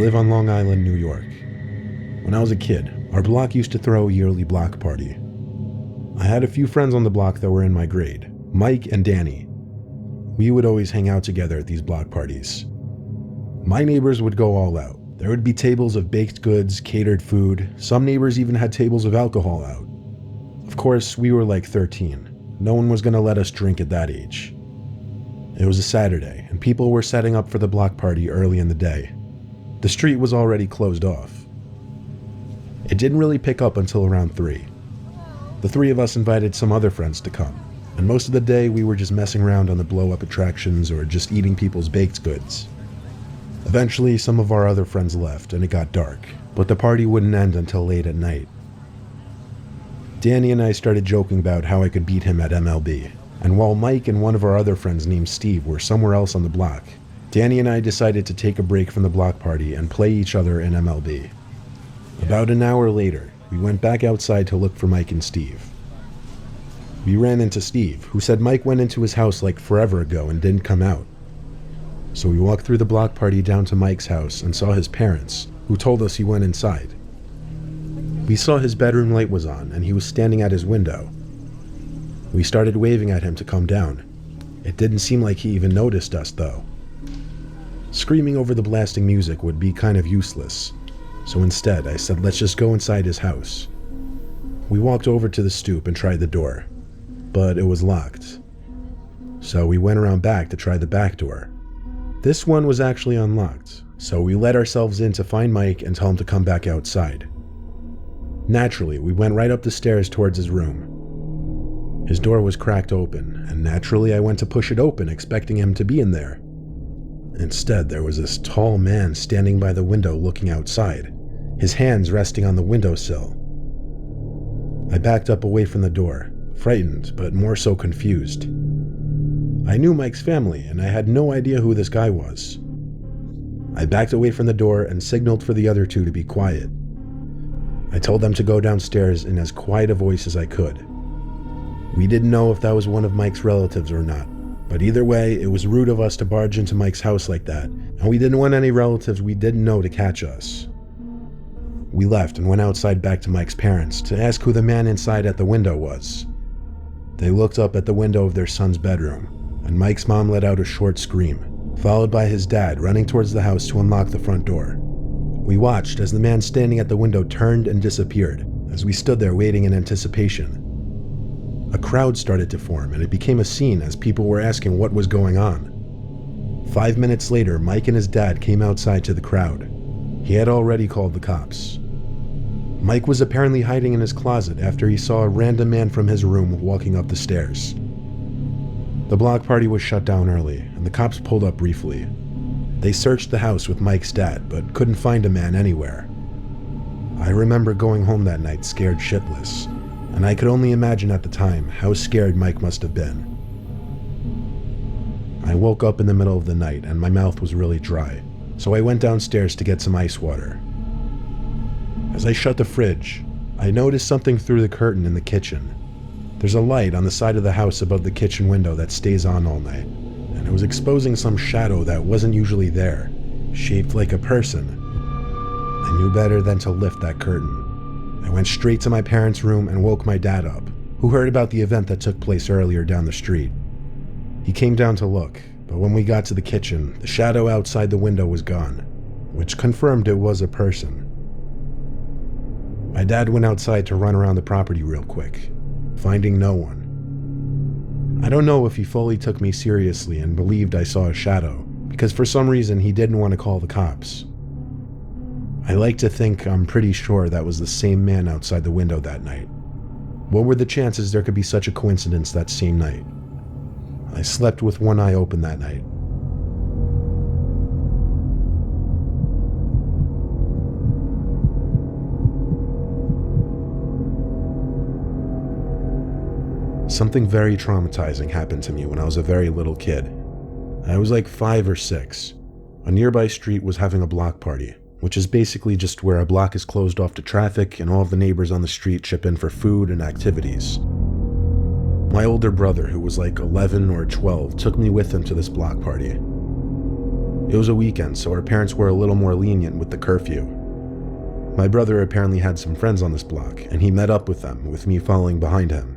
live on Long Island, New York. When I was a kid, our block used to throw a yearly block party. I had a few friends on the block that were in my grade, Mike and Danny. We would always hang out together at these block parties. My neighbors would go all out. There would be tables of baked goods, catered food. Some neighbors even had tables of alcohol out. Of course, we were like 13. No one was going to let us drink at that age. It was a Saturday, and people were setting up for the block party early in the day. The street was already closed off. It didn't really pick up until around 3. The 3 of us invited some other friends to come, and most of the day we were just messing around on the blow-up attractions or just eating people's baked goods. Eventually, some of our other friends left and it got dark, but the party wouldn't end until late at night. Danny and I started joking about how I could beat him at MLB, and while Mike and one of our other friends named Steve were somewhere else on the block, Danny and I decided to take a break from the block party and play each other in MLB. About an hour later, we went back outside to look for Mike and Steve. We ran into Steve, who said Mike went into his house like forever ago and didn't come out. So we walked through the block party down to Mike's house and saw his parents, who told us he went inside. We saw his bedroom light was on and he was standing at his window. We started waving at him to come down. It didn't seem like he even noticed us though. Screaming over the blasting music would be kind of useless, so instead I said let's just go inside his house. We walked over to the stoop and tried the door, but it was locked. So we went around back to try the back door. This one was actually unlocked, so we let ourselves in to find Mike and tell him to come back outside. Naturally, we went right up the stairs towards his room. His door was cracked open, and naturally I went to push it open expecting him to be in there. Instead, there was this tall man standing by the window looking outside, his hands resting on the windowsill. I backed up away from the door, frightened but more so confused. I knew Mike's family, and I had no idea who this guy was. I backed away from the door and signaled for the other 2 to be quiet. I told them to go downstairs in as quiet a voice as I could. We didn't know if that was one of Mike's relatives or not, but either way, it was rude of us to barge into Mike's house like that, and we didn't want any relatives we didn't know to catch us. We left and went outside back to Mike's parents to ask who the man inside at the window was. They looked up at the window of their son's bedroom, and Mike's mom let out a short scream, followed by his dad running towards the house to unlock the front door. We watched as the man standing at the window turned and disappeared, as we stood there waiting in anticipation. A crowd started to form, and it became a scene as people were asking what was going on. 5 minutes later, Mike and his dad came outside to the crowd. He had already called the cops. Mike was apparently hiding in his closet after he saw a random man from his room walking up the stairs. The block party was shut down early, and the cops pulled up briefly. They searched the house with Mike's dad, but couldn't find a man anywhere. I remember going home that night scared shitless, and I could only imagine at the time how scared Mike must have been. I woke up in the middle of the night and my mouth was really dry, so I went downstairs to get some ice water. As I shut the fridge, I noticed something through the curtain in the kitchen. There's a light on the side of the house above the kitchen window that stays on all night, and it was exposing some shadow that wasn't usually there, shaped like a person. I knew better than to lift that curtain. I went straight to my parents' room and woke my dad up, who heard about the event that took place earlier down the street. He came down to look, but when we got to the kitchen, the shadow outside the window was gone, which confirmed it was a person. My dad went outside to run around the property real quick, finding no one. I don't know if he fully took me seriously and believed I saw a shadow, because for some reason he didn't want to call the cops. I like to think I'm pretty sure that was the same man outside the window that night. What were the chances there could be such a coincidence that same night? I slept with one eye open that night. Something very traumatizing happened to me when I was a very little kid. I was like 5 or 6. A nearby street was having a block party, which is basically just where a block is closed off to traffic and all of the neighbors on the street chip in for food and activities. My older brother, who was like 11 or 12, took me with him to this block party. It was a weekend, so our parents were a little more lenient with the curfew. My brother apparently had some friends on this block, and he met up with them, with me following behind him.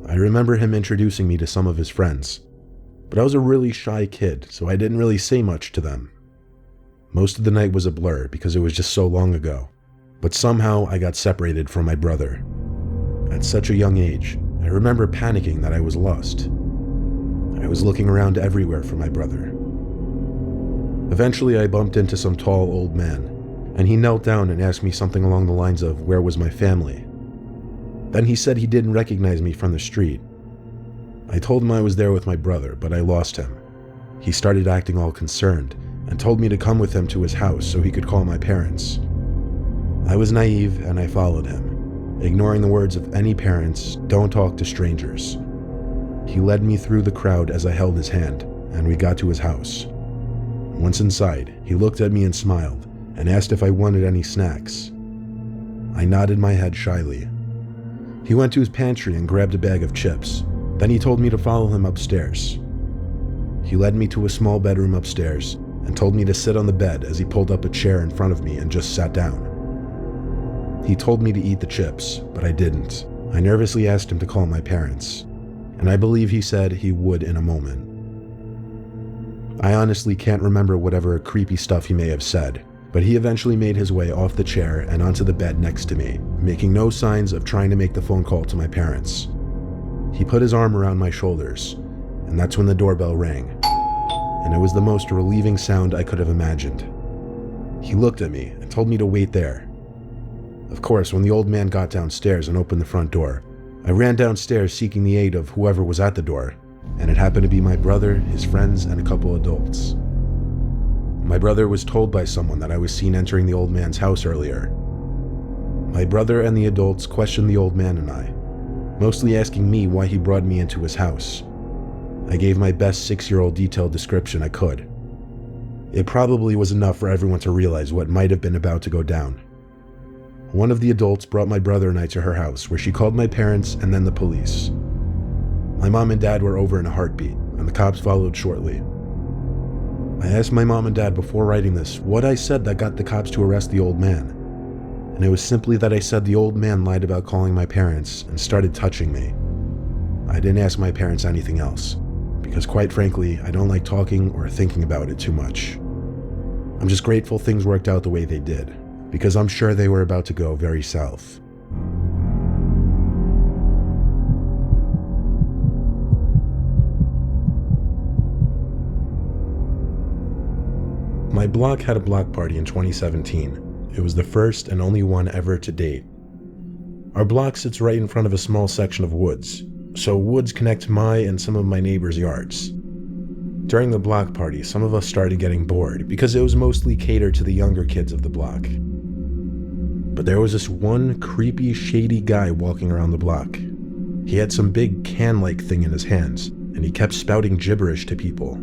I remember him introducing me to some of his friends, but I was a really shy kid, so I didn't really say much to them. Most of the night was a blur because it was just so long ago, but somehow I got separated from my brother. At such a young age, I remember panicking that I was lost. I was looking around everywhere for my brother. Eventually, I bumped into some tall old man, and he knelt down and asked me something along the lines of, "Where was my family?" Then he said he didn't recognize me from the street. I told him I was there with my brother, but I lost him. He started acting all concerned and told me to come with him to his house so he could call my parents. I was naive and I followed him, ignoring the words of any parents, "Don't talk to strangers." He led me through the crowd as I held his hand, and we got to his house. Once inside, he looked at me and smiled, and asked if I wanted any snacks. I nodded my head shyly. He went to his pantry and grabbed a bag of chips. Then he told me to follow him upstairs. He led me to a small bedroom upstairs and told me to sit on the bed as he pulled up a chair in front of me and just sat down. He told me to eat the chips, but I didn't. I nervously asked him to call my parents, and I believe he said he would in a moment. I honestly can't remember whatever creepy stuff he may have said, but he eventually made his way off the chair and onto the bed next to me, making no signs of trying to make the phone call to my parents. He put his arm around my shoulders, and that's when the doorbell rang, and it was the most relieving sound I could have imagined. He looked at me and told me to wait there. Of course, when the old man got downstairs and opened the front door, I ran downstairs seeking the aid of whoever was at the door, and it happened to be my brother, his friends, and a couple adults. My brother was told by someone that I was seen entering the old man's house earlier. My brother and the adults questioned the old man and I, mostly asking me why he brought me into his house. I gave my best 6-year-old detailed description I could. It probably was enough for everyone to realize what might have been about to go down. One of the adults brought my brother and I to her house, where she called my parents and then the police. My mom and dad were over in a heartbeat, and the cops followed shortly. I asked my mom and dad before writing this what I said that got the cops to arrest the old man, and it was simply that I said the old man lied about calling my parents and started touching me. I didn't ask my parents anything else, because quite frankly, I don't like talking or thinking about it too much. I'm just grateful things worked out the way they did, because I'm sure they were about to go very south. My block had a block party in 2017. It was the first and only one ever to date. Our block sits right in front of a small section of woods, so woods connect my and some of my neighbors' yards. During the block party, some of us started getting bored because it was mostly catered to the younger kids of the block. But there was this one creepy, shady guy walking around the block. He had some big can-like thing in his hands, and he kept spouting gibberish to people.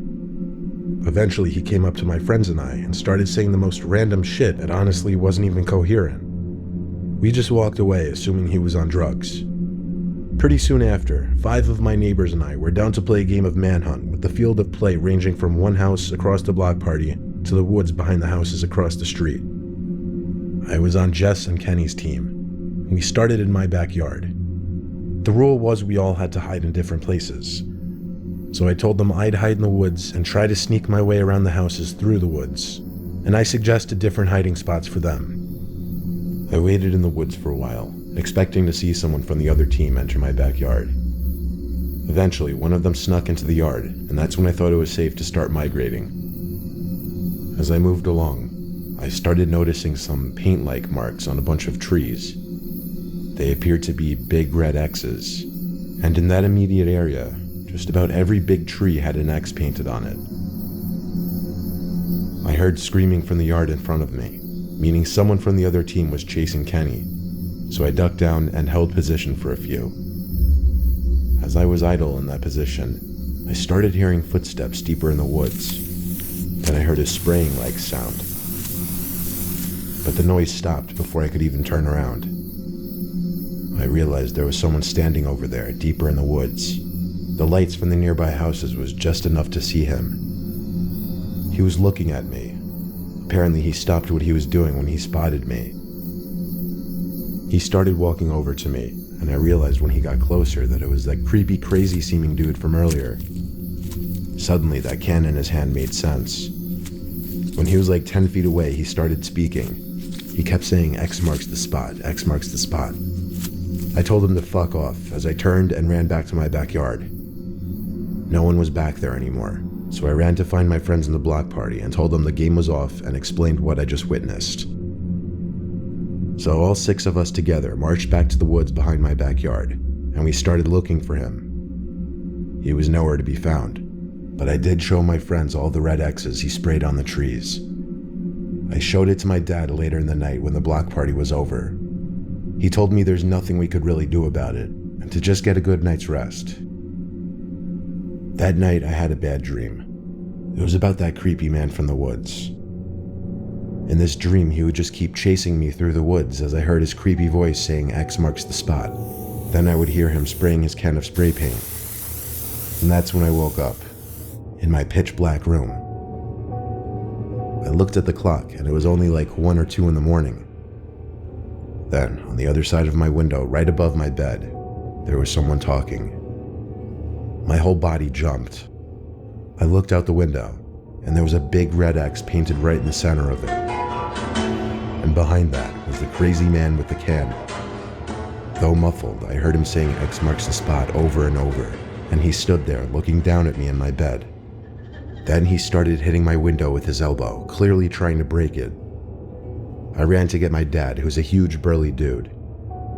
Eventually, he came up to my friends and I and started saying the most random shit that honestly wasn't even coherent. We just walked away, assuming he was on drugs. Pretty soon after, 5 of my neighbors and I were down to play a game of manhunt with the field of play ranging from one house across the block party to the woods behind the houses across the street. I was on Jess and Kenny's team. We started in my backyard. The rule was we all had to hide in different places. So I told them I'd hide in the woods and try to sneak my way around the houses through the woods, and I suggested different hiding spots for them. I waited in the woods for a while, expecting to see someone from the other team enter my backyard. Eventually, one of them snuck into the yard, and that's when I thought it was safe to start migrating. As I moved along, I started noticing some paint-like marks on a bunch of trees. They appeared to be big red X's, and in that immediate area, just about every big tree had an X painted on it. I heard screaming from the yard in front of me, meaning someone from the other team was chasing Kenny, so I ducked down and held position for a few. As I was idle in that position, I started hearing footsteps deeper in the woods. Then I heard a spraying-like sound. But the noise stopped before I could even turn around. I realized there was someone standing over there, deeper in the woods. The lights from the nearby houses was just enough to see him. He was looking at me. Apparently he stopped what he was doing when he spotted me. He started walking over to me, and I realized when he got closer that it was that creepy, crazy seeming dude from earlier. Suddenly, that can in his hand made sense. When he was like 10 feet away, he started speaking. He kept saying, "X marks the spot, X marks the spot." I told him to fuck off as I turned and ran back to my backyard. No one was back there anymore, so I ran to find my friends in the block party and told them the game was off and explained what I just witnessed. So all 6 of us together marched back to the woods behind my backyard, and we started looking for him. He was nowhere to be found, but I did show my friends all the red X's he sprayed on the trees. I showed it to my dad later in the night when the block party was over. He told me there's nothing we could really do about it, and to just get a good night's rest. That night I had a bad dream. It was about that creepy man from the woods. In this dream, he would just keep chasing me through the woods as I heard his creepy voice saying X marks the spot. Then I would hear him spraying his can of spray paint. And that's when I woke up, in my pitch black room. I looked at the clock and it was only like 1 or 2 in the morning. Then, on the other side of my window, right above my bed, there was someone talking. My whole body jumped. I looked out the window, and there was a big red X painted right in the center of it. And behind that was the crazy man with the can. Though muffled, I heard him saying X marks the spot over and over, and he stood there looking down at me in my bed. Then he started hitting my window with his elbow, clearly trying to break it. I ran to get my dad, who's a huge burly dude.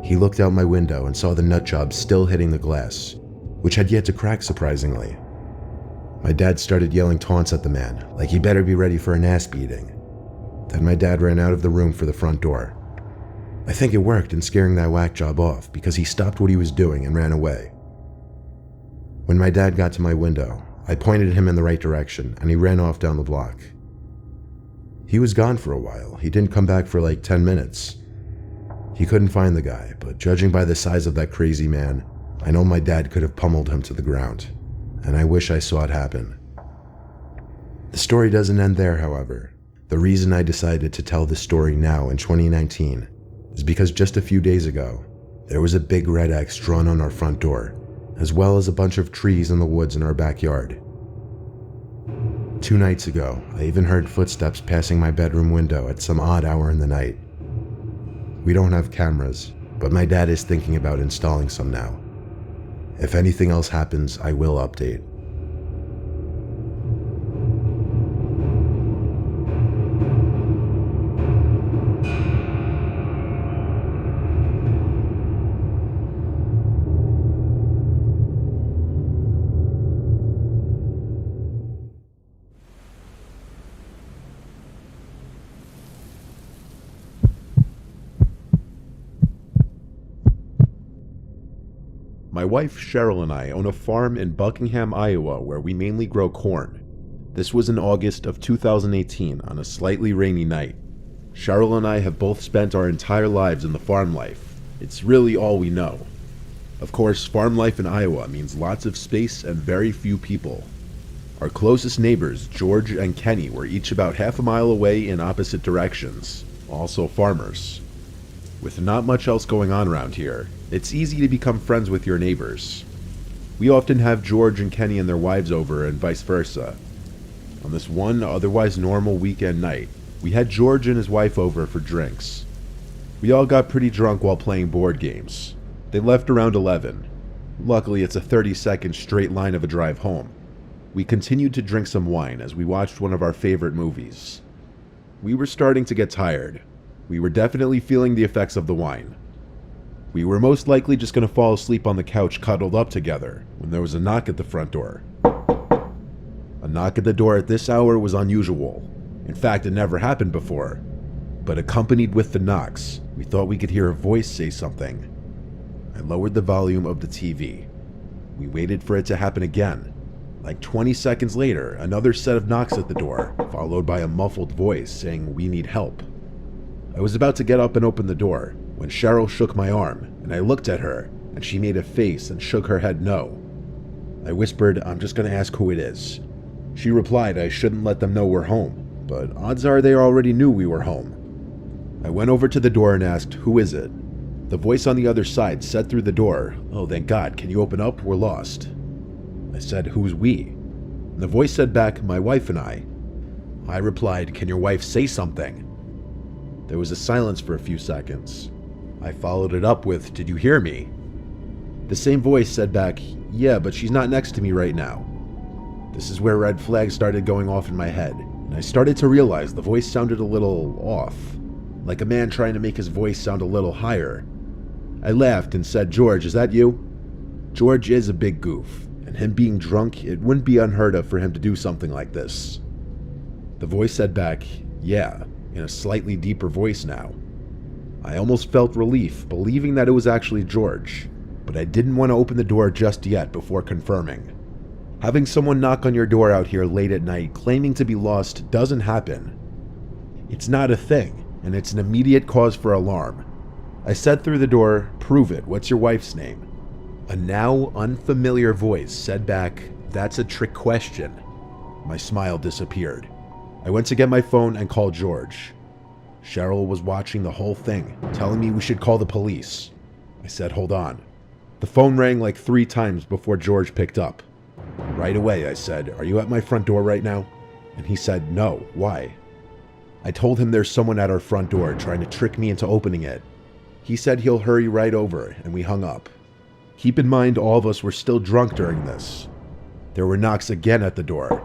He looked out my window and saw the nut job still hitting the glass, which had yet to crack surprisingly. My dad started yelling taunts at the man, like he better be ready for an ass beating. Then my dad ran out of the room for the front door. I think it worked in scaring that whack job off because he stopped what he was doing and ran away. When my dad got to my window, I pointed him in the right direction and he ran off down the block. He was gone for a while. He didn't come back for like 10 minutes. He couldn't find the guy, but judging by the size of that crazy man, I know my dad could have pummeled him to the ground, and I wish I saw it happen. The story doesn't end there, however. The reason I decided to tell this story now in 2019 is because just a few days ago, there was a big red X drawn on our front door, as well as a bunch of trees in the woods in our backyard. 2 nights ago, I even heard footsteps passing my bedroom window at some odd hour in the night. We don't have cameras, but my dad is thinking about installing some now. If anything else happens, I will update. My wife Cheryl and I own a farm in Buckingham, Iowa, where we mainly grow corn. This was in August of 2018 on a slightly rainy night. Cheryl and I have both spent our entire lives in the farm life. It's really all we know. Of course, farm life in Iowa means lots of space and very few people. Our closest neighbors, George and Kenny, were each about half a mile away in opposite directions, also farmers. With not much else going on around here, it's easy to become friends with your neighbors. We often have George and Kenny and their wives over and vice versa. On this one otherwise normal weekend night, we had George and his wife over for drinks. We all got pretty drunk while playing board games. They left around 11. Luckily, it's a 30-second straight line of a drive home. We continued to drink some wine as we watched one of our favorite movies. We were starting to get tired. We were definitely feeling the effects of the wine. We were most likely just going to fall asleep on the couch cuddled up together when there was a knock at the front door. A knock at the door at this hour was unusual. In fact, it never happened before. But accompanied with the knocks, we thought we could hear a voice say something. I lowered the volume of the TV. We waited for it to happen again. Like 20 seconds later, another set of knocks at the door, followed by a muffled voice saying, "We need help." I was about to get up and open the door when Cheryl shook my arm, and I looked at her, and she made a face and shook her head no. I whispered, "I'm just going to ask who it is." She replied I shouldn't let them know we're home, but odds are they already knew we were home. I went over to the door and asked, "Who is it?" The voice on the other side said through the door, "Oh, thank God, can you open up? We're lost." I said, "Who's we?" And the voice said back, "My wife and I." I replied, "Can your wife say something?" There was a silence for a few seconds. I followed it up with, "Did you hear me?" The same voice said back, "Yeah, but she's not next to me right now." This is where red flags started going off in my head, and I started to realize the voice sounded a little off, like a man trying to make his voice sound a little higher. I laughed and said, "George, is that you?" George is a big goof, and him being drunk, it wouldn't be unheard of for him to do something like this. The voice said back, "Yeah," in a slightly deeper voice now. I almost felt relief, believing that it was actually George, but I didn't want to open the door just yet before confirming. Having someone knock on your door out here late at night claiming to be lost doesn't happen. It's not a thing, and it's an immediate cause for alarm. I said through the door, "Prove it, what's your wife's name?" A now unfamiliar voice said back, "That's a trick question." My smile disappeared. I went to get my phone and called George. Cheryl was watching the whole thing, telling me we should call the police. I said, "Hold on." The phone rang like 3 times before George picked up. Right away, I said, "Are you at my front door right now?" And he said, "No, why?" I told him there's someone at our front door trying to trick me into opening it. He said he'll hurry right over, and we hung up. Keep in mind, all of us were still drunk during this. There were knocks again at the door.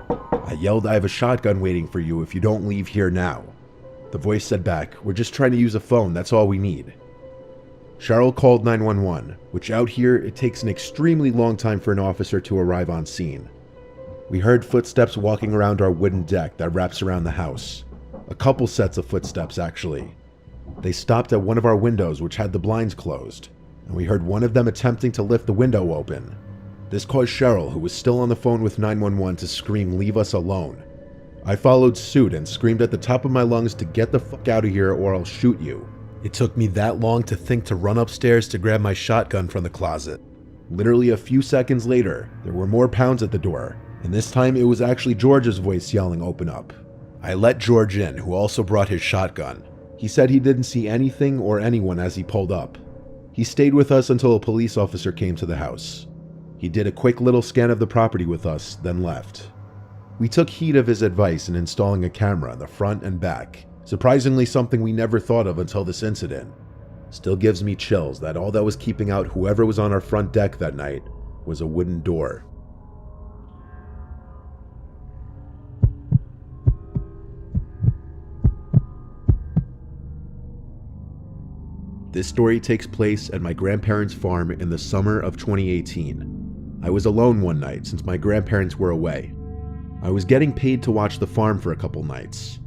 I yelled, "I have a shotgun waiting for you if you don't leave here now." The voice said back, "We're just trying to use a phone, that's all we need." Cheryl called 911, which out here, it takes an extremely long time for an officer to arrive on scene. We heard footsteps walking around our wooden deck that wraps around the house. A couple sets of footsteps, actually. They stopped at one of our windows, which had the blinds closed, and we heard one of them attempting to lift the window open. This caused Cheryl, who was still on the phone with 911, to scream, "Leave us alone." I followed suit and screamed at the top of my lungs to get the fuck out of here or I'll shoot you. It took me that long to think to run upstairs to grab my shotgun from the closet. Literally a few seconds later, there were more pounds at the door, and this time it was actually George's voice yelling, "Open up." I let George in, who also brought his shotgun. He said he didn't see anything or anyone as he pulled up. He stayed with us until a police officer came to the house. He did a quick little scan of the property with us, then left. We took heed of his advice in installing a camera in the front and back, surprisingly something we never thought of until this incident. Still gives me chills that all that was keeping out whoever was on our front deck that night was a wooden door. This story takes place at my grandparents' farm in the summer of 2018. I was alone one night since my grandparents were away. I was getting paid to watch the farm for a couple nights.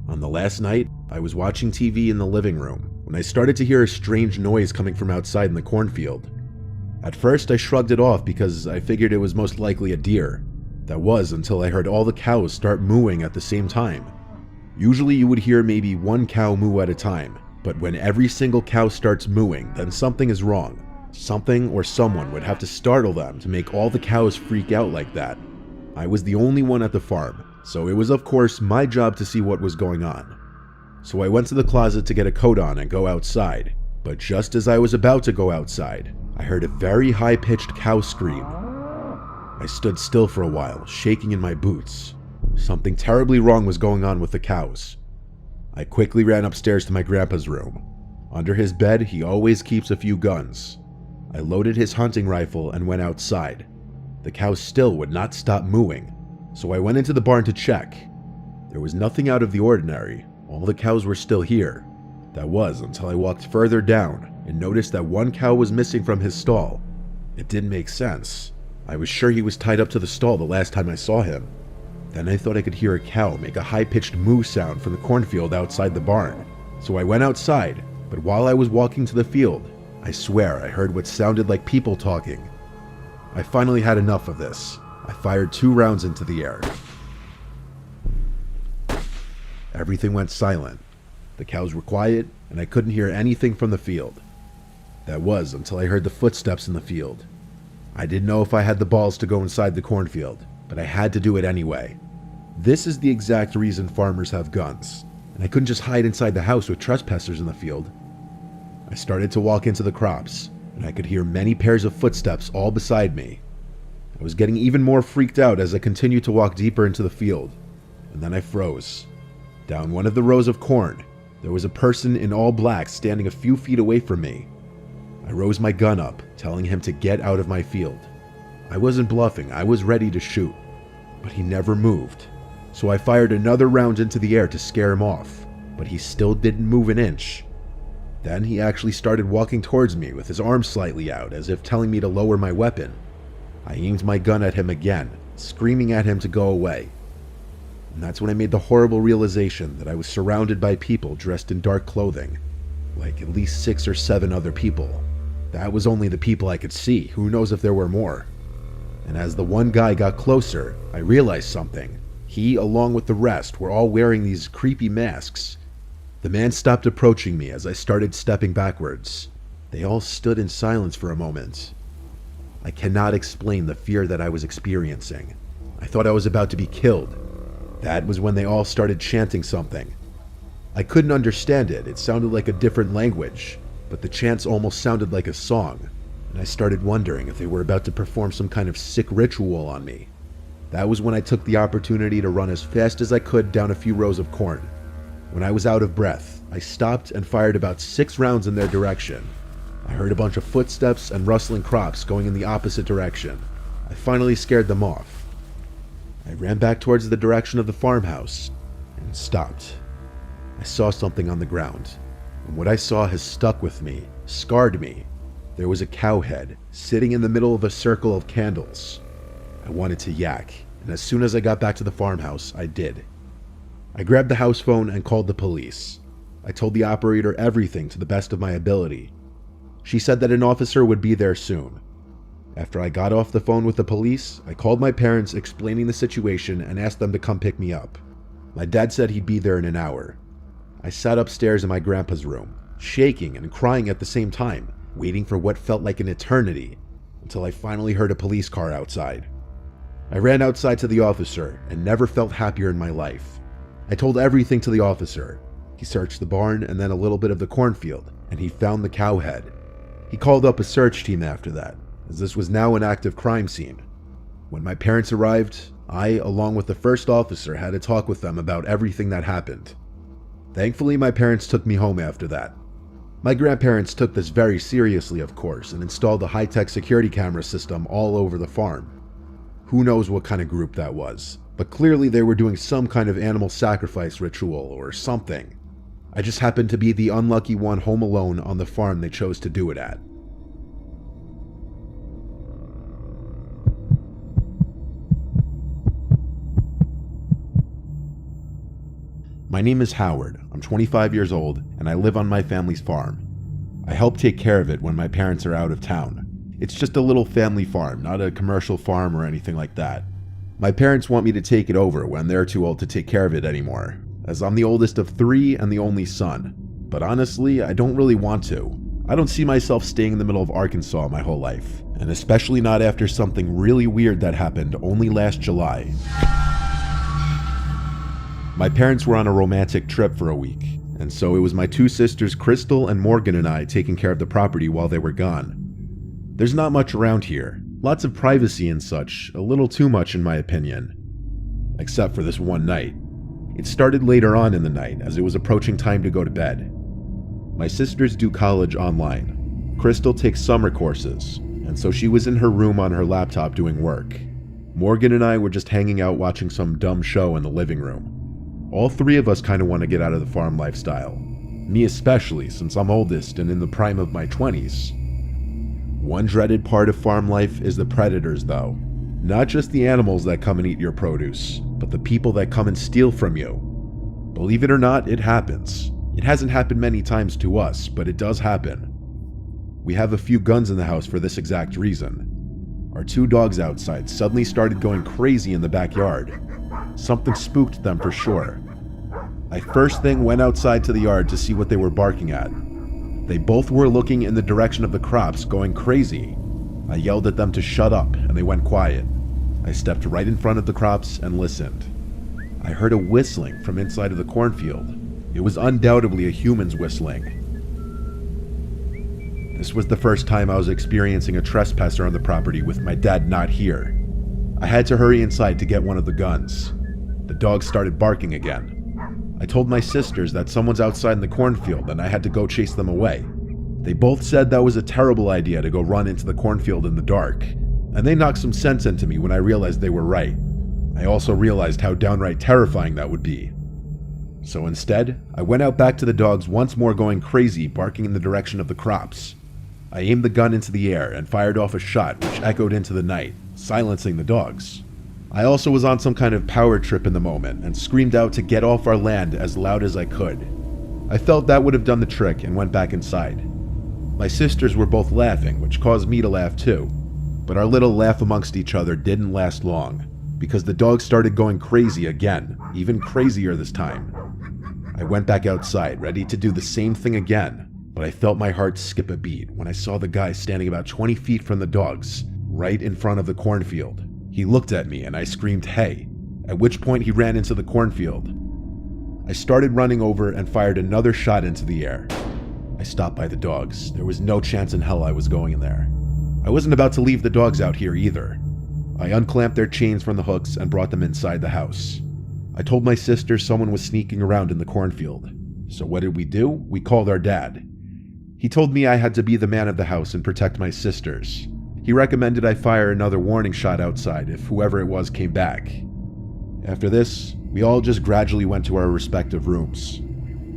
On the last night, I was watching TV in the living room when I started to hear a strange noise coming from outside in the cornfield. At first, I shrugged it off because I figured it was most likely a deer. That was until I heard all the cows start mooing at the same time. Usually you would hear maybe one cow moo at a time, but when every single cow starts mooing, then something is wrong. Something or someone would have to startle them to make all the cows freak out like that. I was the only one at the farm, so it was of course my job to see what was going on. So I went to the closet to get a coat on and go outside, but just as I was about to go outside, I heard a very high-pitched cow scream. I stood still for a while, shaking in my boots. Something terribly wrong was going on with the cows. I quickly ran upstairs to my grandpa's room. Under his bed, he always keeps a few guns. I loaded his hunting rifle and went outside. The cows still would not stop mooing, so I went into the barn to check. There was nothing out of the ordinary. All the cows were still here. That was until I walked further down and noticed that one cow was missing from his stall. It didn't make sense. I was sure he was tied up to the stall the last time I saw him. Then I thought I could hear a cow make a high-pitched moo sound from the cornfield outside the barn. So I went outside, but while I was walking to the field, I swear I heard what sounded like people talking. I finally had enough of this. I fired 2 rounds into the air. Everything went silent. The cows were quiet, and I couldn't hear anything from the field. That was until I heard the footsteps in the field. I didn't know if I had the balls to go inside the cornfield, but I had to do it anyway. This is the exact reason farmers have guns, and I couldn't just hide inside the house with trespassers in the field. I started to walk into the crops, and I could hear many pairs of footsteps all beside me. I was getting even more freaked out as I continued to walk deeper into the field, and then I froze. Down one of the rows of corn, there was a person in all black standing a few feet away from me. I rose my gun up, telling him to get out of my field. I wasn't bluffing, I was ready to shoot, but he never moved. So I fired another round into the air to scare him off, but he still didn't move an inch. Then he actually started walking towards me with his arms slightly out, as if telling me to lower my weapon. I aimed my gun at him again, screaming at him to go away. And that's when I made the horrible realization that I was surrounded by people dressed in dark clothing, like at least 6 or 7 other people. That was only the people I could see, who knows if there were more. And as the one guy got closer, I realized something. He, along with the rest, were all wearing these creepy masks. The man stopped approaching me as I started stepping backwards. They all stood in silence for a moment. I cannot explain the fear that I was experiencing. I thought I was about to be killed. That was when they all started chanting something. I couldn't understand it, it sounded like a different language, but the chants almost sounded like a song, and I started wondering if they were about to perform some kind of sick ritual on me. That was when I took the opportunity to run as fast as I could down a few rows of corn. When I was out of breath, I stopped and fired about 6 rounds in their direction. I heard a bunch of footsteps and rustling crops going in the opposite direction. I finally scared them off. I ran back towards the direction of the farmhouse and stopped. I saw something on the ground, and what I saw has stuck with me, scarred me. There was a cow head sitting in the middle of a circle of candles. I wanted to yak, and as soon as I got back to the farmhouse, I did. I grabbed the house phone and called the police. I told the operator everything to the best of my ability. She said that an officer would be there soon. After I got off the phone with the police, I called my parents explaining the situation and asked them to come pick me up. My dad said he'd be there in an hour. I sat upstairs in my grandpa's room, shaking and crying at the same time, waiting for what felt like an eternity, until I finally heard a police car outside. I ran outside to the officer and never felt happier in my life. I told everything to the officer. He searched the barn and then a little bit of the cornfield, and he found the cow head. He called up a search team after that, as this was now an active crime scene. When my parents arrived, I, along with the first officer, had a talk with them about everything that happened. Thankfully, my parents took me home after that. My grandparents took this very seriously, of course, and installed a high-tech security camera system all over the farm. Who knows what kind of group that was, but clearly they were doing some kind of animal sacrifice ritual or something. I just happened to be the unlucky one home alone on the farm they chose to do it at. My name is Howard, I'm 25 years old, and I live on my family's farm. I help take care of it when my parents are out of town. It's just a little family farm, not a commercial farm or anything like that. My parents want me to take it over when they're too old to take care of it anymore, as I'm the oldest of 3 and the only son. But honestly, I don't really want to. I don't see myself staying in the middle of Arkansas my whole life, and especially not after something really weird that happened only last July. My parents were on a romantic trip for a week, and so it was my 2 sisters Crystal and Morgan and I taking care of the property while they were gone. There's not much around here, lots of privacy and such, a little too much in my opinion. Except for this one night. It started later on in the night as it was approaching time to go to bed. My sisters do college online. Crystal takes summer courses, and so she was in her room on her laptop doing work. Morgan and I were just hanging out watching some dumb show in the living room. All 3 of us kind of want to get out of the farm lifestyle. Me especially, since I'm oldest and in the prime of my 20s. One dreaded part of farm life is the predators though. Not just the animals that come and eat your produce, but the people that come and steal from you. Believe it or not, it happens. It hasn't happened many times to us, but it does happen. We have a few guns in the house for this exact reason. Our 2 dogs outside suddenly started going crazy in the backyard. Something spooked them for sure. I first thing went outside to the yard to see what they were barking at. They both were looking in the direction of the crops, going crazy. I yelled at them to shut up, and they went quiet. I stepped right in front of the crops and listened. I heard a whistling from inside of the cornfield. It was undoubtedly a human's whistling. This was the first time I was experiencing a trespasser on the property with my dad not here. I had to hurry inside to get one of the guns. The dogs started barking again. I told my sisters that someone's outside in the cornfield and I had to go chase them away. They both said that was a terrible idea to go run into the cornfield in the dark, and they knocked some sense into me when I realized they were right. I also realized how downright terrifying that would be. So instead, I went out back to the dogs once more going crazy, barking in the direction of the crops. I aimed the gun into the air and fired off a shot which echoed into the night, silencing the dogs. I also was on some kind of power trip in the moment and screamed out to get off our land as loud as I could. I felt that would have done the trick and went back inside. My sisters were both laughing, which caused me to laugh too, but our little laugh amongst each other didn't last long, because the dogs started going crazy again, even crazier this time. I went back outside, ready to do the same thing again, but I felt my heart skip a beat when I saw the guy standing about 20 feet from the dogs, right in front of the cornfield. He looked at me and I screamed, "Hey," at which point he ran into the cornfield. I started running over and fired another shot into the air. I stopped by the dogs. There was no chance in hell I was going in there. I wasn't about to leave the dogs out here either. I unclamped their chains from the hooks and brought them inside the house. I told my sister someone was sneaking around in the cornfield. So what did we do? We called our dad. He told me I had to be the man of the house and protect my sisters. He recommended I fire another warning shot outside if whoever it was came back. After this, we all just gradually went to our respective rooms.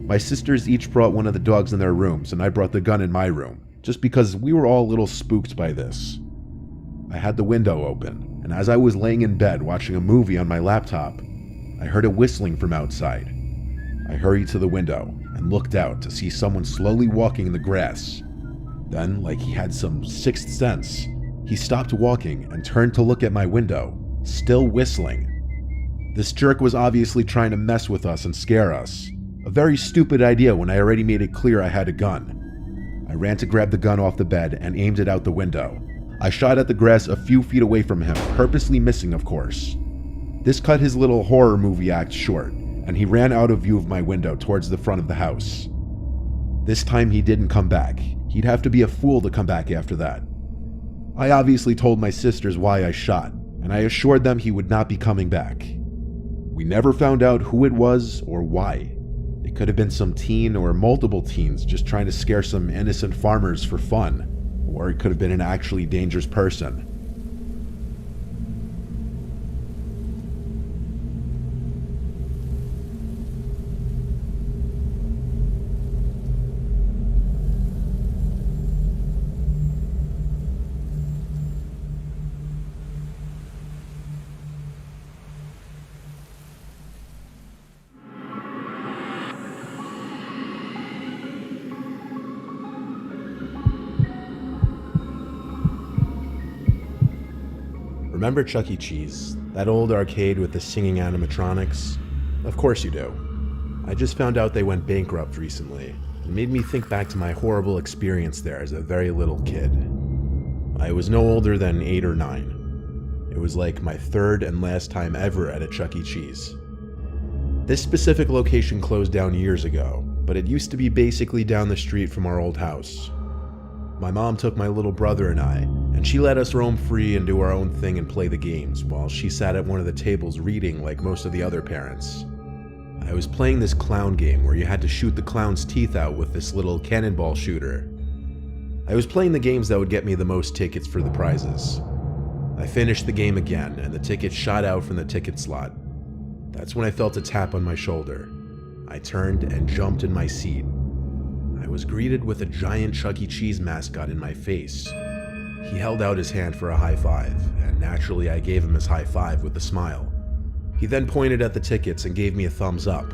My sisters each brought one of the dogs in their rooms and I brought the gun in my room, just because we were all a little spooked by this. I had the window open, and as I was laying in bed watching a movie on my laptop, I heard a whistling from outside. I hurried to the window and looked out to see someone slowly walking in the grass. Then, like he had some sixth sense, he stopped walking and turned to look at my window, still whistling. This jerk was obviously trying to mess with us and scare us. A very stupid idea when I already made it clear I had a gun. I ran to grab the gun off the bed and aimed it out the window. I shot at the grass a few feet away from him, purposely missing, of course. This cut his little horror movie act short, and he ran out of view of my window towards the front of the house. This time he didn't come back. He'd have to be a fool to come back after that. I obviously told my sisters why I shot, and I assured them he would not be coming back. We never found out who it was or why. It could have been some teen or multiple teens just trying to scare some innocent farmers for fun, or it could have been an actually dangerous person. Remember Chuck E. Cheese? That old arcade with the singing animatronics? Of course you do. I just found out they went bankrupt recently. It made me think back to my horrible experience there as a very little kid. I was no older than 8 or 9. It was like my third and last time ever at a Chuck E. Cheese. This specific location closed down years ago, but it used to be basically down the street from our old house. My mom took my little brother and I, and she let us roam free and do our own thing and play the games, while she sat at one of the tables reading like most of the other parents. I was playing this clown game where you had to shoot the clown's teeth out with this little cannonball shooter. I was playing the games that would get me the most tickets for the prizes. I finished the game again, and the tickets shot out from the ticket slot. That's when I felt a tap on my shoulder. I turned and jumped in my seat. I was greeted with a giant Chuck E. Cheese mascot in my face. He held out his hand for a high five, and naturally I gave him his high five with a smile. He then pointed at the tickets and gave me a thumbs up.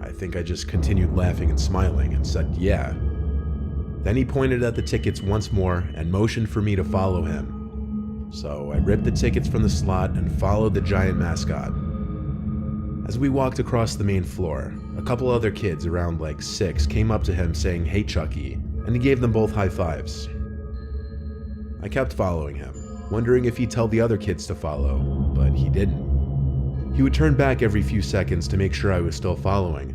I think I just continued laughing and smiling and said, "Yeah." Then he pointed at the tickets once more and motioned for me to follow him. So I ripped the tickets from the slot and followed the giant mascot. As we walked across the main floor, a couple other kids around like 6 came up to him saying, "Hey Chucky," and he gave them both high fives. I kept following him. wondering if he'd tell the other kids to follow, but he didn't. He would turn back every few seconds to make sure I was still following.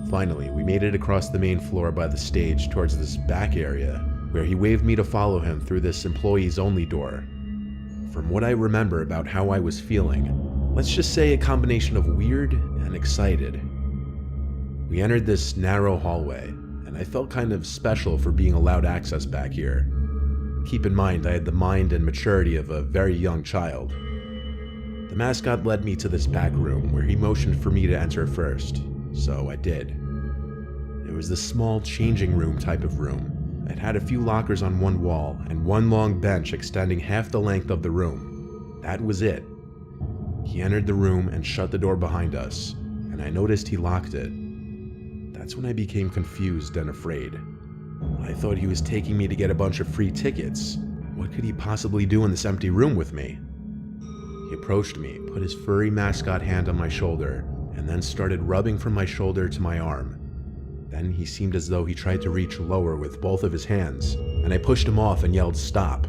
Finally, we made it across the main floor by the stage towards this back area, where he waved me to follow him through this employees-only door. From what I remember about how I was feeling, let's just say a combination of weird and excited. We entered this narrow hallway, and I felt kind of special for being allowed access back here. Keep in mind, I had the mind and maturity of a very young child. The mascot led me to this back room where he motioned for me to enter first, so I did. It was this small changing room type of room. It had a few lockers on one wall and one long bench extending half the length of the room. That was it. He entered the room and shut the door behind us, and I noticed he locked it. That's when I became confused and afraid. I thought he was taking me to get a bunch of free tickets. What could he possibly do in this empty room with me? He approached me, put his furry mascot hand on my shoulder, and then started rubbing from my shoulder to my arm. Then he seemed as though he tried to reach lower with both of his hands, and I pushed him off and yelled, "Stop."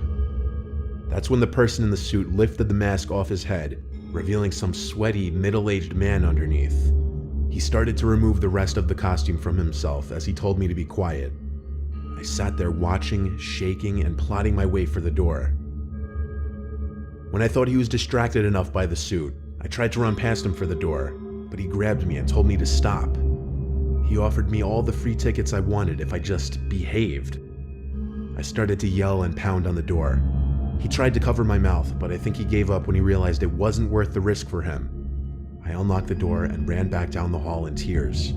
That's when the person in the suit lifted the mask off his head, revealing some sweaty, middle-aged man underneath. He started to remove the rest of the costume from himself as he told me to be quiet. I sat there watching, shaking, and plotting my way for the door. When I thought he was distracted enough by the suit, I tried to run past him for the door, but he grabbed me and told me to stop. He offered me all the free tickets I wanted if I just behaved. I started to yell and pound on the door. He tried to cover my mouth, but I think he gave up when he realized it wasn't worth the risk for him. I unlocked the door and ran back down the hall in tears.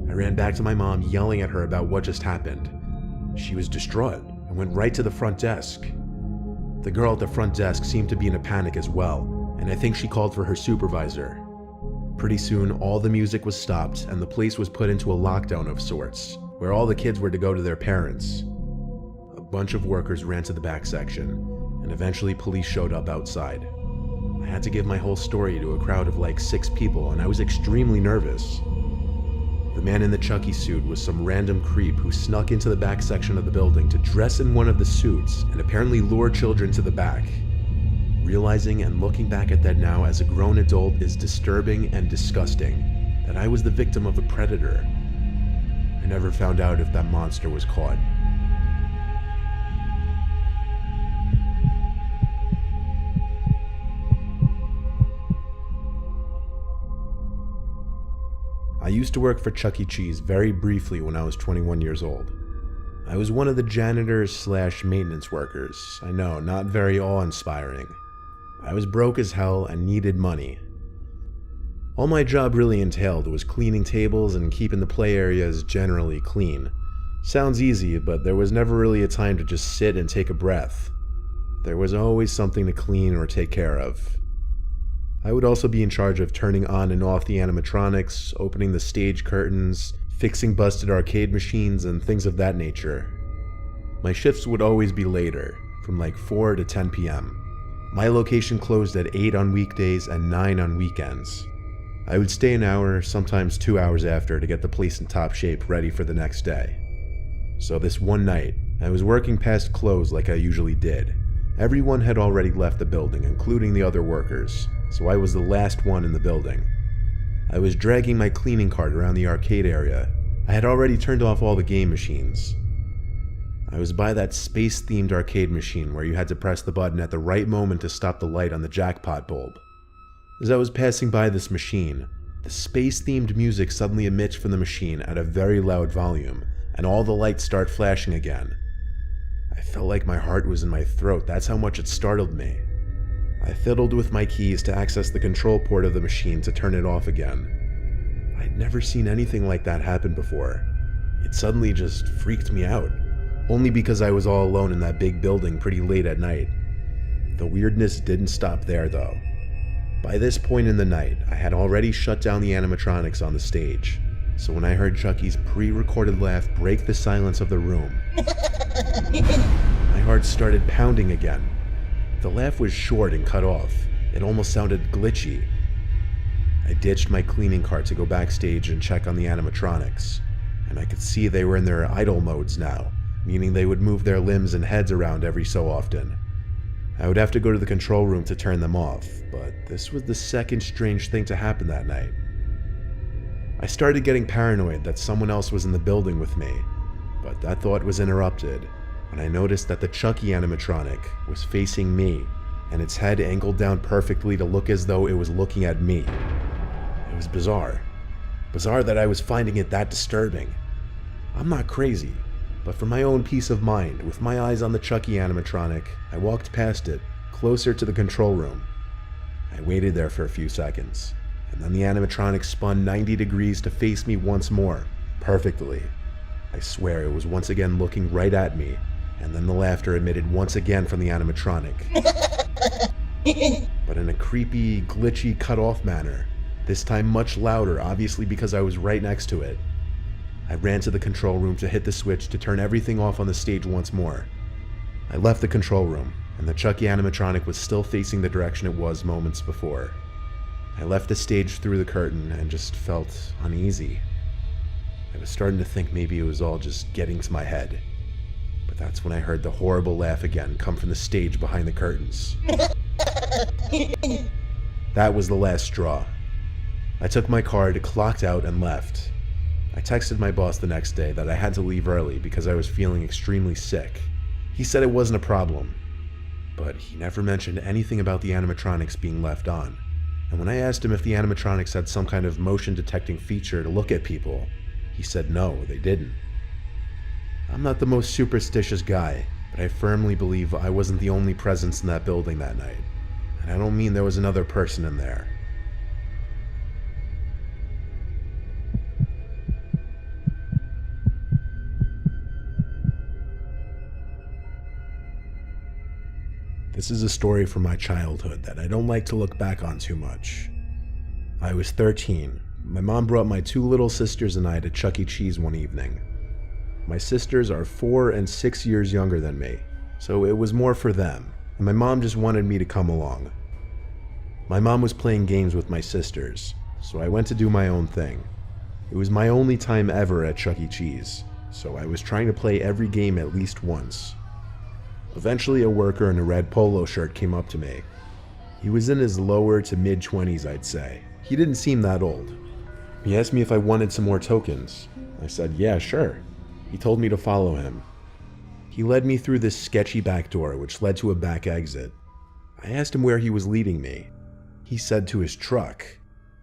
I ran back to my mom, yelling at her about what just happened. She was distraught and went right to the front desk. The girl at the front desk seemed to be in a panic as well, and I think she called for her supervisor. Pretty soon, all the music was stopped and the place was put into a lockdown of sorts, where all the kids were to go to their parents. A bunch of workers ran to the back section, and eventually police showed up outside. I had to give my whole story to a crowd of like 6 people, and I was extremely nervous. The man in the Chucky suit was some random creep who snuck into the back section of the building to dress in one of the suits and apparently lure children to the back. Realizing and looking back at that now as a grown adult is disturbing and disgusting, that I was the victim of a predator. I never found out if that monster was caught. I used to work for Chuck E. Cheese very briefly when I was 21 years old. I was one of the janitors/maintenance workers. I know, not very awe-inspiring. I was broke as hell and needed money. All my job really entailed was cleaning tables and keeping the play areas generally clean. Sounds easy, but there was never really a time to just sit and take a breath. There was always something to clean or take care of. I would also be in charge of turning on and off the animatronics, opening the stage curtains, fixing busted arcade machines, and things of that nature. My shifts would always be later, from like 4 to 10 p.m. My location closed at 8 on weekdays and 9 on weekends. I would stay an hour, sometimes 2 hours after to get the place in top shape ready for the next day. So this one night, I was working past close like I usually did. Everyone had already left the building, including the other workers, so I was the last one in the building. I was dragging my cleaning cart around the arcade area. I had already turned off all the game machines. I was by that space-themed arcade machine where you had to press the button at the right moment to stop the light on the jackpot bulb. As I was passing by this machine, the space-themed music suddenly emits from the machine at a very loud volume, and all the lights start flashing again. I felt like my heart was in my throat, that's how much it startled me. I fiddled with my keys to access the control port of the machine to turn it off again. I'd never seen anything like that happen before. It suddenly just freaked me out, only because I was all alone in that big building pretty late at night. The weirdness didn't stop there though. By this point in the night, I had already shut down the animatronics on the stage, so when I heard Chucky's pre-recorded laugh break the silence of the room, my heart started pounding again. The laugh was short and cut off. It almost sounded glitchy. I ditched my cleaning cart to go backstage and check on the animatronics, and I could see they were in their idle modes now, meaning they would move their limbs and heads around every so often. I would have to go to the control room to turn them off, but this was the second strange thing to happen that night. I started getting paranoid that someone else was in the building with me, but that thought was interrupted when I noticed that the Chucky animatronic was facing me and its head angled down perfectly to look as though it was looking at me. It was bizarre. Bizarre that I was finding it that disturbing. I'm not crazy, but for my own peace of mind, with my eyes on the Chucky animatronic, I walked past it, closer to the control room. I waited there for a few seconds, and then the animatronic spun 90 degrees to face me once more, perfectly. I swear it was once again looking right at me, and then the laughter emitted once again from the animatronic. But in a creepy, glitchy, cut-off manner, this time much louder, obviously because I was right next to it. I ran to the control room to hit the switch to turn everything off on the stage once more. I left the control room, and the Chucky animatronic was still facing the direction it was moments before. I left the stage through the curtain and just felt uneasy. I was starting to think maybe it was all just getting to my head. But that's when I heard the horrible laugh again come from the stage behind the curtains. That was the last straw. I took my card, clocked out, and left. I texted my boss the next day that I had to leave early because I was feeling extremely sick. He said it wasn't a problem, but he never mentioned anything about the animatronics being left on. And when I asked him if the animatronics had some kind of motion detecting feature to look at people, he said no, they didn't. I'm not the most superstitious guy, but I firmly believe I wasn't the only presence in that building that night. And I don't mean there was another person in there. This is a story from my childhood that I don't like to look back on too much. I was 13. My mom brought my two little sisters and I to Chuck E. Cheese one evening. My sisters are 4 and 6 years younger than me, so it was more for them, and my mom just wanted me to come along. My mom was playing games with my sisters, so I went to do my own thing. It was my only time ever at Chuck E. Cheese, so I was trying to play every game at least once. Eventually, a worker in a red polo shirt came up to me. He was in his lower to mid-20s, I'd say. He didn't seem that old. He asked me if I wanted some more tokens. I said, yeah, sure. He told me to follow him. He led me through this sketchy back door, which led to a back exit. I asked him where he was leading me. He said to his truck.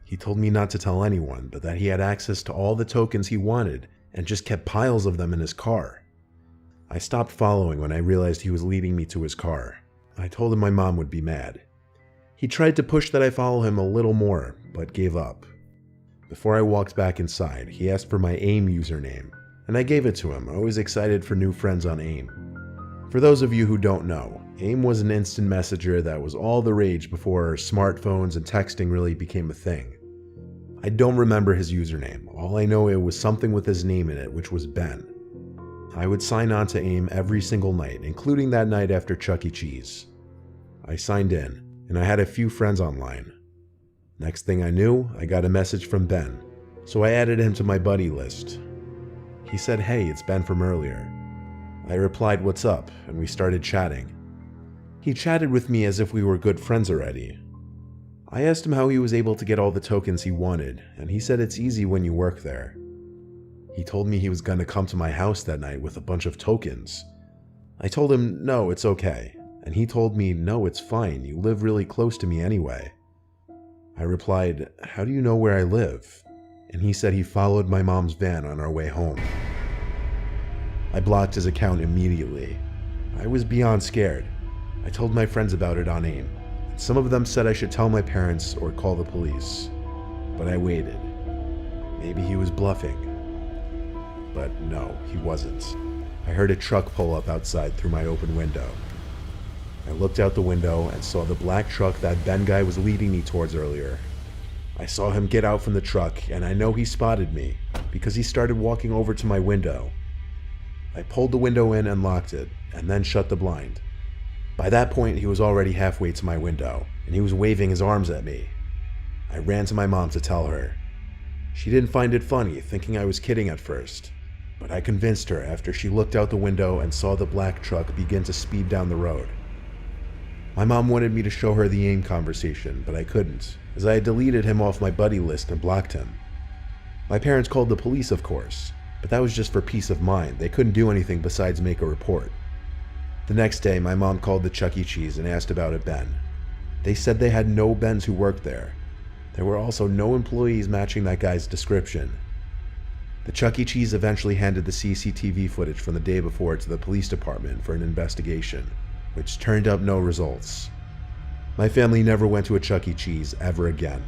He told me not to tell anyone, but that he had access to all the tokens he wanted and just kept piles of them in his car. I stopped following when I realized he was leading me to his car. I told him my mom would be mad. He tried to push that I follow him a little more, but gave up. Before I walked back inside, he asked for my AIM username, and I gave it to him, always excited for new friends on AIM. For those of you who don't know, AIM was an instant messenger that was all the rage before smartphones and texting really became a thing. I don't remember his username, all I know it was something with his name in it, which was Ben. I would sign on to AIM every single night, including that night after Chuck E. Cheese. I signed in, and I had a few friends online. Next thing I knew, I got a message from Ben, so I added him to my buddy list. He said, hey, it's Ben from earlier. I replied, what's up, and we started chatting. He chatted with me as if we were good friends already. I asked him how he was able to get all the tokens he wanted, and he said it's easy when you work there. He told me he was going to come to my house that night with a bunch of tokens. I told him, no, it's okay, and he told me, no, it's fine, you live really close to me anyway. I replied, how do you know where I live? And he said he followed my mom's van on our way home. I blocked his account immediately. I was beyond scared. I told my friends about it on AIM, and some of them said I should tell my parents or call the police. But I waited. Maybe he was bluffing. But no, he wasn't. I heard a truck pull up outside through my open window. I looked out the window and saw the black truck that Ben guy was leading me towards earlier. I saw him get out from the truck, and I know he spotted me because he started walking over to my window. I pulled the window in and locked it, and then shut the blind. By that point, he was already halfway to my window, and he was waving his arms at me. I ran to my mom to tell her. She didn't find it funny, thinking I was kidding at first, but I convinced her after she looked out the window and saw the black truck begin to speed down the road. My mom wanted me to show her the AIM conversation, but I couldn't, as I had deleted him off my buddy list and blocked him. My parents called the police, of course, but that was just for peace of mind. They couldn't do anything besides make a report. The next day, my mom called the Chuck E. Cheese and asked about a Ben. They said they had no Bens who worked there. There were also no employees matching that guy's description. The Chuck E. Cheese eventually handed the CCTV footage from the day before to the police department for an investigation, which turned up no results. My family never went to a Chuck E. Cheese ever again.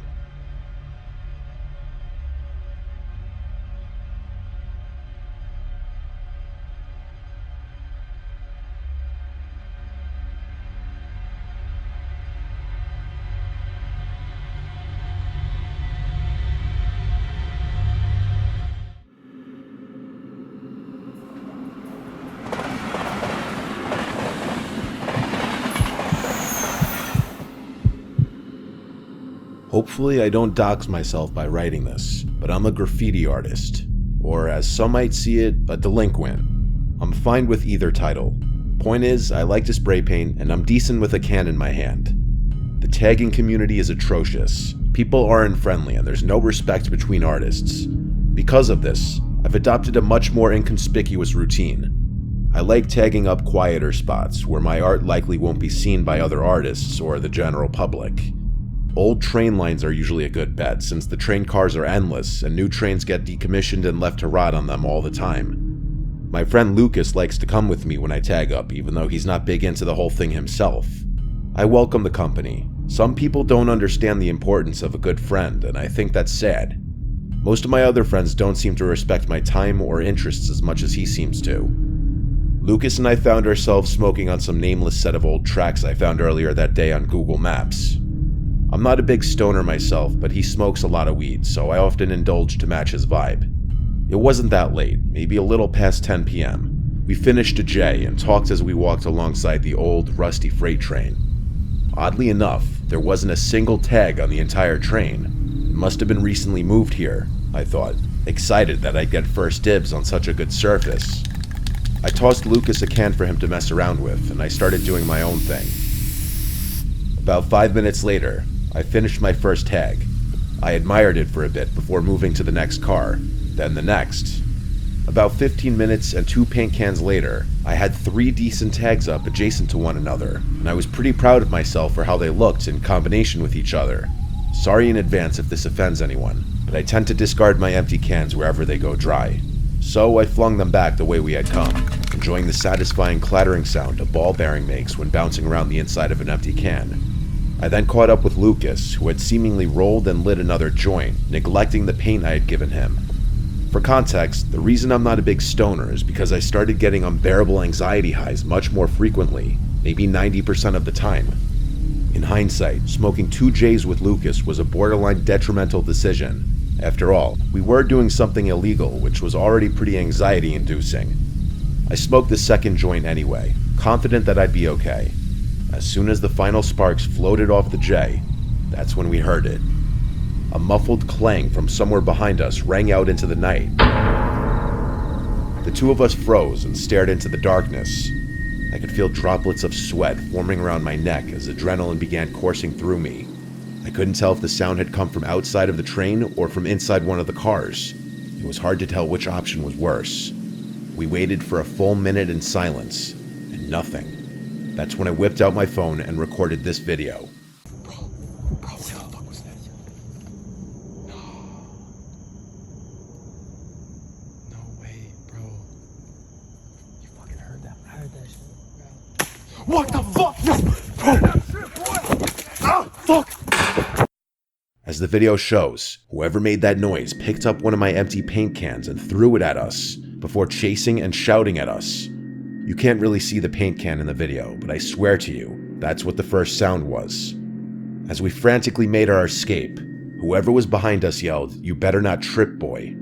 Hopefully I don't dox myself by writing this, but I'm a graffiti artist, or as some might see it, a delinquent. I'm fine with either title. Point is, I like to spray paint and I'm decent with a can in my hand. The tagging community is atrocious. People aren't friendly and there's no respect between artists. Because of this, I've adopted a much more inconspicuous routine. I like tagging up quieter spots where my art likely won't be seen by other artists or the general public. Old train lines are usually a good bet since the train cars are endless and new trains get decommissioned and left to rot on them all the time. My friend Lucas likes to come with me when I tag up, even though he's not big into the whole thing himself. I welcome the company. Some people don't understand the importance of a good friend, and I think that's sad. Most of my other friends don't seem to respect my time or interests as much as he seems to. Lucas and I found ourselves smoking on some nameless set of old tracks I found earlier that day on Google Maps. I'm not a big stoner myself, but he smokes a lot of weed, so I often indulge to match his vibe. It wasn't that late, maybe a little past 10 p.m. We finished a J and talked as we walked alongside the old, rusty freight train. Oddly enough, there wasn't a single tag on the entire train. It must have been recently moved here, I thought, excited that I'd get first dibs on such a good surface. I tossed Lucas a can for him to mess around with, and I started doing my own thing. About 5 minutes later, I finished my first tag. I admired it for a bit before moving to the next car, then the next. About 15 minutes and 2 paint cans later, I had 3 decent tags up adjacent to one another, and I was pretty proud of myself for how they looked in combination with each other. Sorry in advance if this offends anyone, but I tend to discard my empty cans wherever they go dry. So I flung them back the way we had come, enjoying the satisfying clattering sound a ball bearing makes when bouncing around the inside of an empty can. I then caught up with Lucas, who had seemingly rolled and lit another joint, neglecting the paint I had given him. For context, the reason I'm not a big stoner is because I started getting unbearable anxiety highs much more frequently, maybe 90% of the time. In hindsight, smoking 2 J's with Lucas was a borderline detrimental decision. After all, we were doing something illegal, which was already pretty anxiety-inducing. I smoked the second joint anyway, confident that I'd be okay. As soon as the final sparks floated off the J, that's when we heard it. A muffled clang from somewhere behind us rang out into the night. The two of us froze and stared into the darkness. I could feel droplets of sweat forming around my neck as adrenaline began coursing through me. I couldn't tell if the sound had come from outside of the train or from inside one of the cars. It was hard to tell which option was worse. We waited for a full minute in silence, and nothing. That's when I whipped out my phone and recorded this video. Bro, what the fuck was that? No way, bro. You fucking heard that? I heard that shit, bro. What the fuck? No, bro. Ah, fuck. As the video shows, whoever made that noise picked up one of my empty paint cans and threw it at us, before chasing and shouting at us. You can't really see the paint can in the video, but I swear to you, that's what the first sound was. As we frantically made our escape, whoever was behind us yelled, "You better not trip, boy."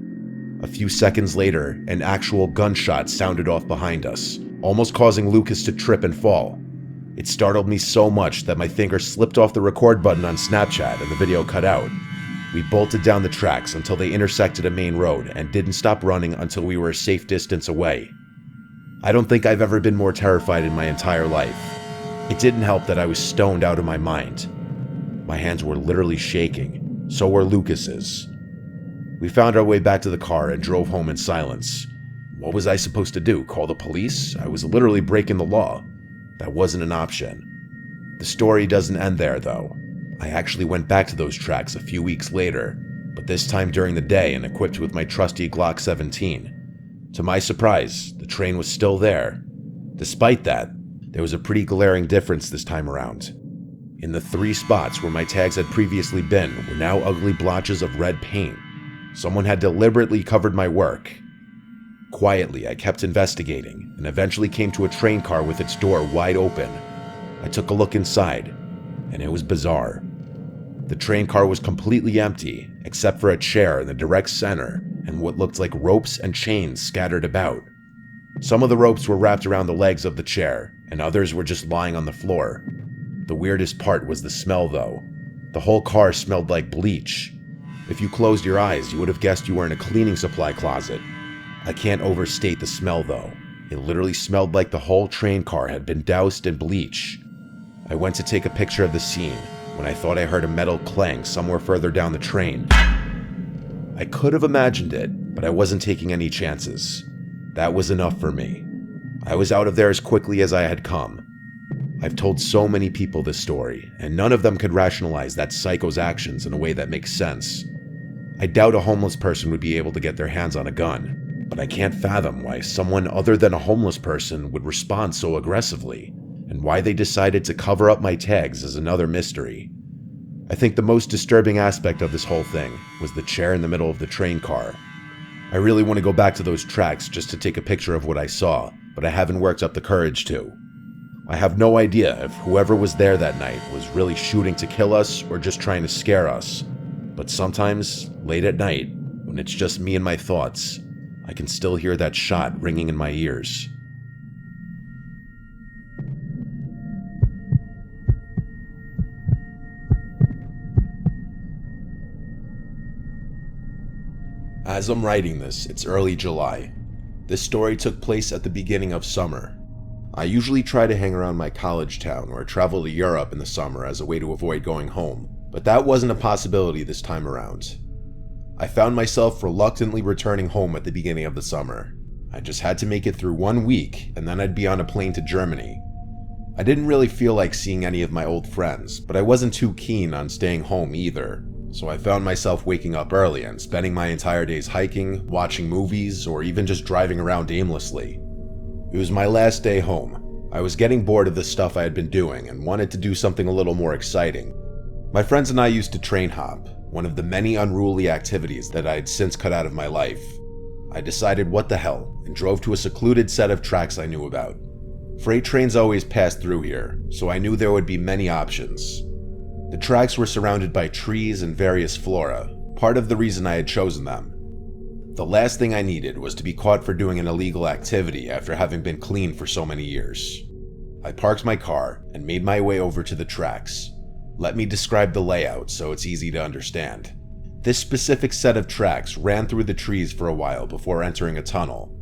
A few seconds later, an actual gunshot sounded off behind us, almost causing Lucas to trip and fall. It startled me so much that my finger slipped off the record button on Snapchat and the video cut out. We bolted down the tracks until they intersected a main road and didn't stop running until we were a safe distance away. I don't think I've ever been more terrified in my entire life. It didn't help that I was stoned out of my mind. My hands were literally shaking. So were Lucas's. We found our way back to the car and drove home in silence. What was I supposed to do? Call the police? I was literally breaking the law. That wasn't an option. The story doesn't end there, though. I actually went back to those tracks a few weeks later, but this time during the day and equipped with my trusty Glock 17. To my surprise, the train was still there. Despite that, there was a pretty glaring difference this time around. In the 3 spots where my tags had previously been were now ugly blotches of red paint. Someone had deliberately covered my work. Quietly, I kept investigating and eventually came to a train car with its door wide open. I took a look inside, and it was bizarre. The train car was completely empty, except for a chair in the direct center and what looked like ropes and chains scattered about. Some of the ropes were wrapped around the legs of the chair, and others were just lying on the floor. The weirdest part was the smell, though. The whole car smelled like bleach. If you closed your eyes, you would have guessed you were in a cleaning supply closet. I can't overstate the smell, though. It literally smelled like the whole train car had been doused in bleach. I went to take a picture of the scene when I thought I heard a metal clang somewhere further down the train. I could have imagined it, but I wasn't taking any chances. That was enough for me. I was out of there as quickly as I had come. I've told so many people this story, and none of them could rationalize that psycho's actions in a way that makes sense. I doubt a homeless person would be able to get their hands on a gun, but I can't fathom why someone other than a homeless person would respond so aggressively, and why they decided to cover up my tags is another mystery. I think the most disturbing aspect of this whole thing was the chair in the middle of the train car. I really want to go back to those tracks just to take a picture of what I saw, but I haven't worked up the courage to. I have no idea if whoever was there that night was really shooting to kill us or just trying to scare us. But sometimes, late at night, when it's just me and my thoughts, I can still hear that shot ringing in my ears. As I'm writing this, it's early July. This story took place at the beginning of summer. I usually try to hang around my college town or travel to Europe in the summer as a way to avoid going home, but that wasn't a possibility this time around. I found myself reluctantly returning home at the beginning of the summer. I just had to make it through 1 week, and then I'd be on a plane to Germany. I didn't really feel like seeing any of my old friends, but I wasn't too keen on staying home either, so I found myself waking up early and spending my entire days hiking, watching movies, or even just driving around aimlessly. It was my last day home. I was getting bored of the stuff I had been doing and wanted to do something a little more exciting. My friends and I used to train hop, one of the many unruly activities that I had since cut out of my life. I decided what the hell and drove to a secluded set of tracks I knew about. Freight trains always passed through here, so I knew there would be many options. The tracks were surrounded by trees and various flora, part of the reason I had chosen them. The last thing I needed was to be caught for doing an illegal activity after having been clean for so many years. I parked my car and made my way over to the tracks. Let me describe the layout so it's easy to understand. This specific set of tracks ran through the trees for a while before entering a tunnel.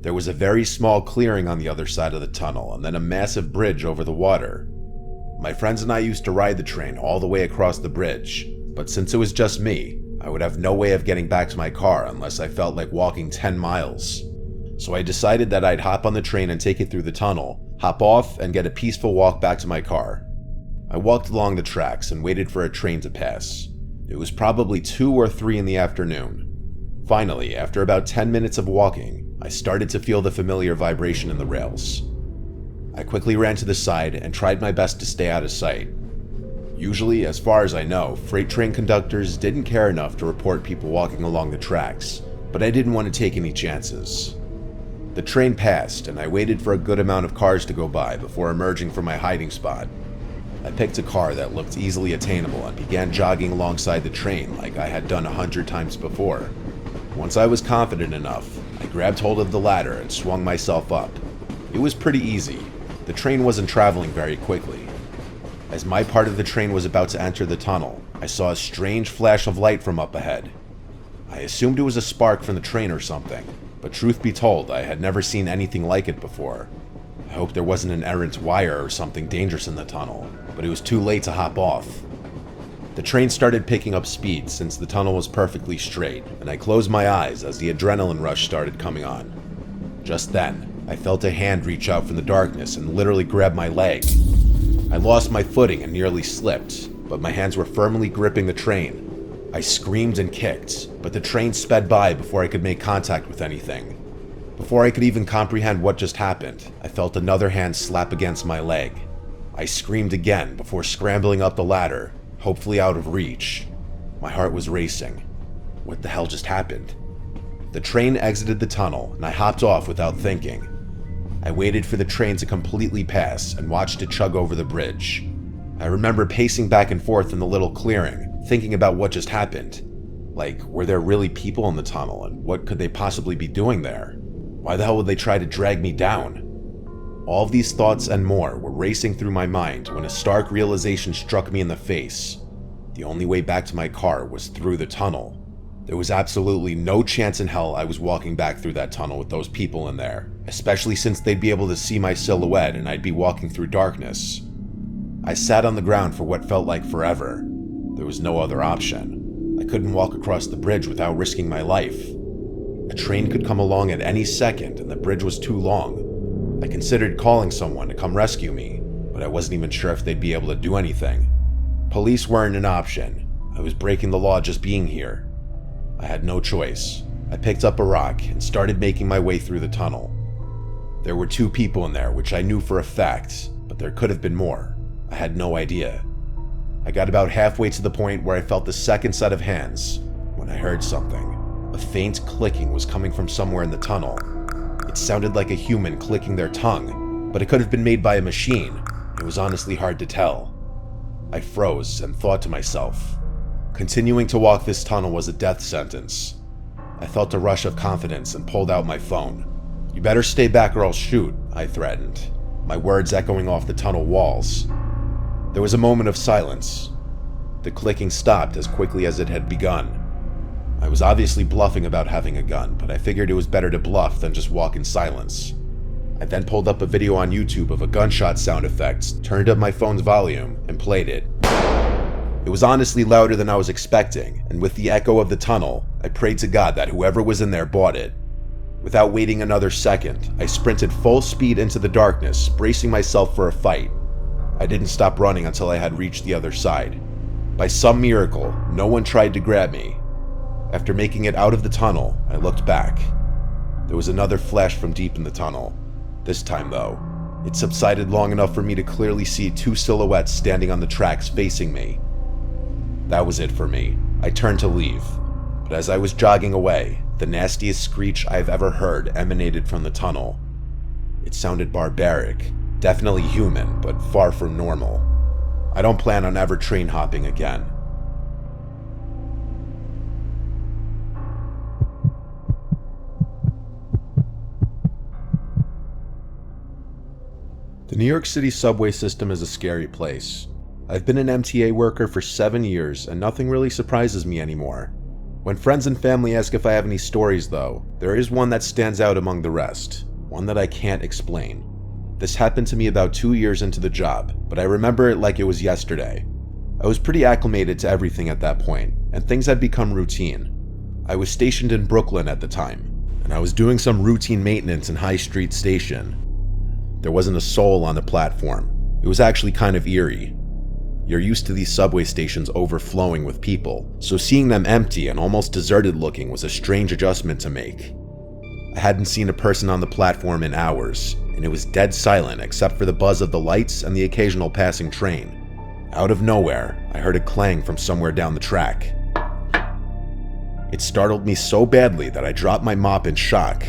There was a very small clearing on the other side of the tunnel and then a massive bridge over the water. My friends and I used to ride the train all the way across the bridge, but since it was just me, I would have no way of getting back to my car unless I felt like walking 10 miles. So I decided that I'd hop on the train and take it through the tunnel, hop off, and get a peaceful walk back to my car. I walked along the tracks and waited for a train to pass. It was probably 2 or 3 in the afternoon. Finally, after about 10 minutes of walking, I started to feel the familiar vibration in the rails. I quickly ran to the side and tried my best to stay out of sight. Usually, as far as I know, freight train conductors didn't care enough to report people walking along the tracks, but I didn't want to take any chances. The train passed, and I waited for a good amount of cars to go by before emerging from my hiding spot. I picked a car that looked easily attainable and began jogging alongside the train like I had done 100 times before. Once I was confident enough, I grabbed hold of the ladder and swung myself up. It was pretty easy. The train wasn't traveling very quickly. As my part of the train was about to enter the tunnel, I saw a strange flash of light from up ahead. I assumed it was a spark from the train or something, but truth be told, I had never seen anything like it before. hoped there wasn't an errant wire or something dangerous in the tunnel, but it was too late to hop off. The train started picking up speed since the tunnel was perfectly straight, and I closed my eyes as the adrenaline rush started coming on. Just then, I felt a hand reach out from the darkness and literally grab my leg. I lost my footing and nearly slipped, but my hands were firmly gripping the train. I screamed and kicked, but the train sped by before I could make contact with anything. Before I could even comprehend what just happened, I felt another hand slap against my leg. I screamed again before scrambling up the ladder, hopefully out of reach. My heart was racing. What the hell just happened? The train exited the tunnel, and I hopped off without thinking. I waited for the train to completely pass and watched it chug over the bridge. I remember pacing back and forth in the little clearing, thinking about what just happened. Like, were there really people in the tunnel, and what could they possibly be doing there? Why the hell would they try to drag me down? All of these thoughts and more were racing through my mind when a stark realization struck me in the face. The only way back to my car was through the tunnel. There was absolutely no chance in hell I was walking back through that tunnel with those people in there, especially since they'd be able to see my silhouette and I'd be walking through darkness. I sat on the ground for what felt like forever. There was no other option. I couldn't walk across the bridge without risking my life. A train could come along at any second and the bridge was too long. I considered calling someone to come rescue me, but I wasn't even sure if they'd be able to do anything. Police weren't an option. I was breaking the law just being here. I had no choice. I picked up a rock and started making my way through the tunnel. There were 2 people in there, which I knew for a fact, but there could have been more. I had no idea. I got about halfway to the point where I felt the second set of hands when I heard something. A faint clicking was coming from somewhere in the tunnel. It sounded like a human clicking their tongue, but it could have been made by a machine. It was honestly hard to tell. I froze and thought to myself, continuing to walk this tunnel was a death sentence. I felt a rush of confidence and pulled out my phone. "You better stay back or I'll shoot," I threatened, my words echoing off the tunnel walls. There was a moment of silence. The clicking stopped as quickly as it had begun. I was obviously bluffing about having a gun, but I figured it was better to bluff than just walk in silence. I then pulled up a video on YouTube of a gunshot sound effect, turned up my phone's volume, and played it. It was honestly louder than I was expecting, and with the echo of the tunnel, I prayed to God that whoever was in there bought it. Without waiting another second, I sprinted full speed into the darkness, bracing myself for a fight. I didn't stop running until I had reached the other side. By some miracle, no one tried to grab me. After making it out of the tunnel, I looked back. There was another flash from deep in the tunnel. This time, though, it subsided long enough for me to clearly see 2 silhouettes standing on the tracks facing me. That was it for me. I turned to leave, but as I was jogging away, the nastiest screech I've ever heard emanated from the tunnel. It sounded barbaric, definitely human, but far from normal. I don't plan on ever train hopping again. The New York City subway system is a scary place. I've been an MTA worker for 7 years, and nothing really surprises me anymore. When friends and family ask if I have any stories, though, there is one that stands out among the rest, one that I can't explain. This happened to me about 2 years into the job, but I remember it like it was yesterday. I was pretty acclimated to everything at that point, and things had become routine. I was stationed in Brooklyn at the time, and I was doing some routine maintenance in High Street Station. There wasn't a soul on the platform. It was actually kind of eerie. You're used to these subway stations overflowing with people, so seeing them empty and almost deserted looking was a strange adjustment to make. I hadn't seen a person on the platform in hours, and it was dead silent except for the buzz of the lights and the occasional passing train. Out of nowhere, I heard a clang from somewhere down the track. It startled me so badly that I dropped my mop in shock.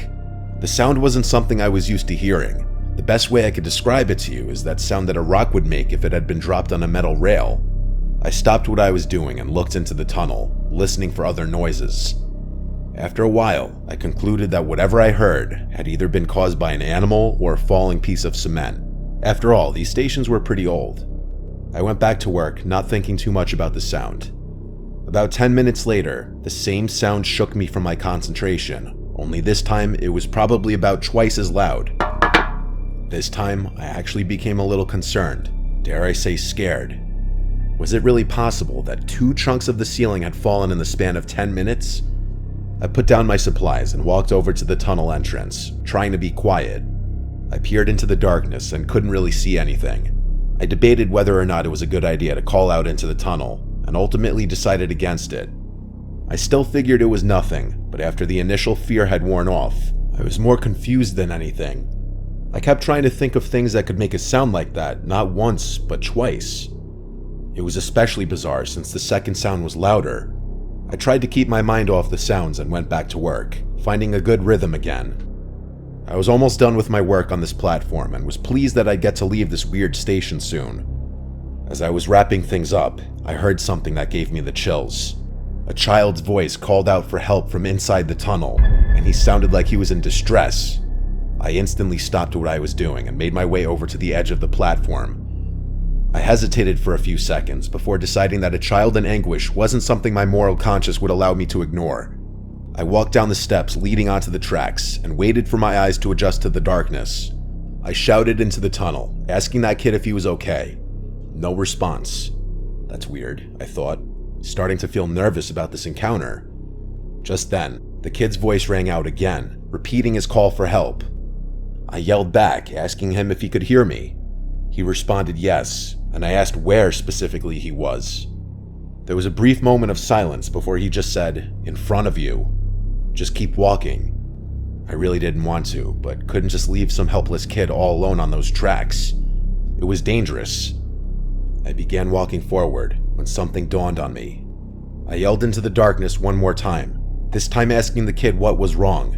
The sound wasn't something I was used to hearing. The best way I could describe it to you is that sound that a rock would make if it had been dropped on a metal rail. I stopped what I was doing and looked into the tunnel, listening for other noises. After a while, I concluded that whatever I heard had either been caused by an animal or a falling piece of cement. After all, these stations were pretty old. I went back to work, not thinking too much about the sound. About 10 minutes later, the same sound shook me from my concentration, only this time it was probably about twice as loud. This time, I actually became a little concerned, dare I say scared. Was it really possible that 2 chunks of the ceiling had fallen in the span of 10 minutes? I put down my supplies and walked over to the tunnel entrance, trying to be quiet. I peered into the darkness and couldn't really see anything. I debated whether or not it was a good idea to call out into the tunnel, and ultimately decided against it. I still figured it was nothing, but after the initial fear had worn off, I was more confused than anything. I kept trying to think of things that could make a sound like that, not once, but twice. It was especially bizarre since the second sound was louder. I tried to keep my mind off the sounds and went back to work, finding a good rhythm again. I was almost done with my work on this platform and was pleased that I'd get to leave this weird station soon. As I was wrapping things up, I heard something that gave me the chills. A child's voice called out for help from inside the tunnel, and he sounded like he was in distress. I instantly stopped what I was doing and made my way over to the edge of the platform. I hesitated for a few seconds before deciding that a child in anguish wasn't something my moral conscience would allow me to ignore. I walked down the steps leading onto the tracks and waited for my eyes to adjust to the darkness. I shouted into the tunnel, asking that kid if he was okay. No response. That's weird, I thought, starting to feel nervous about this encounter. Just then, the kid's voice rang out again, repeating his call for help. I yelled back, asking him if he could hear me. He responded yes, and I asked where specifically he was. There was a brief moment of silence before he just said, "In front of you. Just keep walking." I really didn't want to, but couldn't just leave some helpless kid all alone on those tracks. It was dangerous. I began walking forward when something dawned on me. I yelled into the darkness one more time, this time asking the kid what was wrong.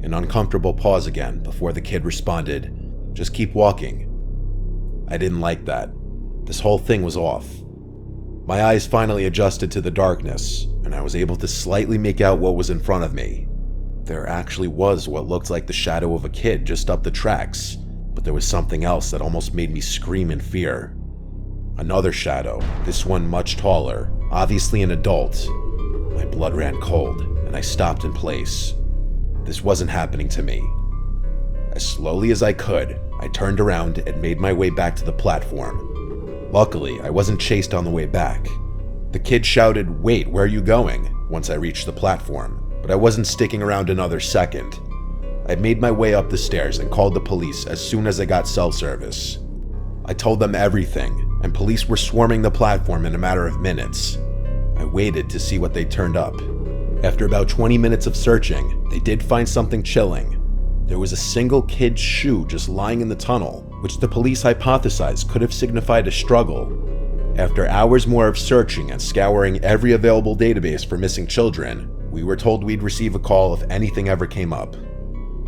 An uncomfortable pause again before the kid responded, "Just keep walking." I didn't like that. This whole thing was off. My eyes finally adjusted to the darkness, and I was able to slightly make out what was in front of me. There actually was what looked like the shadow of a kid just up the tracks, but there was something else that almost made me scream in fear. Another shadow, this one much taller, obviously an adult. My blood ran cold, and I stopped in place. This wasn't happening to me. As slowly as I could, I turned around and made my way back to the platform. Luckily, I wasn't chased on the way back. The kid shouted, "Wait, where are you going?" once I reached the platform, but I wasn't sticking around another second. I made my way up the stairs and called the police as soon as I got cell service. I told them everything, and police were swarming the platform in a matter of minutes. I waited to see what they turned up. After about 20 minutes of searching, they did find something chilling. There was a single kid's shoe just lying in the tunnel, which the police hypothesized could have signified a struggle. After hours more of searching and scouring every available database for missing children, we were told we'd receive a call if anything ever came up.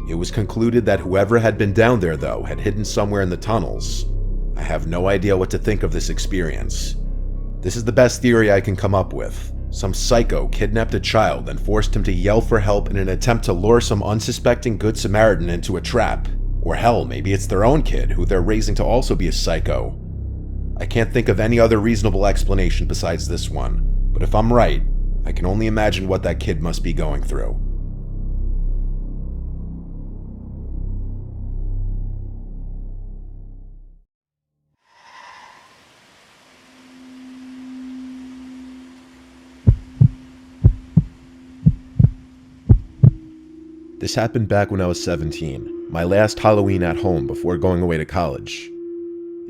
It was concluded that whoever had been down there, though, had hidden somewhere in the tunnels. I have no idea what to think of this experience. This is the best theory I can come up with. Some psycho kidnapped a child and forced him to yell for help in an attempt to lure some unsuspecting Good Samaritan into a trap. Or hell, maybe it's their own kid who they're raising to also be a psycho. I can't think of any other reasonable explanation besides this one, but if I'm right, I can only imagine what that kid must be going through. This happened back when I was 17, my last Halloween at home before going away to college.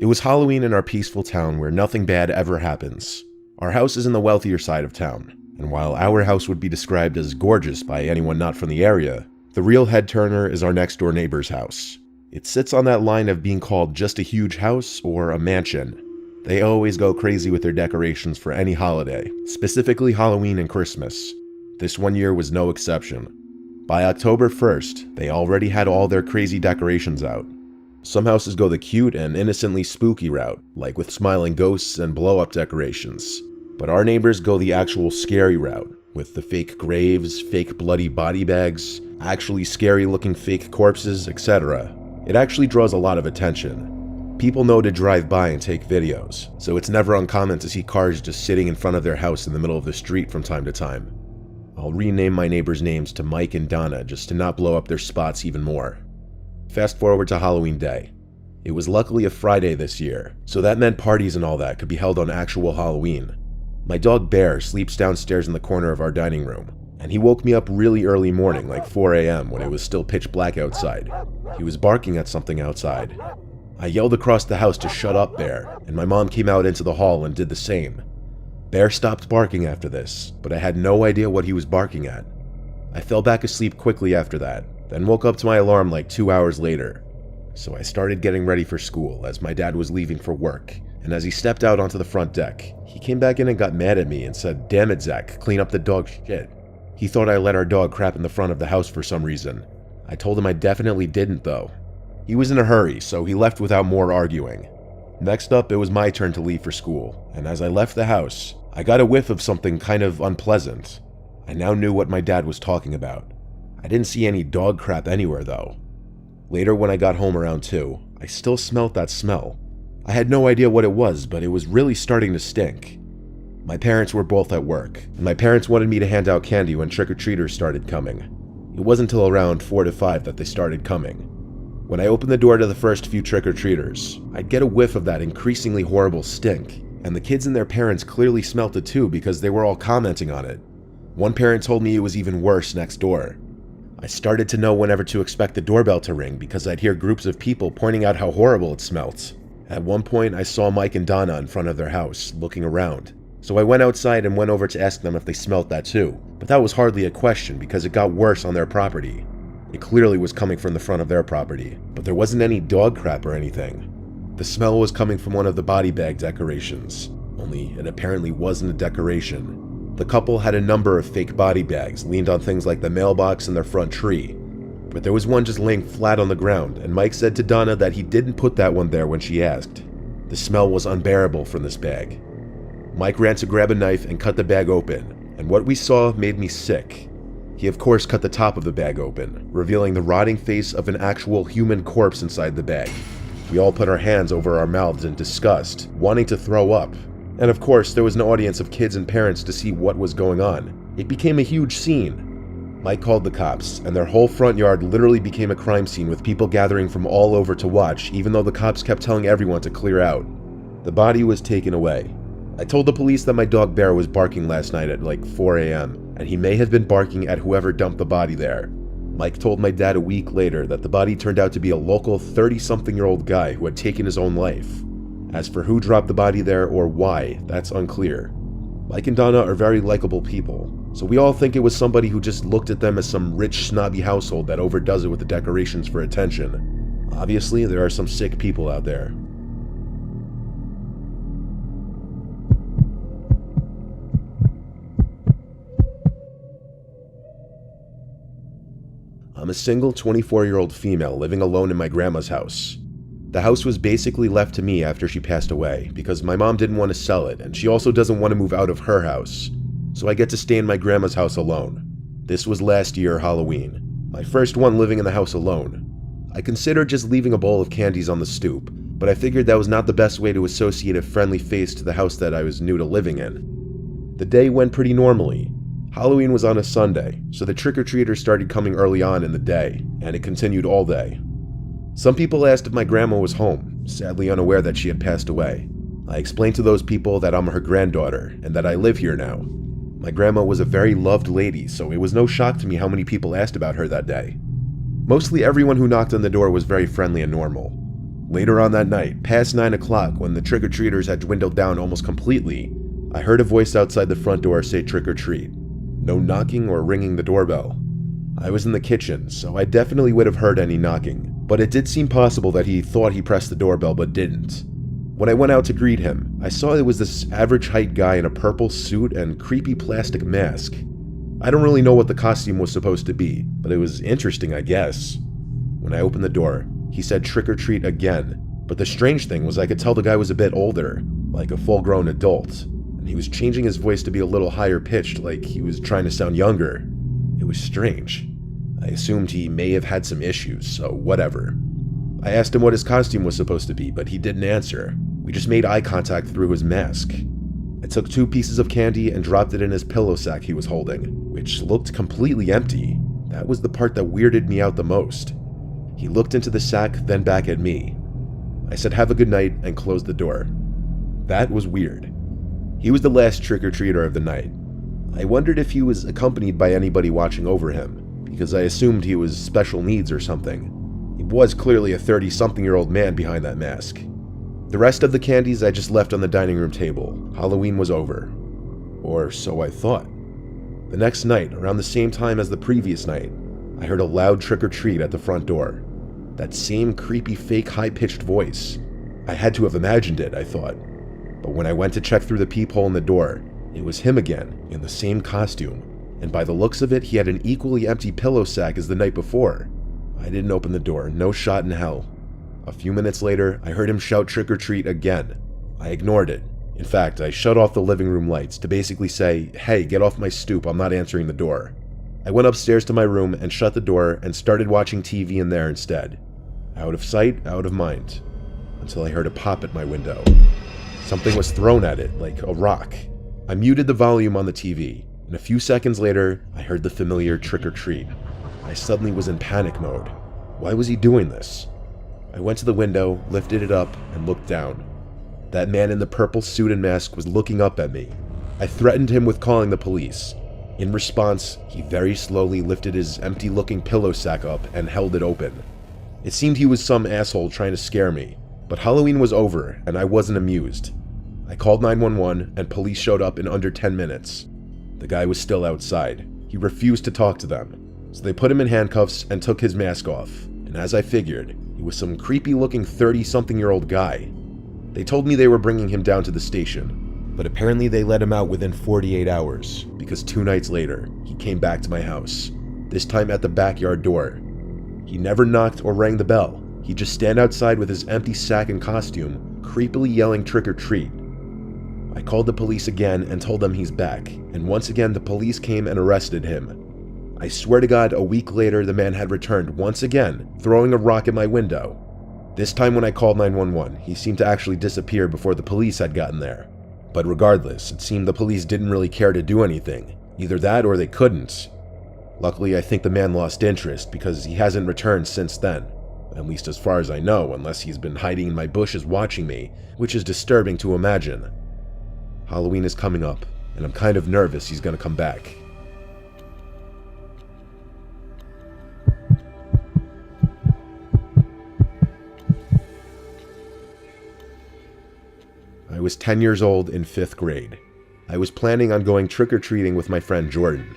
It was Halloween in our peaceful town where nothing bad ever happens. Our house is in the wealthier side of town, and while our house would be described as gorgeous by anyone not from the area, the real head turner is our next door neighbor's house. It sits on that line of being called just a huge house or a mansion. They always go crazy with their decorations for any holiday, specifically Halloween and Christmas. This one year was no exception. By October 1st, they already had all their crazy decorations out. Some houses go the cute and innocently spooky route, like with smiling ghosts and blow-up decorations. But our neighbors go the actual scary route, with the fake graves, fake bloody body bags, actually scary-looking fake corpses, etc. It actually draws a lot of attention. People know to drive by and take videos, so it's never uncommon to see cars just sitting in front of their house in the middle of the street from time to time. I'll rename my neighbors' names to Mike and Donna just to not blow up their spots even more. Fast forward to Halloween day. It was luckily a Friday this year, so that meant parties and all that could be held on actual Halloween. My dog Bear sleeps downstairs in the corner of our dining room, and he woke me up really early morning, like 4 a.m. when it was still pitch black outside. He was barking at something outside. I yelled across the house to shut up, Bear, and my mom came out into the hall and did the same. Bear stopped barking after this, but I had no idea what he was barking at. I fell back asleep quickly after that, then woke up to my alarm like 2 hours later. So I started getting ready for school as my dad was leaving for work, and as he stepped out onto the front deck, he came back in and got mad at me and said, "Damn it, Zach, clean up the dog shit." He thought I let our dog crap in the front of the house for some reason. I told him I definitely didn't though. He was in a hurry, so he left without more arguing. Next up, it was my turn to leave for school, and as I left the house, I got a whiff of something kind of unpleasant. I now knew what my dad was talking about. I didn't see any dog crap anywhere though. Later when I got home around 2, I still smelled that smell. I had no idea what it was, but it was really starting to stink. My parents were both at work, and my parents wanted me to hand out candy when trick-or-treaters started coming. It wasn't until around 4 to 5 that they started coming. When I opened the door to the first few trick-or-treaters, I'd get a whiff of that increasingly horrible stink, and the kids and their parents clearly smelt it too because they were all commenting on it. One parent told me it was even worse next door. I started to know whenever to expect the doorbell to ring because I'd hear groups of people pointing out how horrible it smelt. At one point, I saw Mike and Donna in front of their house, looking around. So I went outside and went over to ask them if they smelt that too, but that was hardly a question because it got worse on their property. It clearly was coming from the front of their property, but there wasn't any dog crap or anything. The smell was coming from one of the body bag decorations, only it apparently wasn't a decoration. The couple had a number of fake body bags leaned on things like the mailbox and their front tree, but there was one just laying flat on the ground, and Mike said to Donna that he didn't put that one there when she asked. The smell was unbearable from this bag. Mike ran to grab a knife and cut the bag open, and what we saw made me sick. He of course cut the top of the bag open, revealing the rotting face of an actual human corpse inside the bag. We all put our hands over our mouths in disgust, wanting to throw up. And of course, there was an audience of kids and parents to see what was going on. It became a huge scene. Mike called the cops, and their whole front yard literally became a crime scene with people gathering from all over to watch, even though the cops kept telling everyone to clear out. The body was taken away. I told the police that my dog Bear was barking last night at like 4 a.m., and he may have been barking at whoever dumped the body there. Mike told my dad a week later that the body turned out to be a local 30-something-year-old guy who had taken his own life. As for who dropped the body there or why, that's unclear. Mike and Donna are very likable people, so we all think it was somebody who just looked at them as some rich, snobby household that overdoes it with the decorations for attention. Obviously, there are some sick people out there. I'm a single 24-year-old female living alone in my grandma's house. The house was basically left to me after she passed away because my mom didn't want to sell it and she also doesn't want to move out of her house. So I get to stay in my grandma's house alone. This was last year Halloween, my first one living in the house alone. I considered just leaving a bowl of candies on the stoop, but I figured that was not the best way to associate a friendly face to the house that I was new to living in. The day went pretty normally. Halloween was on a Sunday, so the trick-or-treaters started coming early on in the day, and it continued all day. Some people asked if my grandma was home, sadly unaware that she had passed away. I explained to those people that I'm her granddaughter, and that I live here now. My grandma was a very loved lady, so it was no shock to me how many people asked about her that day. Mostly everyone who knocked on the door was very friendly and normal. Later on that night, past 9 o'clock, when the trick-or-treaters had dwindled down almost completely, I heard a voice outside the front door say trick-or-treat. No knocking or ringing the doorbell. I was in the kitchen, so I definitely would have heard any knocking, but it did seem possible that he thought he pressed the doorbell but didn't. When I went out to greet him, I saw it was this average height guy in a purple suit and creepy plastic mask. I don't really know what the costume was supposed to be, but it was interesting, I guess. When I opened the door, he said trick or treat again, but the strange thing was I could tell the guy was a bit older, like a full-grown adult, and he was changing his voice to be a little higher pitched, like he was trying to sound younger. It was strange. I assumed he may have had some issues, so whatever. I asked him what his costume was supposed to be, but he didn't answer. We just made eye contact through his mask. I took 2 pieces of candy and dropped it in his pillow sack he was holding, which looked completely empty. That was the part that weirded me out the most. He looked into the sack, then back at me. I said have a good night and closed the door. That was weird. He was the last trick-or-treater of the night. I wondered if he was accompanied by anybody watching over him, because I assumed he was special needs or something. He was clearly a 30-something-year-old man behind that mask. The rest of the candies I just left on the dining room table. Halloween was over. Or so I thought. The next night, around the same time as the previous night, I heard a loud trick-or-treat at the front door. That same creepy fake high-pitched voice. I had to have imagined it, I thought. But when I went to check through the peephole in the door, it was him again, in the same costume. And by the looks of it, he had an equally empty pillow sack as the night before. I didn't open the door, no shot in hell. A few minutes later, I heard him shout trick-or-treat again. I ignored it. In fact, I shut off the living room lights to basically say, hey, get off my stoop, I'm not answering the door. I went upstairs to my room and shut the door and started watching TV in there instead. Out of sight, out of mind. Until I heard a pop at my window. Something was thrown at it, like a rock. I muted the volume on the TV, and a few seconds later, I heard the familiar trick-or-treat. I suddenly was in panic mode. Why was he doing this? I went to the window, lifted it up, and looked down. That man in the purple suit and mask was looking up at me. I threatened him with calling the police. In response, he very slowly lifted his empty-looking pillow sack up and held it open. It seemed he was some asshole trying to scare me, but Halloween was over, and I wasn't amused. I called 911, and police showed up in under 10 minutes. The guy was still outside. He refused to talk to them, so they put him in handcuffs and took his mask off, and as I figured, he was some creepy-looking 30-something-year-old guy. They told me they were bringing him down to the station, but apparently they let him out within 48 hours, because 2 nights later, he came back to my house, this time at the backyard door. He never knocked or rang the bell. He'd just stand outside with his empty sack and costume, creepily yelling trick-or-treat. I called the police again and told them he's back, and once again the police came and arrested him. I swear to God, a week later the man had returned once again, throwing a rock at my window. This time when I called 911, he seemed to actually disappear before the police had gotten there. But regardless, it seemed the police didn't really care to do anything. Either that or they couldn't. Luckily, I think the man lost interest because he hasn't returned since then. At least as far as I know, unless he's been hiding in my bushes watching me, which is disturbing to imagine. Halloween is coming up, and I'm kind of nervous he's gonna come back. I was 10 years old in 5th grade. I was planning on going trick-or-treating with my friend Jordan.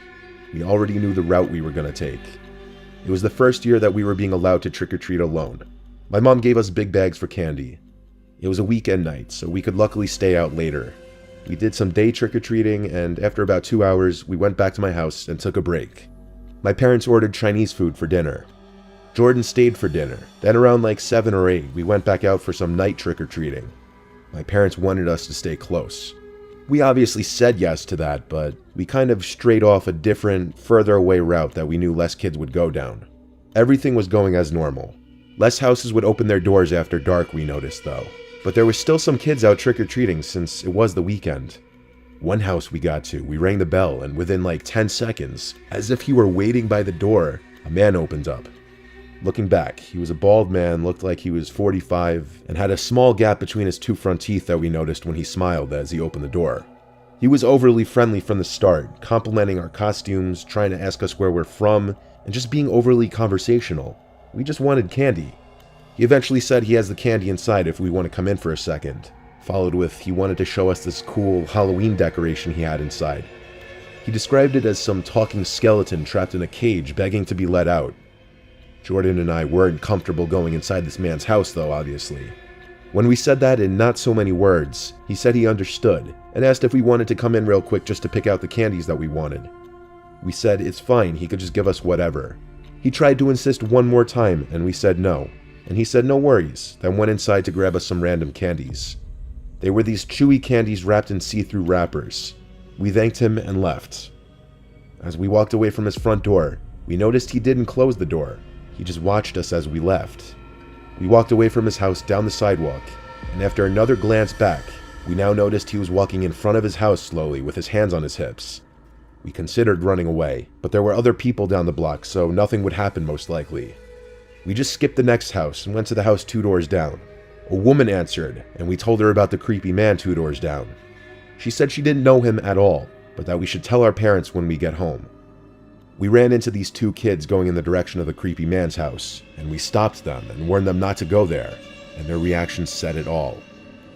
We already knew the route we were gonna take. It was the first year that we were being allowed to trick-or-treat alone. My mom gave us big bags for candy. It was a weekend night, so we could luckily stay out later. We did some day trick-or-treating, and after about 2 hours, we went back to my house and took a break. My parents ordered Chinese food for dinner. Jordan stayed for dinner. Then around like 7 or 8, we went back out for some night trick-or-treating. My parents wanted us to stay close. We obviously said yes to that, but we kind of strayed off a different, further away route that we knew less kids would go down. Everything was going as normal. Less houses would open their doors after dark, we noticed though. But there were still some kids out trick-or-treating since it was the weekend. One house we got to, we rang the bell, and within like 10 seconds, as if he were waiting by the door, a man opened up. Looking back, he was a bald man, looked like he was 45, and had a small gap between his 2 front teeth that we noticed when he smiled as he opened the door. He was overly friendly from the start, complimenting our costumes, trying to ask us where we're from, and just being overly conversational. We just wanted candy. He eventually said he has the candy inside if we want to come in for a second, followed with he wanted to show us this cool Halloween decoration he had inside. He described it as some talking skeleton trapped in a cage begging to be let out. Jordan and I weren't comfortable going inside this man's house though, obviously. When we said that in not so many words, he said he understood, and asked if we wanted to come in real quick just to pick out the candies that we wanted. We said it's fine, he could just give us whatever. He tried to insist one more time, and we said no, and he said no worries, then went inside to grab us some random candies. They were these chewy candies wrapped in see-through wrappers. We thanked him and left. As we walked away from his front door, we noticed he didn't close the door. He just watched us as we left. We walked away from his house down the sidewalk, and after another glance back, we now noticed he was walking in front of his house slowly with his hands on his hips. We considered running away, but there were other people down the block, so nothing would happen most likely. We just skipped the next house and went to the house 2 doors down. A woman answered, and we told her about the creepy man 2 doors down. She said she didn't know him at all, but that we should tell our parents when we get home. We ran into these 2 kids going in the direction of the creepy man's house, and we stopped them and warned them not to go there, and their reaction said it all.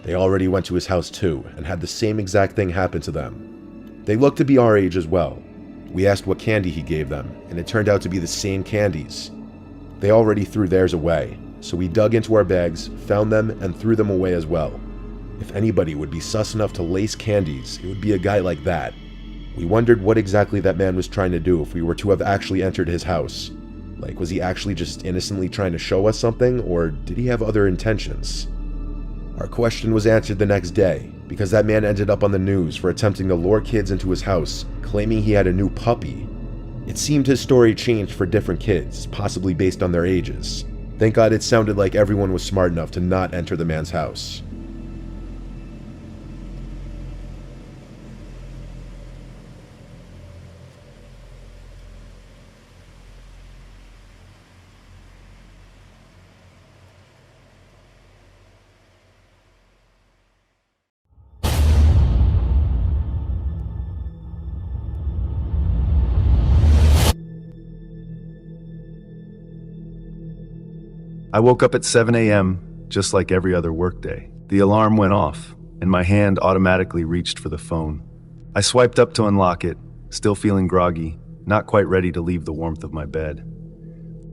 They already went to his house too, and had the same exact thing happen to them. They looked to be our age as well. We asked what candy he gave them, and it turned out to be the same candies. They already threw theirs away, so we dug into our bags, found them, and threw them away as well. If anybody would be sus enough to lace candies, it would be a guy like that. We wondered what exactly that man was trying to do if we were to have actually entered his house. Like, was he actually just innocently trying to show us something, or did he have other intentions? Our question was answered the next day, because that man ended up on the news for attempting to lure kids into his house, claiming he had a new puppy. It seemed his story changed for different kids, possibly based on their ages. Thank God it sounded like everyone was smart enough to not enter the man's house. I woke up at 7 a.m., just like every other workday. The alarm went off, and my hand automatically reached for the phone. I swiped up to unlock it, still feeling groggy, not quite ready to leave the warmth of my bed.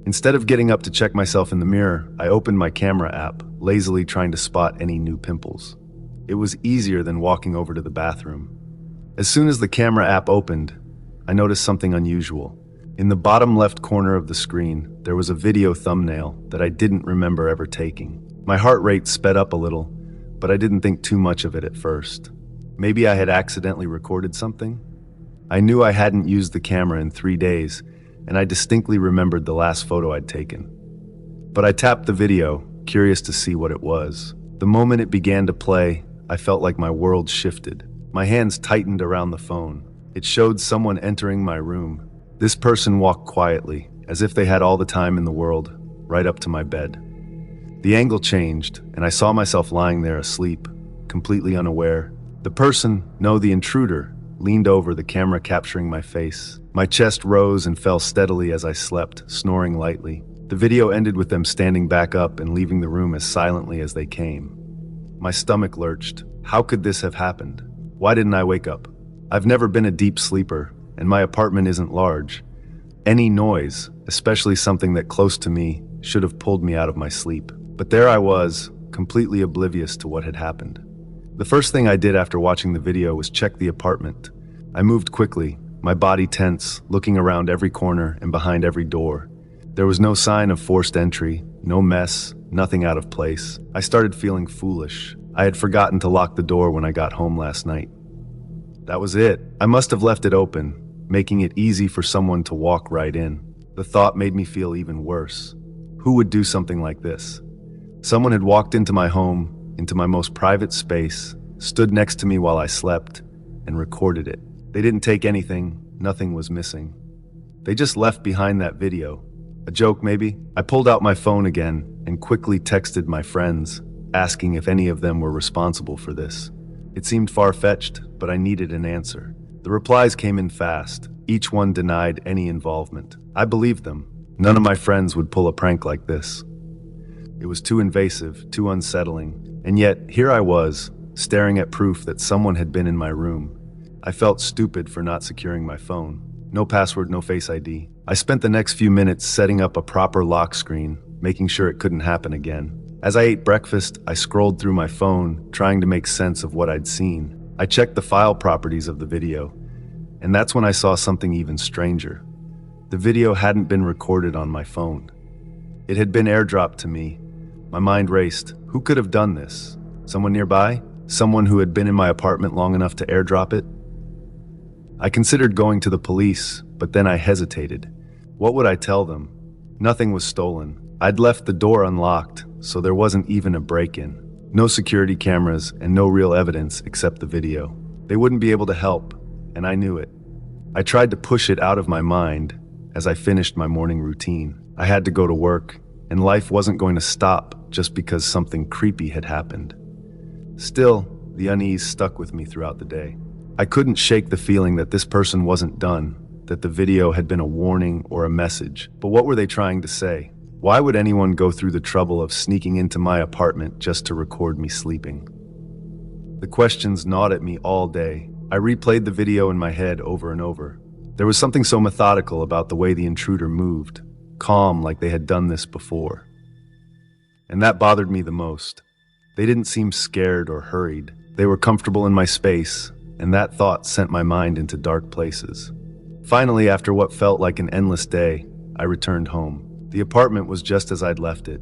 Instead of getting up to check myself in the mirror, I opened my camera app, lazily trying to spot any new pimples. It was easier than walking over to the bathroom. As soon as the camera app opened, I noticed something unusual. In the bottom left corner of the screen, there was a video thumbnail that I didn't remember ever taking. My heart rate sped up a little, but I didn't think too much of it at first. Maybe I had accidentally recorded something? I knew I hadn't used the camera in 3 days, and I distinctly remembered the last photo I'd taken. But I tapped the video, curious to see what it was. The moment it began to play, I felt like my world shifted. My hands tightened around the phone. It showed someone entering my room. This person walked quietly, as if they had all the time in the world, right up to my bed. The angle changed, and I saw myself lying there asleep, completely unaware. The person, no, the intruder, leaned over, the camera capturing my face. My chest rose and fell steadily as I slept, snoring lightly. The video ended with them standing back up and leaving the room as silently as they came. My stomach lurched. How could this have happened? Why didn't I wake up? I've never been a deep sleeper, and my apartment isn't large. Any noise, especially something that close to me, should have pulled me out of my sleep. But there I was, completely oblivious to what had happened. The first thing I did after watching the video was check the apartment. I moved quickly, my body tense, looking around every corner and behind every door. There was no sign of forced entry, no mess, nothing out of place. I started feeling foolish. I had forgotten to lock the door when I got home last night. That was it. I must have left it open, making it easy for someone to walk right in. The thought made me feel even worse. Who would do something like this? Someone had walked into my home, into my most private space, stood next to me while I slept, and recorded it. They didn't take anything, nothing was missing. They just left behind that video. A joke, maybe? I pulled out my phone again and quickly texted my friends, asking if any of them were responsible for this. It seemed far-fetched, but I needed an answer. The replies came in fast. Each one denied any involvement. I believed them. None of my friends would pull a prank like this. It was too invasive, too unsettling, and yet here I was, staring at proof that someone had been in my room. I felt stupid for not securing my phone. No password, no Face ID. I spent the next few minutes setting up a proper lock screen, making sure it couldn't happen again. As I ate breakfast, I scrolled through my phone, trying to make sense of what I'd seen. I checked the file properties of the video, and that's when I saw something even stranger. The video hadn't been recorded on my phone. It had been airdropped to me. My mind raced. Who could have done this? Someone nearby? Someone who had been in my apartment long enough to airdrop it? I considered going to the police, but then I hesitated. What would I tell them? Nothing was stolen. I'd left the door unlocked, so there wasn't even a break-in. No security cameras and no real evidence except the video. They wouldn't be able to help, and I knew it. I tried to push it out of my mind as I finished my morning routine. I had to go to work, and life wasn't going to stop just because something creepy had happened. Still, the unease stuck with me throughout the day. I couldn't shake the feeling that this person wasn't done, that the video had been a warning or a message. But what were they trying to say? Why would anyone go through the trouble of sneaking into my apartment just to record me sleeping? The questions gnawed at me all day. I replayed the video in my head over and over. There was something so methodical about the way the intruder moved, calm like they had done this before. And that bothered me the most. They didn't seem scared or hurried. They were comfortable in my space, and that thought sent my mind into dark places. Finally, after what felt like an endless day, I returned home. The apartment was just as I'd left it.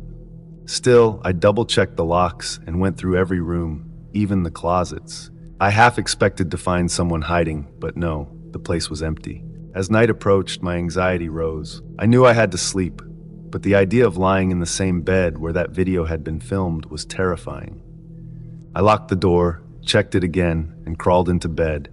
Still, I double-checked the locks and went through every room, even the closets. I half expected to find someone hiding, but no, the place was empty. As night approached, my anxiety rose. I knew I had to sleep, but the idea of lying in the same bed where that video had been filmed was terrifying. I locked the door, checked it again, and crawled into bed,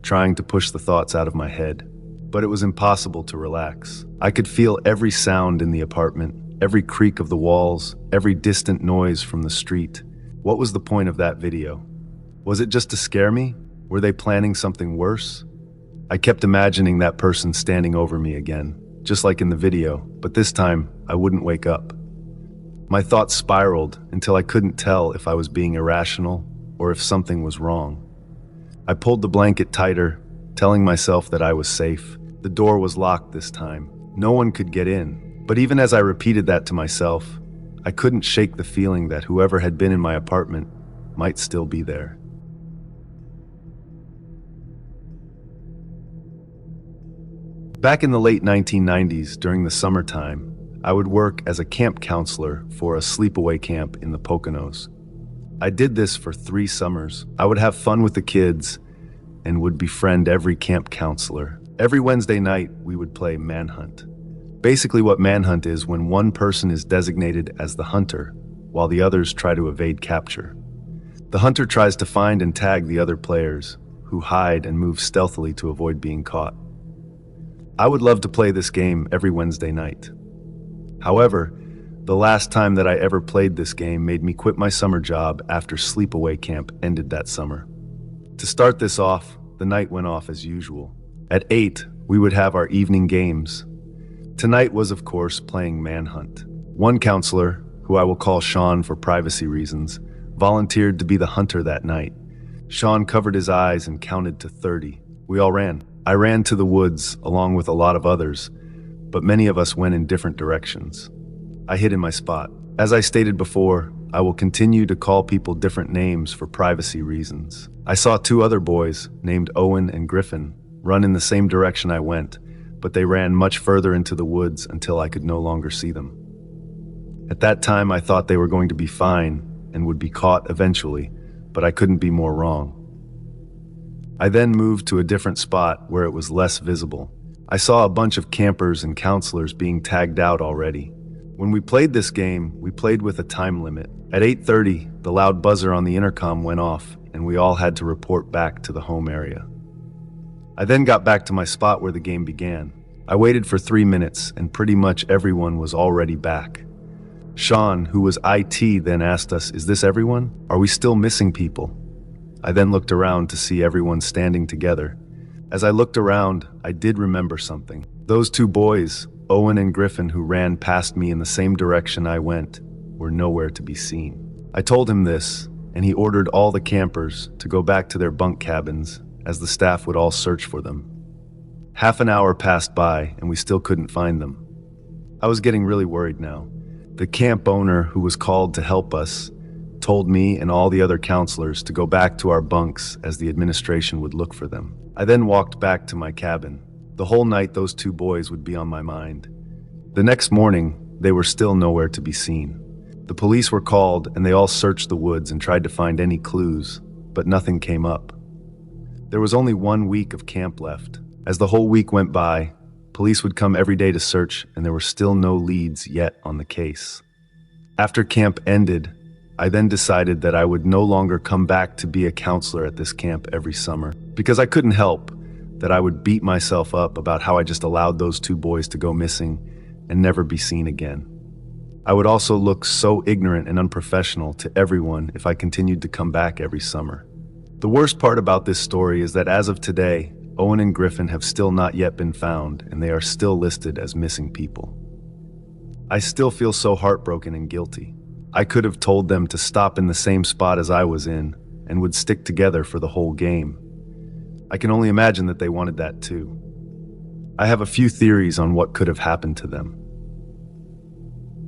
trying to push the thoughts out of my head. But it was impossible to relax. I could feel every sound in the apartment, every creak of the walls, every distant noise from the street. What was the point of that video? Was it just to scare me? Were they planning something worse? I kept imagining that person standing over me again, just like in the video, but this time I wouldn't wake up. My thoughts spiraled until I couldn't tell if I was being irrational or if something was wrong. I pulled the blanket tighter, telling myself that I was safe. The door was locked this time. No one could get in. But even as I repeated that to myself, I couldn't shake the feeling that whoever had been in my apartment might still be there. Back in the late 1990s, during the summertime, I would work as a camp counselor for a sleepaway camp in the Poconos. I did this for 3 summers. I would have fun with the kids and would befriend every camp counselor. Every Wednesday night, we would play Manhunt. Basically what Manhunt is when one person is designated as the hunter, while the others try to evade capture. The hunter tries to find and tag the other players, who hide and move stealthily to avoid being caught. I would love to play this game every Wednesday night. However, the last time that I ever played this game made me quit my summer job after sleepaway camp ended that summer. To start this off, the night went off as usual. At 8, we would have our evening games. Tonight was, of course, playing Manhunt. One counselor, who I will call Sean for privacy reasons, volunteered to be the hunter that night. Sean covered his eyes and counted to 30. We all ran. I ran to the woods along with a lot of others, but many of us went in different directions. I hid in my spot. As I stated before, I will continue to call people different names for privacy reasons. I saw 2 other boys, named Owen and Griffin, run in the same direction I went, but they ran much further into the woods until I could no longer see them. At that time, I thought they were going to be fine and would be caught eventually, but I couldn't be more wrong. I then moved to a different spot where it was less visible. I saw a bunch of campers and counselors being tagged out already. When we played this game, we played with a time limit. At 8:30, the loud buzzer on the intercom went off, and we all had to report back to the home area. I then got back to my spot where the game began. I waited for 3 minutes, and pretty much everyone was already back. Sean, who was IT, then asked us, "Is this everyone? Are we still missing people?" I then looked around to see everyone standing together. As I looked around, I did remember something. Those 2 boys, Owen and Griffin, who ran past me in the same direction I went, were nowhere to be seen. I told him this, and he ordered all the campers to go back to their bunk cabins, as the staff would all search for them. Half an hour passed by, and we still couldn't find them. I was getting really worried now. The camp owner, who was called to help us, told me and all the other counselors to go back to our bunks as the administration would look for them. I then walked back to my cabin. The whole night those 2 boys would be on my mind. The next morning, they were still nowhere to be seen. The police were called and they all searched the woods and tried to find any clues, but nothing came up. There was only 1 week of camp left. As the whole week went by, police would come every day to search, and there were still no leads yet on the case. After camp ended, I then decided that I would no longer come back to be a counselor at this camp every summer, because I couldn't help that I would beat myself up about how I just allowed those 2 boys to go missing and never be seen again. I would also look so ignorant and unprofessional to everyone if I continued to come back every summer. The worst part about this story is that as of today, Owen and Griffin have still not yet been found, and they are still listed as missing people. I still feel so heartbroken and guilty. I could have told them to stop in the same spot as I was in, and would stick together for the whole game. I can only imagine that they wanted that too. I have a few theories on what could have happened to them.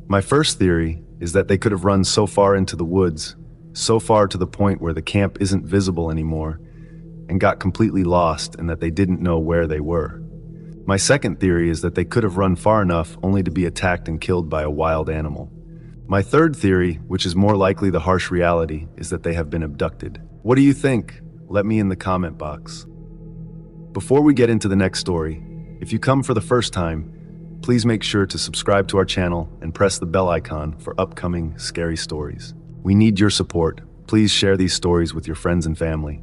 My first theory is that they could have run so far into the woods, so far to the point where the camp isn't visible anymore, and got completely lost and that they didn't know where they were. My second theory is that they could have run far enough only to be attacked and killed by a wild animal. My third theory, which is more likely the harsh reality, is that they have been abducted. What do you think? Let me in the comment box. Before we get into the next story, if you come for the first time, please make sure to subscribe to our channel and press the bell icon for upcoming scary stories. We need your support. Please share these stories with your friends and family.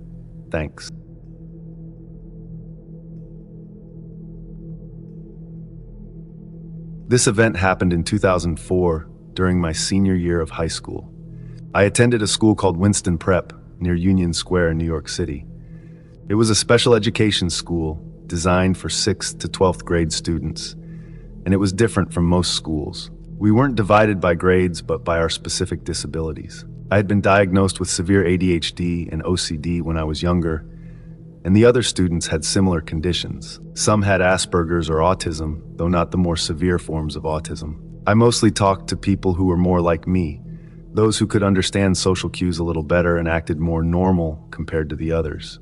Thanks. This event happened in 2004 during my senior year of high school. I attended a school called Winston Prep near Union Square in New York City. It was a special education school designed for 6th to 12th grade students, and it was different from most schools. We weren't divided by grades, but by our specific disabilities. I had been diagnosed with severe ADHD and OCD when I was younger, and the other students had similar conditions. Some had Asperger's or autism, though not the more severe forms of autism. I mostly talked to people who were more like me, those who could understand social cues a little better and acted more normal compared to the others.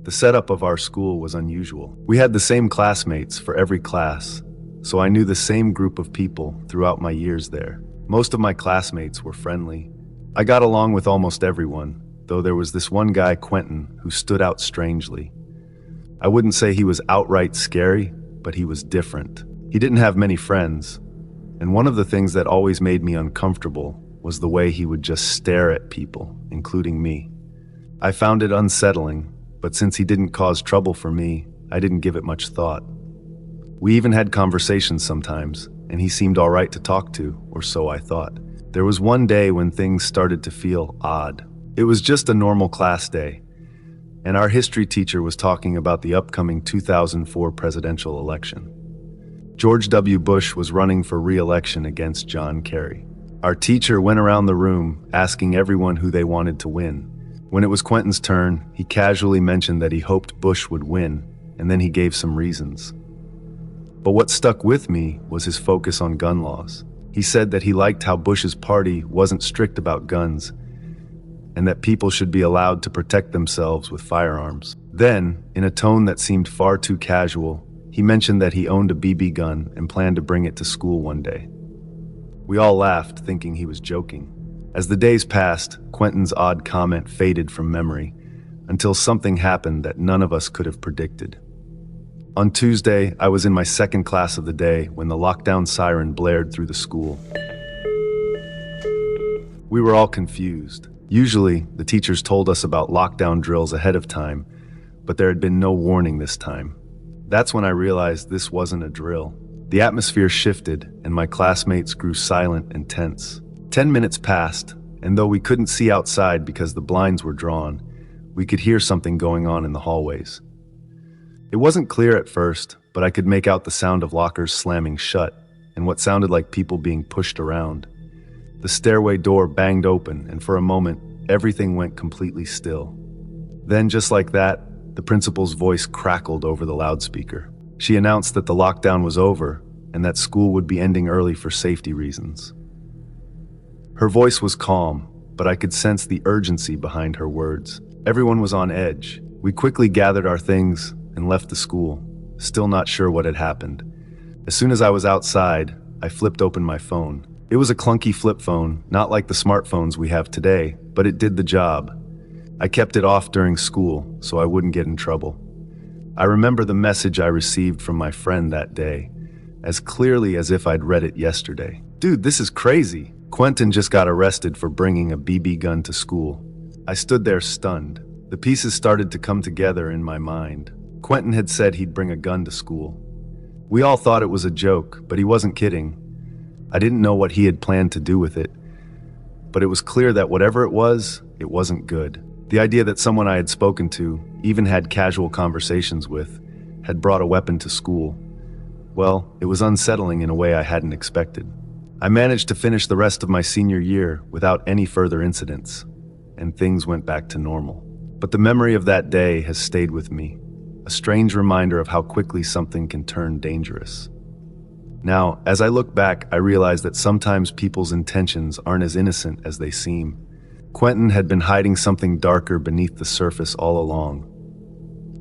The setup of our school was unusual. We had the same classmates for every class, so I knew the same group of people throughout my years there. Most of my classmates were friendly. I got along with almost everyone, though there was this one guy, Quentin, who stood out strangely. I wouldn't say he was outright scary, but he was different. He didn't have many friends, and one of the things that always made me uncomfortable was the way he would just stare at people, including me. I found it unsettling, but since he didn't cause trouble for me, I didn't give it much thought. We even had conversations sometimes, and he seemed all right to talk to, or so I thought. There was one day when things started to feel odd. It was just a normal class day, and our history teacher was talking about the upcoming 2004 presidential election. George W. Bush was running for re-election against John Kerry. Our teacher went around the room asking everyone who they wanted to win. When it was Quentin's turn, he casually mentioned that he hoped Bush would win, and then he gave some reasons. But what stuck with me was his focus on gun laws. He said that he liked how Bush's party wasn't strict about guns, and that people should be allowed to protect themselves with firearms. Then, in a tone that seemed far too casual, he mentioned that he owned a BB gun and planned to bring it to school one day. We all laughed, thinking he was joking. As the days passed, Quentin's odd comment faded from memory, until something happened that none of us could have predicted. On Tuesday, I was in my second class of the day when the lockdown siren blared through the school. We were all confused. Usually, the teachers told us about lockdown drills ahead of time, but there had been no warning this time. That's when I realized this wasn't a drill. The atmosphere shifted, and my classmates grew silent and tense. 10 minutes passed, and though we couldn't see outside because the blinds were drawn, we could hear something going on in the hallways. It wasn't clear at first, but I could make out the sound of lockers slamming shut and what sounded like people being pushed around. The stairway door banged open, and for a moment, everything went completely still. Then, just like that, the principal's voice crackled over the loudspeaker. She announced that the lockdown was over and that school would be ending early for safety reasons. Her voice was calm, but I could sense the urgency behind her words. Everyone was on edge. We quickly gathered our things and left the school, still not sure what had happened. As soon as I was outside, I flipped open my phone. It was a clunky flip phone, not like the smartphones we have today, but it did the job. I kept it off during school so I wouldn't get in trouble. I remember the message I received from my friend that day, as clearly as if I'd read it yesterday. "Dude, this is crazy. Quentin just got arrested for bringing a BB gun to school." I stood there stunned. The pieces started to come together in my mind. Quentin had said he'd bring a gun to school. We all thought it was a joke, but he wasn't kidding. I didn't know what he had planned to do with it, but it was clear that whatever it wasn't good. The idea that someone I had spoken to, even had casual conversations with, had brought a weapon to school, well, it was unsettling in a way I hadn't expected. I managed to finish the rest of my senior year without any further incidents, and things went back to normal. But the memory of that day has stayed with me, a strange reminder of how quickly something can turn dangerous. Now, as I look back, I realize that sometimes people's intentions aren't as innocent as they seem. Quentin had been hiding something darker beneath the surface all along.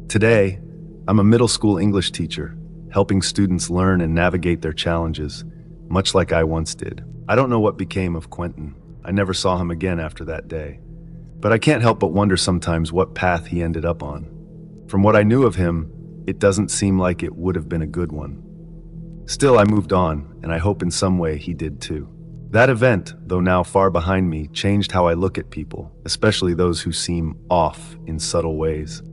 Today, I'm a middle school English teacher, helping students learn and navigate their challenges, much like I once did. I don't know what became of Quentin. I never saw him again after that day. But I can't help but wonder sometimes what path he ended up on. From what I knew of him, it doesn't seem like it would have been a good one. Still, I moved on, and I hope in some way he did too. That event, though now far behind me, changed how I look at people, especially those who seem off in subtle ways.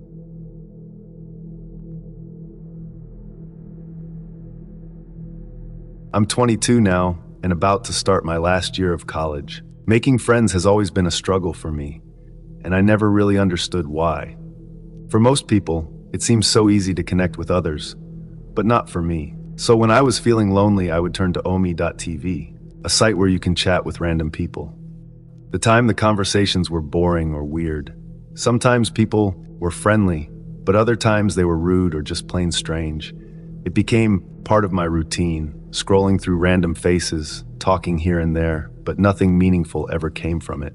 I'm 22 now, and about to start my last year of college. Making friends has always been a struggle for me, and I never really understood why. For most people, it seems so easy to connect with others, but not for me. So when I was feeling lonely, I would turn to omi.tv, a site where you can chat with random people. At the time, the conversations were boring or weird. Sometimes people were friendly, but other times they were rude or just plain strange. It became part of my routine, scrolling through random faces, talking here and there, but nothing meaningful ever came from it.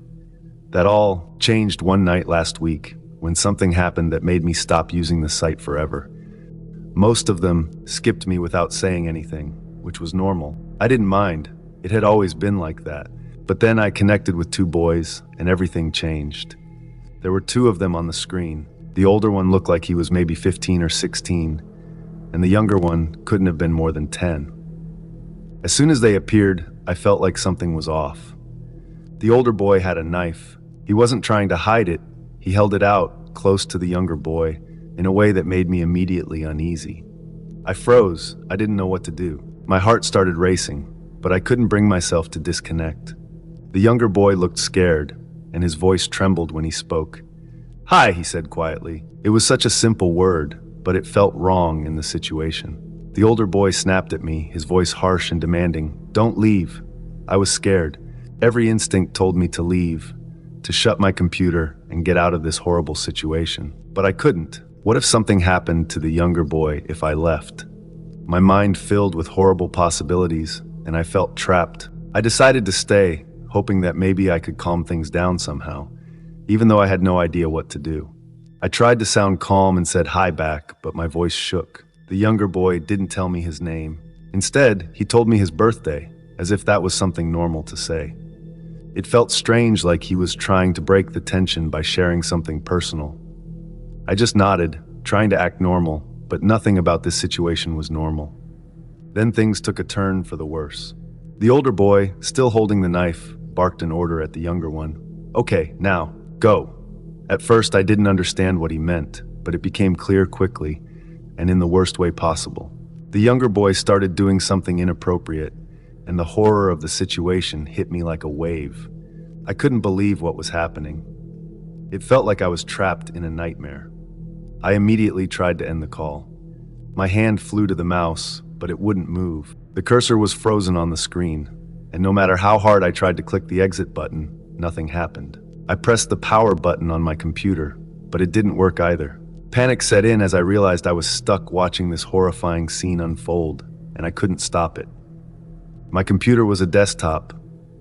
That all changed one night last week, when something happened that made me stop using the site forever. Most of them skipped me without saying anything, which was normal. I didn't mind. It had always been like that. But then I connected with two boys, and everything changed. There were two of them on the screen. The older one looked like he was maybe 15 or 16, and the younger one couldn't have been more than 10. As soon as they appeared, I felt like something was off. The older boy had a knife. He wasn't trying to hide it. He held it out, close to the younger boy, in a way that made me immediately uneasy. I froze. I didn't know what to do. My heart started racing, but I couldn't bring myself to disconnect. The younger boy looked scared, and his voice trembled when he spoke. "Hi," he said quietly. It was such a simple word, but it felt wrong in the situation. The older boy snapped at me, his voice harsh and demanding. "Don't leave." I was scared. Every instinct told me to leave, to shut my computer and get out of this horrible situation. But I couldn't. What if something happened to the younger boy if I left? My mind filled with horrible possibilities, and I felt trapped. I decided to stay, hoping that maybe I could calm things down somehow, even though I had no idea what to do. I tried to sound calm and said hi back, but my voice shook. The younger boy didn't tell me his name. Instead, he told me his birthday, as if that was something normal to say. It felt strange, like he was trying to break the tension by sharing something personal. I just nodded, trying to act normal, but nothing about this situation was normal. Then things took a turn for the worse. The older boy, still holding the knife, barked an order at the younger one. "Okay, now, go." At first, I didn't understand what he meant, but it became clear quickly, and in the worst way possible. The younger boy started doing something inappropriate, and the horror of the situation hit me like a wave. I couldn't believe what was happening. It felt like I was trapped in a nightmare. I immediately tried to end the call. My hand flew to the mouse, but it wouldn't move. The cursor was frozen on the screen, and no matter how hard I tried to click the exit button, nothing happened. I pressed the power button on my computer, but it didn't work either. Panic set in as I realized I was stuck watching this horrifying scene unfold, and I couldn't stop it. My computer was a desktop,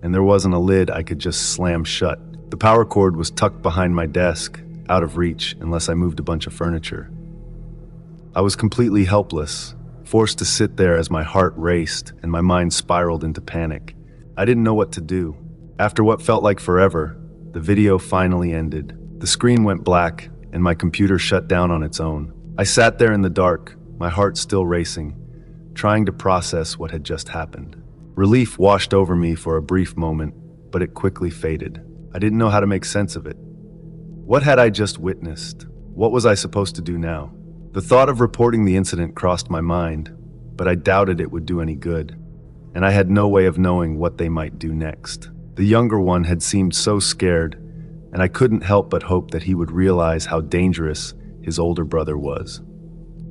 and there wasn't a lid I could just slam shut. The power cord was tucked behind my desk, out of reach unless I moved a bunch of furniture. I was completely helpless, forced to sit there as my heart raced and my mind spiraled into panic. I didn't know what to do. After what felt like forever, the video finally ended. The screen went black, and my computer shut down on its own. I sat there in the dark, my heart still racing, trying to process what had just happened. Relief washed over me for a brief moment, but it quickly faded. I didn't know how to make sense of it. What had I just witnessed? What was I supposed to do now? The thought of reporting the incident crossed my mind, but I doubted it would do any good. and I had no way of knowing what they might do next. The younger one had seemed so scared, and I couldn't help but hope that he would realize how dangerous his older brother was.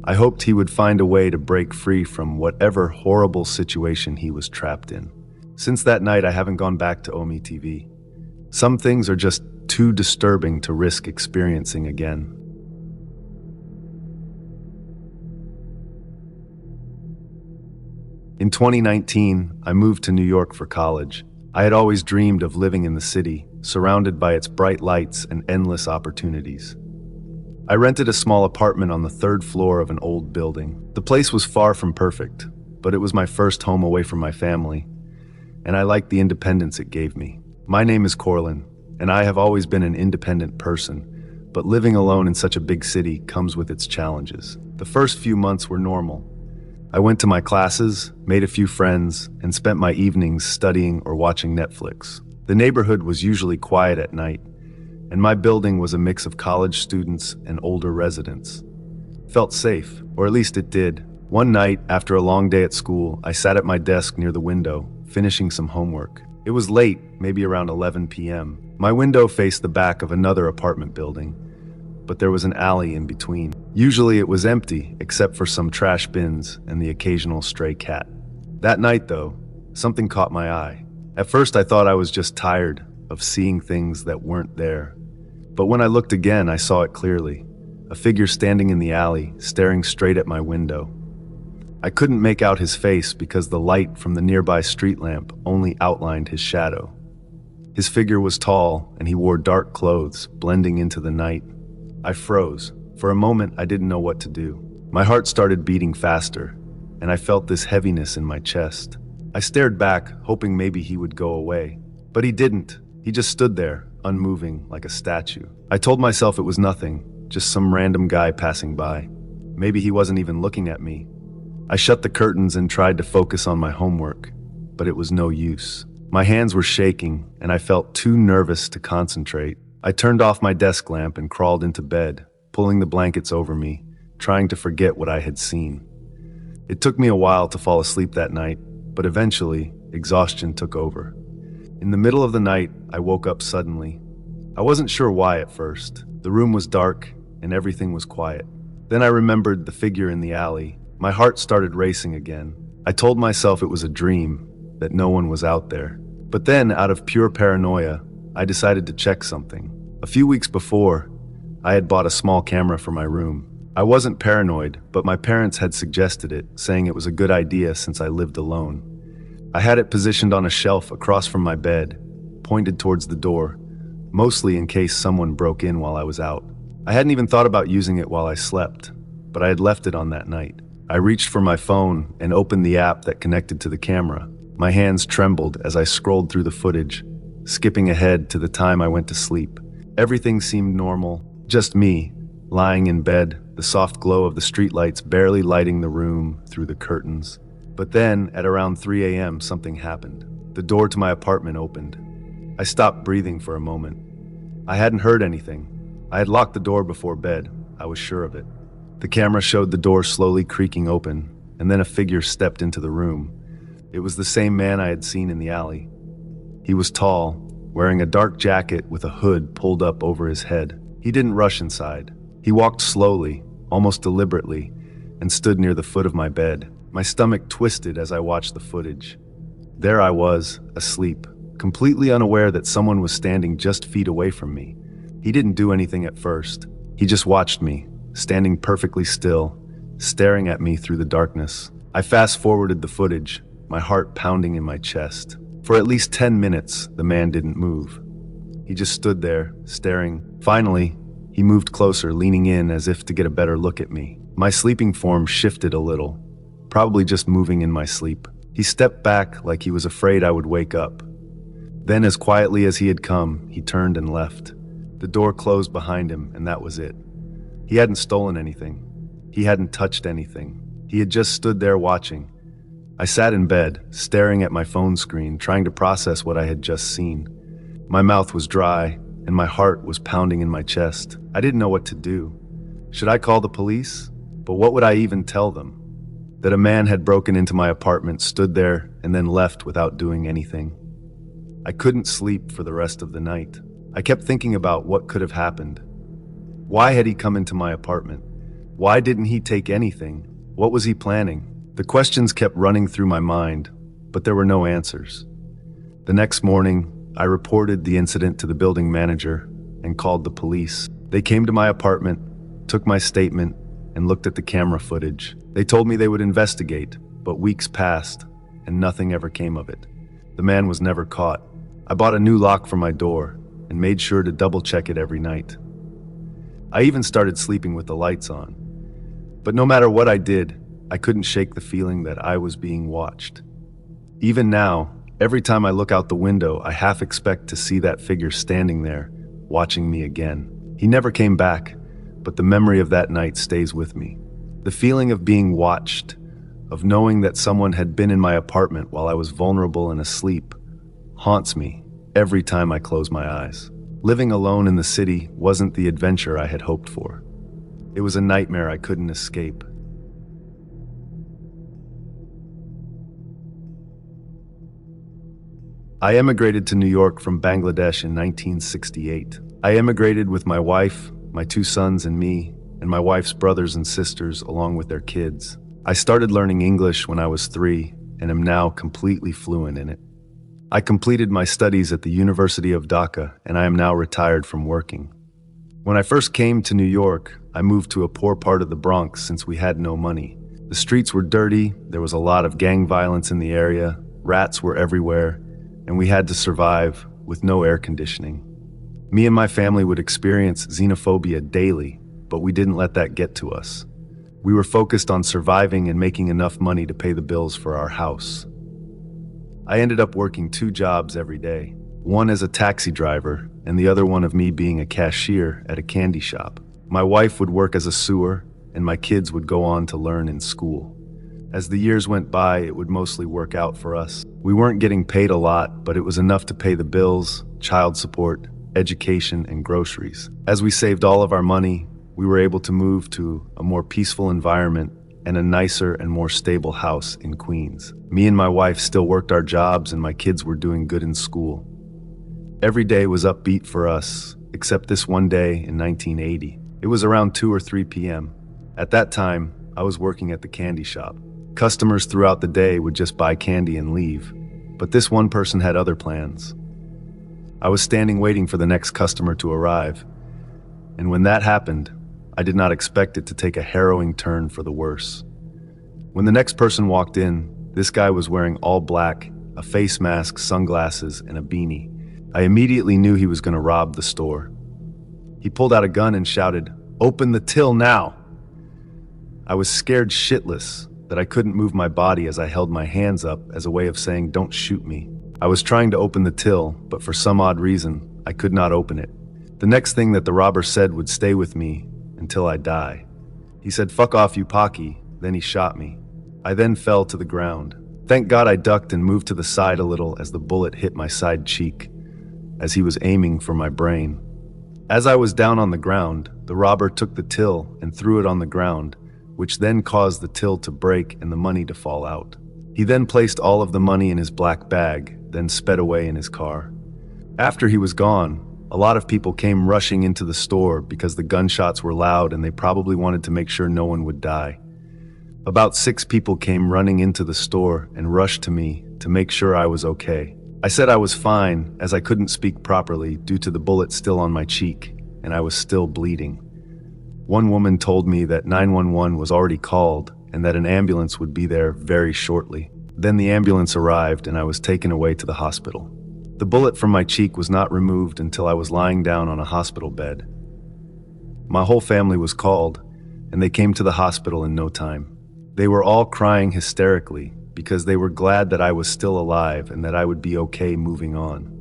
I hoped he would find a way to break free from whatever horrible situation he was trapped in. Since that night, I haven't gone back to Omi TV. Some things are just too disturbing to risk experiencing again. In 2019, I moved to New York for college. I had always dreamed of living in the city, surrounded by its bright lights and endless opportunities. I rented a small apartment on the third floor of an old building. The place was far from perfect, but it was my first home away from my family, and I liked the independence it gave me. My name is Corlin, and I have always been an independent person, but living alone in such a big city comes with its challenges. The first few months were normal. I went to my classes, made a few friends, and spent my evenings studying or watching Netflix. The neighborhood was usually quiet at night, and my building was a mix of college students and older residents. It felt safe, or at least it did. One night, after a long day at school, I sat at my desk near the window, finishing some homework. It was late, maybe around 11 p.m. My window faced the back of another apartment building, but there was an alley in between. Usually it was empty, except for some trash bins and the occasional stray cat. That night, though, something caught my eye. At first I thought I was just tired of seeing things that weren't there. But when I looked again, I saw it clearly. A figure standing in the alley, staring straight at my window. I couldn't make out his face because the light from the nearby street lamp only outlined his shadow. His figure was tall, and he wore dark clothes, blending into the night. I froze. For a moment, I didn't know what to do. My heart started beating faster, and I felt this heaviness in my chest. I stared back, hoping maybe he would go away. But he didn't. He just stood there, unmoving, like a statue. I told myself it was nothing, just some random guy passing by. Maybe he wasn't even looking at me. I shut the curtains and tried to focus on my homework, but it was no use. My hands were shaking, and I felt too nervous to concentrate. I turned off my desk lamp and crawled into bed, pulling the blankets over me, trying to forget what I had seen. It took me a while to fall asleep that night, but eventually, exhaustion took over. In the middle of the night, I woke up suddenly. I wasn't sure why at first. The room was dark, and everything was quiet. Then I remembered the figure in the alley. My heart started racing again. I told myself it was a dream, that no one was out there. But then, out of pure paranoia, I decided to check something. A few weeks before, I had bought a small camera for my room. I wasn't paranoid, but my parents had suggested it, saying it was a good idea since I lived alone. I had it positioned on a shelf across from my bed, pointed towards the door, mostly in case someone broke in while I was out. I hadn't even thought about using it while I slept, but I had left it on that night. I reached for my phone and opened the app that connected to the camera. My hands trembled as I scrolled through the footage, skipping ahead to the time I went to sleep. Everything seemed normal, just me, lying in bed, the soft glow of the streetlights barely lighting the room through the curtains. But then, at around 3 a.m., something happened. The door to my apartment opened. I stopped breathing for a moment. I hadn't heard anything. I had locked the door before bed. I was sure of it. The camera showed the door slowly creaking open, and then a figure stepped into the room. It was the same man I had seen in the alley. He was tall, wearing a dark jacket with a hood pulled up over his head. He didn't rush inside. He walked slowly, almost deliberately, and stood near the foot of my bed. My stomach twisted as I watched the footage. There I was, asleep, completely unaware that someone was standing just feet away from me. He didn't do anything at first. He just watched me, standing perfectly still, staring at me through the darkness. I fast-forwarded the footage, my heart pounding in my chest. For at least 10 minutes, the man didn't move. He just stood there, staring. Finally, he moved closer, leaning in as if to get a better look at me. My sleeping form shifted a little, probably just moving in my sleep. He stepped back like he was afraid I would wake up. Then, as quietly as he had come, he turned and left. The door closed behind him, and that was it. He hadn't stolen anything. He hadn't touched anything. He had just stood there watching. I sat in bed, staring at my phone screen, trying to process what I had just seen. My mouth was dry, and my heart was pounding in my chest. I didn't know what to do. Should I call the police? But what would I even tell them? that a man had broken into my apartment, stood there, and then left without doing anything. I couldn't sleep for the rest of the night. I kept thinking about what could have happened. Why had he come into my apartment? Why didn't he take anything? What was he planning? The questions kept running through my mind, but there were no answers. The next morning, I reported the incident to the building manager and called the police. They came to my apartment, took my statement, and looked at the camera footage. They told me they would investigate, but weeks passed and nothing ever came of it. The man was never caught. I bought a new lock for my door and made sure to double check it every night. I even started sleeping with the lights on. But no matter what I did, I couldn't shake the feeling that I was being watched. Even now, every time I look out the window, I half expect to see that figure standing there, watching me again. He never came back, but the memory of that night stays with me. The feeling of being watched, of knowing that someone had been in my apartment while I was vulnerable and asleep, haunts me every time I close my eyes. Living alone in the city wasn't the adventure I had hoped for. It was a nightmare I couldn't escape. I emigrated to New York from Bangladesh in 1968. I emigrated with my wife, my 2 sons and me, and my wife's brothers and sisters along with their kids. I started learning English when I was 3 and am now completely fluent in it. I completed my studies at the University of Dhaka and I am now retired from working. When I first came to New York, I moved to a poor part of the Bronx since we had no money. The streets were dirty, there was a lot of gang violence in the area, rats were everywhere, and we had to survive with no air conditioning. Me and my family would experience xenophobia daily, but we didn't let that get to us. We were focused on surviving and making enough money to pay the bills for our house. I ended up working 2 jobs every day, one as a taxi driver and the other one of me being a cashier at a candy shop. My wife would work as a sewer and my kids would go on to learn in school. As the years went by, it would mostly work out for us. We weren't getting paid a lot, but it was enough to pay the bills, child support, education, and groceries. As we saved all of our money, we were able to move to a more peaceful environment and a nicer and more stable house in Queens. Me and my wife still worked our jobs and my kids were doing good in school. Every day was upbeat for us, except this one day in 1980. It was around 2 or 3 p.m. At that time, I was working at the candy shop. Customers throughout the day would just buy candy and leave, but this one person had other plans. I was standing waiting for the next customer to arrive, and when that happened, I did not expect it to take a harrowing turn for the worse. When the next person walked in, this guy was wearing all black, a face mask, sunglasses, and a beanie. I immediately knew he was going to rob the store. He pulled out a gun and shouted, "Open the till now!" I was scared shitless that I couldn't move my body as I held my hands up as a way of saying, "Don't shoot me." I was trying to open the till, but for some odd reason, I could not open it. The next thing that the robber said would stay with me until I die. He said, "Fuck off, you Pocky," then he shot me. I then fell to the ground. Thank God I ducked and moved to the side a little as the bullet hit my side cheek, as he was aiming for my brain. As I was down on the ground, the robber took the till and threw it on the ground, which then caused the till to break and the money to fall out. He then placed all of the money in his black bag, then sped away in his car. After he was gone, a lot of people came rushing into the store because the gunshots were loud and they probably wanted to make sure no one would die. About 6 people came running into the store and rushed to me to make sure I was okay. I said I was fine as I couldn't speak properly due to the bullet still on my cheek and I was still bleeding. One woman told me that 911 was already called and that an ambulance would be there very shortly. Then the ambulance arrived and I was taken away to the hospital. The bullet from my cheek was not removed until I was lying down on a hospital bed. My whole family was called and they came to the hospital in no time. They were all crying hysterically because they were glad that I was still alive and that I would be okay moving on.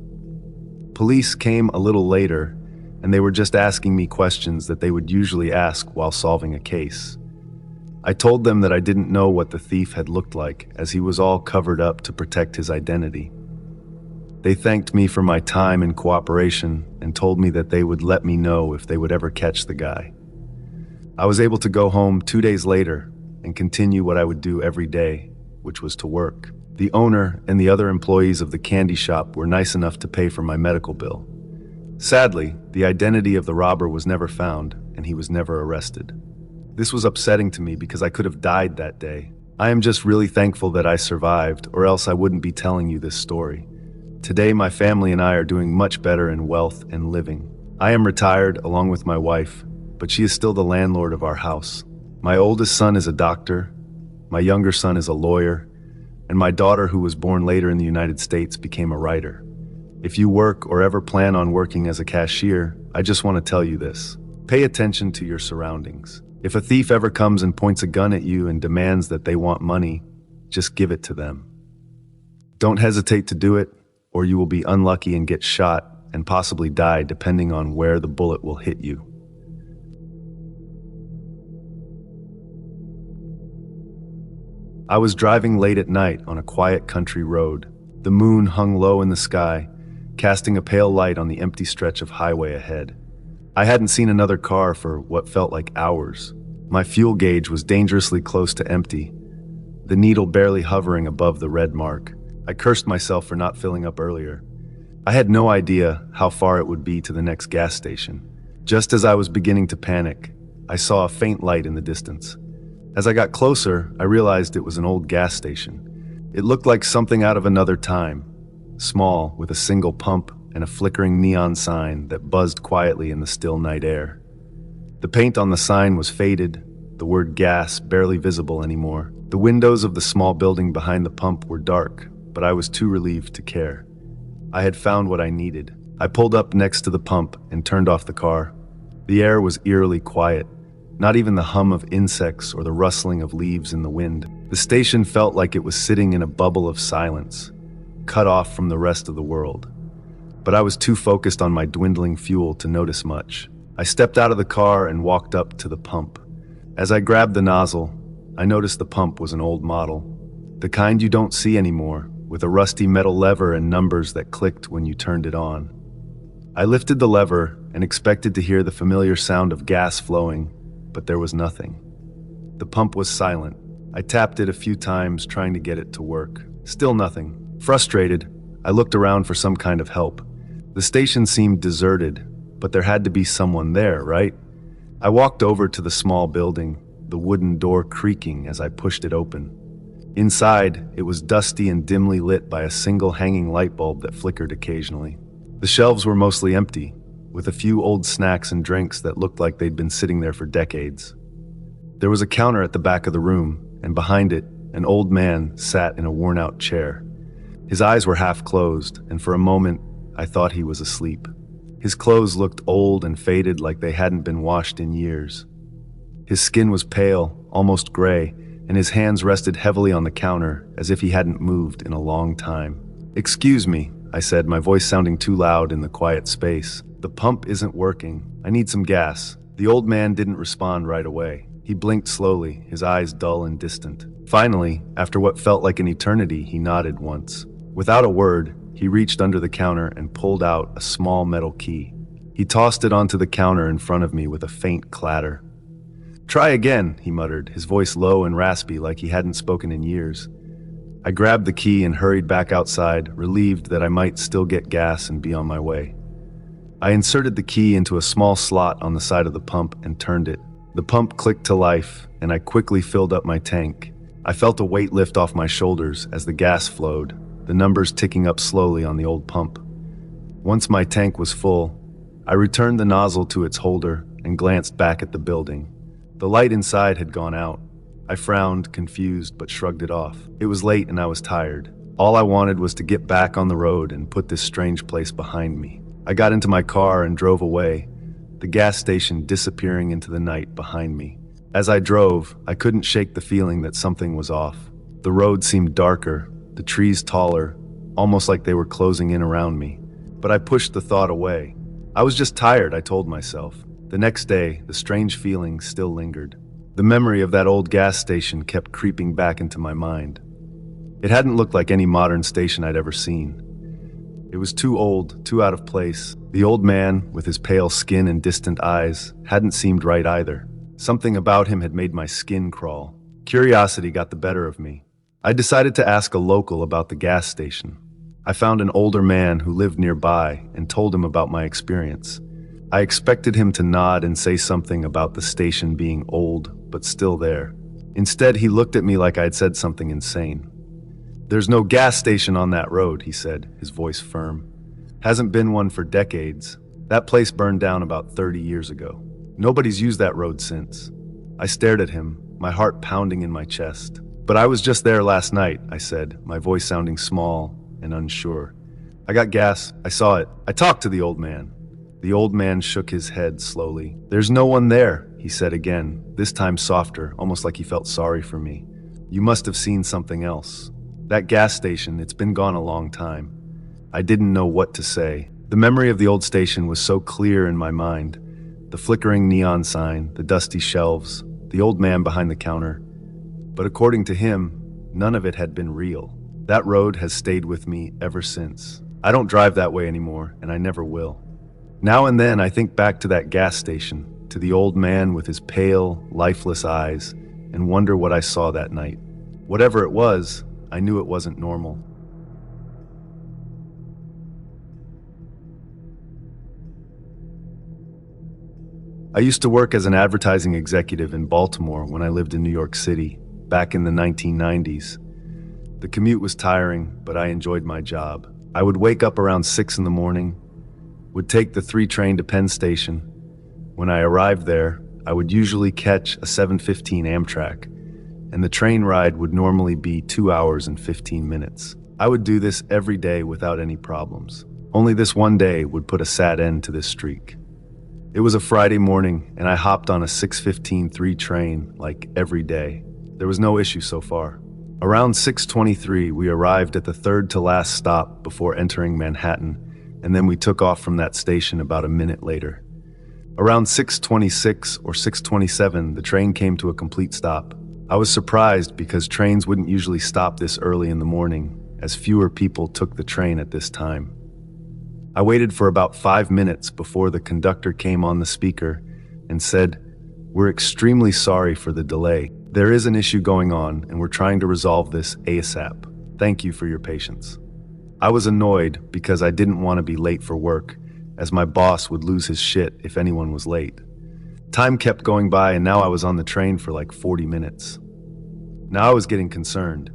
Police came a little later and they were just asking me questions that they would usually ask while solving a case. I told them that I didn't know what the thief had looked like as he was all covered up to protect his identity. They thanked me for my time and cooperation and told me that they would let me know if they would ever catch the guy. I was able to go home 2 days later and continue what I would do every day, which was to work. The owner and the other employees of the candy shop were nice enough to pay for my medical bill. Sadly, the identity of the robber was never found, and he was never arrested. This was upsetting to me because I could have died that day. I am just really thankful that I survived, or else I wouldn't be telling you this story. Today, my family and I are doing much better in wealth and living. I am retired along with my wife, but she is still the landlord of our house. My oldest son is a doctor, my younger son is a lawyer, and my daughter, who was born later in the United States, became a writer. If you work or ever plan on working as a cashier, I just want to tell you this. Pay attention to your surroundings. If a thief ever comes and points a gun at you and demands that they want money, just give it to them. Don't hesitate to do it, or you will be unlucky and get shot and possibly die depending on where the bullet will hit you. I was driving late at night on a quiet country road. The moon hung low in the sky, casting a pale light on the empty stretch of highway ahead. I hadn't seen another car for what felt like hours. My fuel gauge was dangerously close to empty, the needle barely hovering above the red mark. I cursed myself for not filling up earlier. I had no idea how far it would be to the next gas station. Just as I was beginning to panic, I saw a faint light in the distance. As I got closer, I realized it was an old gas station. It looked like something out of another time, small, with a single pump and a flickering neon sign that buzzed quietly in the still night air. The paint on the sign was faded, the word gas barely visible anymore. The windows of the small building behind the pump were dark, but I was too relieved to care. I had found what I needed. I pulled up next to the pump and turned off the car. The air was eerily quiet, not even the hum of insects or the rustling of leaves in the wind. The station felt like it was sitting in a bubble of silence, cut off from the rest of the world. But I was too focused on my dwindling fuel to notice much. I stepped out of the car and walked up to the pump. As I grabbed the nozzle, I noticed the pump was an old model, the kind you don't see anymore, with a rusty metal lever and numbers that clicked when you turned it on. I lifted the lever and expected to hear the familiar sound of gas flowing, but there was nothing. The pump was silent. I tapped it a few times, trying to get it to work. Still nothing. Frustrated, I looked around for some kind of help. The station seemed deserted, but there had to be someone there, right? I walked over to the small building, the wooden door creaking as I pushed it open. Inside, it was dusty and dimly lit by a single hanging light bulb that flickered occasionally. The shelves were mostly empty, with a few old snacks and drinks that looked like they'd been sitting there for decades. There was a counter at the back of the room, and behind it, an old man sat in a worn-out chair. His eyes were half closed, and for a moment, I thought he was asleep. His clothes looked old and faded, like they hadn't been washed in years. His skin was pale, almost gray, and his hands rested heavily on the counter, as if he hadn't moved in a long time. "Excuse me," I said, my voice sounding too loud in the quiet space. "The pump isn't working. I need some gas." The old man didn't respond right away. He blinked slowly, his eyes dull and distant. Finally, after what felt like an eternity, he nodded once. Without a word, he reached under the counter and pulled out a small metal key. He tossed it onto the counter in front of me with a faint clatter. "Try again," he muttered, his voice low and raspy like he hadn't spoken in years. I grabbed the key and hurried back outside, relieved that I might still get gas and be on my way. I inserted the key into a small slot on the side of the pump and turned it. The pump clicked to life, and I quickly filled up my tank. I felt a weight lift off my shoulders as the gas flowed, the numbers ticking up slowly on the old pump. Once my tank was full, I returned the nozzle to its holder and glanced back at the building. The light inside had gone out. I frowned, confused, but shrugged it off. It was late and I was tired. All I wanted was to get back on the road and put this strange place behind me. I got into my car and drove away, the gas station disappearing into the night behind me. As I drove, I couldn't shake the feeling that something was off. The road seemed darker, the trees taller, almost like they were closing in around me. But I pushed the thought away. I was just tired, I told myself. The next day, the strange feeling still lingered. The memory of that old gas station kept creeping back into my mind. It hadn't looked like any modern station I'd ever seen. It was too old, too out of place. The old man, with his pale skin and distant eyes, hadn't seemed right either. Something about him had made my skin crawl. Curiosity got the better of me. I decided to ask a local about the gas station. I found an older man who lived nearby and told him about my experience. I expected him to nod and say something about the station being old, but still there. Instead, he looked at me like I'd said something insane. "There's no gas station on that road," he said, his voice firm. "Hasn't been one for decades. That place burned down about 30 years ago. Nobody's used that road since." I stared at him, my heart pounding in my chest. "But I was just there last night," I said, my voice sounding small and unsure. "I got gas. I saw it. I talked to the old man." The old man shook his head slowly. "There's no one there," he said again, this time softer, almost like he felt sorry for me. "You must have seen something else. That gas station, it's been gone a long time." I didn't know what to say. The memory of the old station was so clear in my mind. The flickering neon sign, the dusty shelves, the old man behind the counter. But according to him, none of it had been real. That road has stayed with me ever since. I don't drive that way anymore, and I never will. Now and then I think back to that gas station, to the old man with his pale, lifeless eyes, and wonder what I saw that night. Whatever it was, I knew it wasn't normal. I used to work as an advertising executive in Baltimore when I lived in New York City, back in the 1990s. The commute was tiring, but I enjoyed my job. I would wake up around 6 in the morning, would take the 3 train to Penn Station. When I arrived there, I would usually catch a 7:15 Amtrak, and the train ride would normally be 2 hours and 15 minutes. I would do this every day without any problems. Only this one day would put a sad end to this streak. It was a Friday morning, and I hopped on a 6:15 3 train like every day. There was no issue so far. Around 6:23, we arrived at the third to last stop before entering Manhattan, and then we took off from that station about a minute later. Around 6:26 or 6:27, the train came to a complete stop. I was surprised because trains wouldn't usually stop this early in the morning, as fewer people took the train at this time. I waited for about 5 minutes before the conductor came on the speaker and said, "We're extremely sorry for the delay. There is an issue going on, and we're trying to resolve this ASAP. Thank you for your patience." I was annoyed because I didn't want to be late for work, as my boss would lose his shit if anyone was late. Time kept going by, and now I was on the train for like 40 minutes. Now I was getting concerned.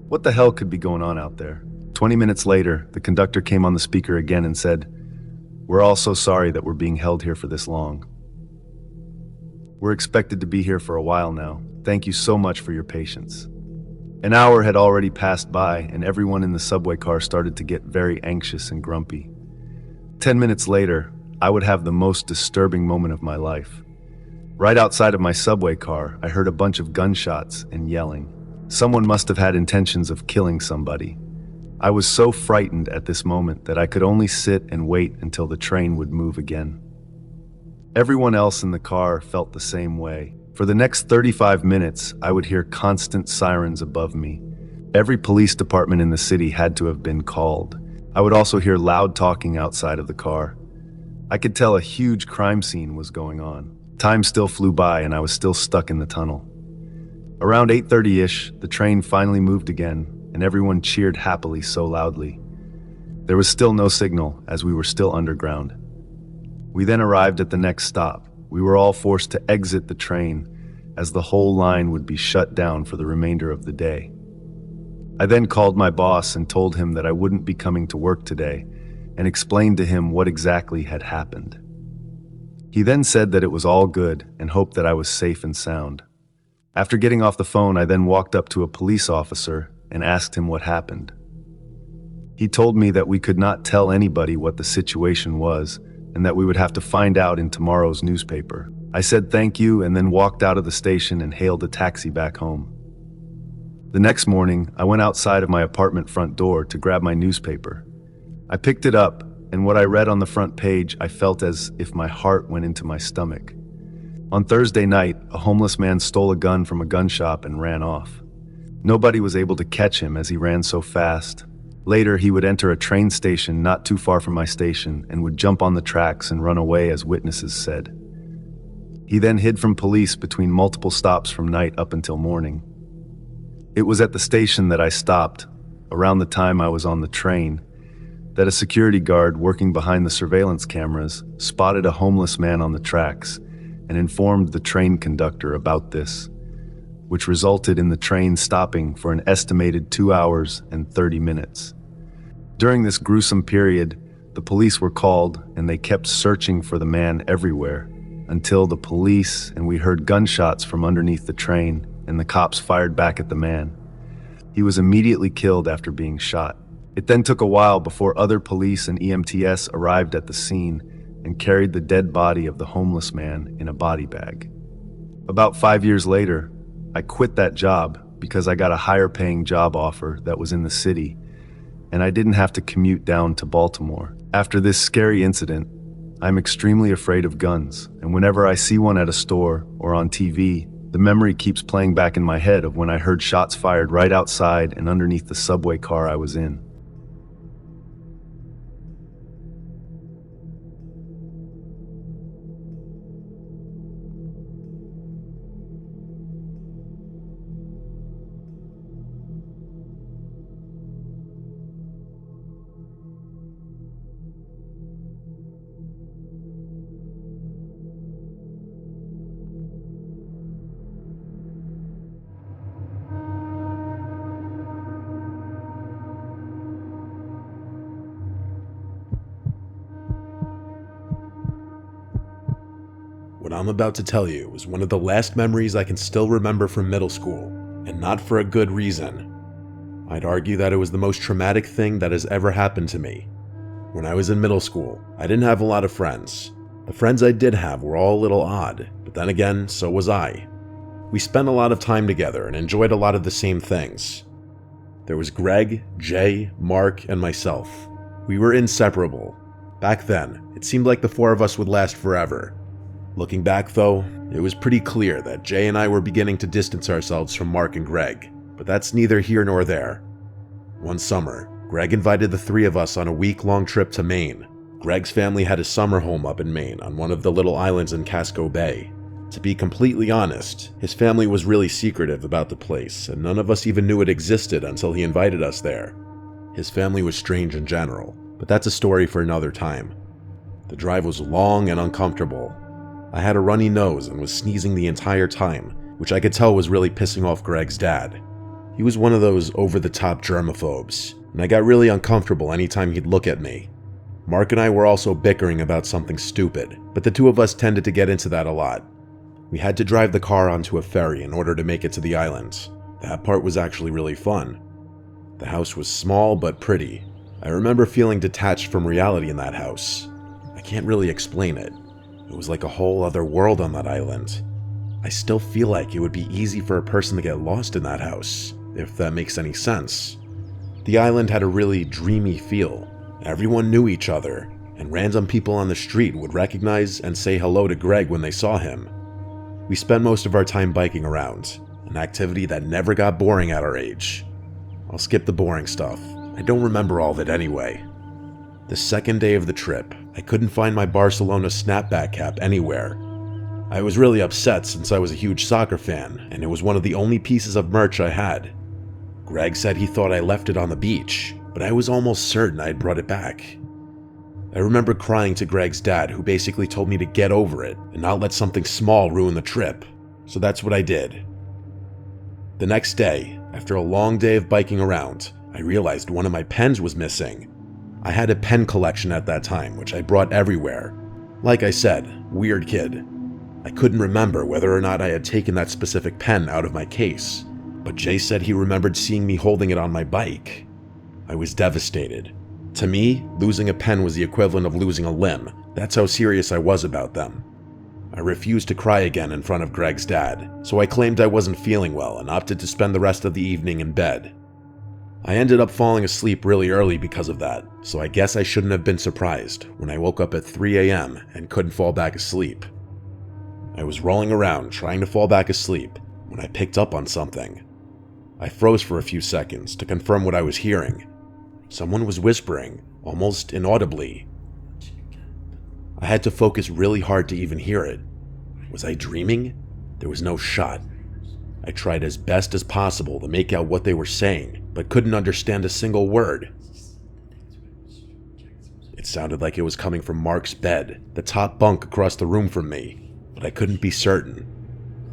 What the hell could be going on out there? 20 minutes later, the conductor came on the speaker again and said, "We're all so sorry that we're being held here for this long. We're expected to be here for a while now. Thank you so much for your patience." An hour had already passed by, and everyone in the subway car started to get very anxious and grumpy. 10 minutes later, I would have the most disturbing moment of my life. Right outside of my subway car, I heard a bunch of gunshots and yelling. Someone must have had intentions of killing somebody. I was so frightened at this moment that I could only sit and wait until the train would move again. Everyone else in the car felt the same way. For the next 35 minutes, I would hear constant sirens above me. Every police department in the city had to have been called. I would also hear loud talking outside of the car. I could tell a huge crime scene was going on. Time still flew by, and I was still stuck in the tunnel. Around 8:30-ish, the train finally moved again, and everyone cheered happily so loudly. There was still no signal, as we were still underground. We then arrived at the next stop. We were all forced to exit the train, as the whole line would be shut down for the remainder of the day. I then called my boss and told him that I wouldn't be coming to work today, and explained to him what exactly had happened. He then said that it was all good and hoped that I was safe and sound. After getting off the phone, I then walked up to a police officer and asked him what happened. He told me that we could not tell anybody what the situation was and that we would have to find out in tomorrow's newspaper. I said thank you and then walked out of the station and hailed a taxi back home. The next morning, I went outside of my apartment front door to grab my newspaper. I picked it up, and what I read on the front page, I felt as if my heart went into my stomach. On Thursday night, a homeless man stole a gun from a gun shop and ran off. Nobody was able to catch him as he ran so fast. Later, he would enter a train station not too far from my station and would jump on the tracks and run away, as witnesses said. He then hid from police between multiple stops from night up until morning. It was at the station that I stopped, around the time I was on the train, that a security guard working behind the surveillance cameras spotted a homeless man on the tracks and informed the train conductor about this, which resulted in the train stopping for an estimated 2 hours and 30 minutes. During this gruesome period, the police were called and they kept searching for the man everywhere until the police and we heard gunshots from underneath the train and the cops fired back at the man. He was immediately killed after being shot. It then took a while before other police and EMTs arrived at the scene and carried the dead body of the homeless man in a body bag. About 5 years later, I quit that job because I got a higher paying job offer that was in the city, and I didn't have to commute down to Baltimore. After this scary incident, I'm extremely afraid of guns, and whenever I see one at a store or on TV, the memory keeps playing back in my head of when I heard shots fired right outside and underneath the subway car I was in. What I'm about to tell you is one of the last memories I can still remember from middle school, and not for a good reason. I'd argue that it was the most traumatic thing that has ever happened to me. When I was in middle school, I didn't have a lot of friends. The friends I did have were all a little odd, but then again, so was I. We spent a lot of time together and enjoyed a lot of the same things. There was Greg, Jay, Mark, and myself. We were inseparable. Back then, it seemed like the four of us would last forever. Looking back though, it was pretty clear that Jay and I were beginning to distance ourselves from Mark and Greg, but that's neither here nor there. One summer, Greg invited the three of us on a week-long trip to Maine. Greg's family had a summer home up in Maine on one of the little islands in Casco Bay. To be completely honest, his family was really secretive about the place, and none of us even knew it existed until he invited us there. His family was strange in general, but that's a story for another time. The drive was long and uncomfortable. I had a runny nose and was sneezing the entire time, which I could tell was really pissing off Greg's dad. He was one of those over-the-top germaphobes, and I got really uncomfortable anytime he'd look at me. Mark and I were also bickering about something stupid, but the two of us tended to get into that a lot. We had to drive the car onto a ferry in order to make it to the island. That part was actually really fun. The house was small but pretty. I remember feeling detached from reality in that house. I can't really explain it. It was like a whole other world on that island. I still feel like it would be easy for a person to get lost in that house, if that makes any sense. The island had a really dreamy feel. Everyone knew each other, and random people on the street would recognize and say hello to Greg when they saw him. We spent most of our time biking around, an activity that never got boring at our age. I'll skip the boring stuff. I don't remember all of it anyway. The second day of the trip, I couldn't find my Barcelona snapback cap anywhere. I was really upset since I was a huge soccer fan, and it was one of the only pieces of merch I had. Greg said he thought I left it on the beach, but I was almost certain I had brought it back. I remember crying to Greg's dad, who basically told me to get over it and not let something small ruin the trip, so that's what I did. The next day, after a long day of biking around, I realized one of my pens was missing. I had a pen collection at that time, which I brought everywhere. Like I said, weird kid. I couldn't remember whether or not I had taken that specific pen out of my case, but Jay said he remembered seeing me holding it on my bike. I was devastated. To me, losing a pen was the equivalent of losing a limb. That's how serious I was about them. I refused to cry again in front of Greg's dad, so I claimed I wasn't feeling well and opted to spend the rest of the evening in bed. I ended up falling asleep really early because of that, so I guess I shouldn't have been surprised when I woke up at 3 a.m. and couldn't fall back asleep. I was rolling around trying to fall back asleep when I picked up on something. I froze for a few seconds to confirm what I was hearing. Someone was whispering, almost inaudibly. I had to focus really hard to even hear it. Was I dreaming? There was no shot. I tried as best as possible to make out what they were saying, but couldn't understand a single word. It sounded like it was coming from Mark's bed, the top bunk across the room from me, but I couldn't be certain.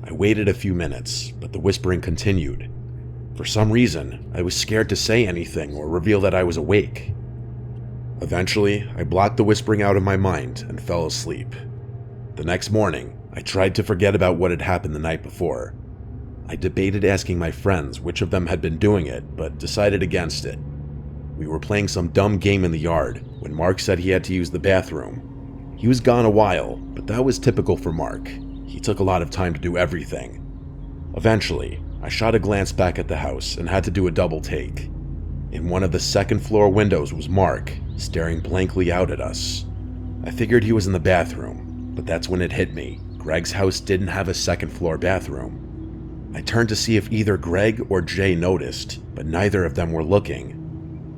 I waited a few minutes, but the whispering continued. For some reason, I was scared to say anything or reveal that I was awake. Eventually, I blocked the whispering out of my mind and fell asleep. The next morning, I tried to forget about what had happened the night before. I debated asking my friends which of them had been doing it, but decided against it. We were playing some dumb game in the yard when Mark said he had to use the bathroom. He was gone a while, but that was typical for Mark. He took a lot of time to do everything. Eventually, I shot a glance back at the house and had to do a double take. In one of the second-floor windows was Mark, staring blankly out at us. I figured he was in the bathroom, but that's when it hit me. Greg's house didn't have a second-floor bathroom. I turned to see if either Greg or Jay noticed, but neither of them were looking.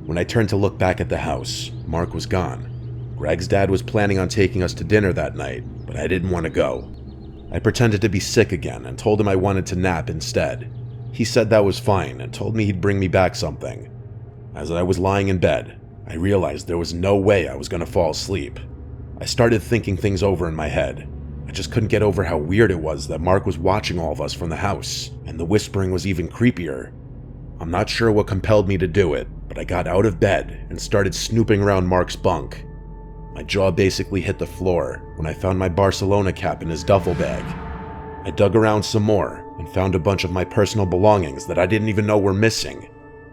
When I turned to look back at the house, Mark was gone. Greg's dad was planning on taking us to dinner that night, but I didn't want to go. I pretended to be sick again and told him I wanted to nap instead. He said that was fine and told me he'd bring me back something. As I was lying in bed, I realized there was no way I was going to fall asleep. I started thinking things over in my head. I just couldn't get over how weird it was that Mark was watching all of us from the house, and the whispering was even creepier. I'm not sure what compelled me to do it, but I got out of bed and started snooping around Mark's bunk. My jaw basically hit the floor when I found my Barcelona cap in his duffel bag. I dug around some more and found a bunch of my personal belongings that I didn't even know were missing.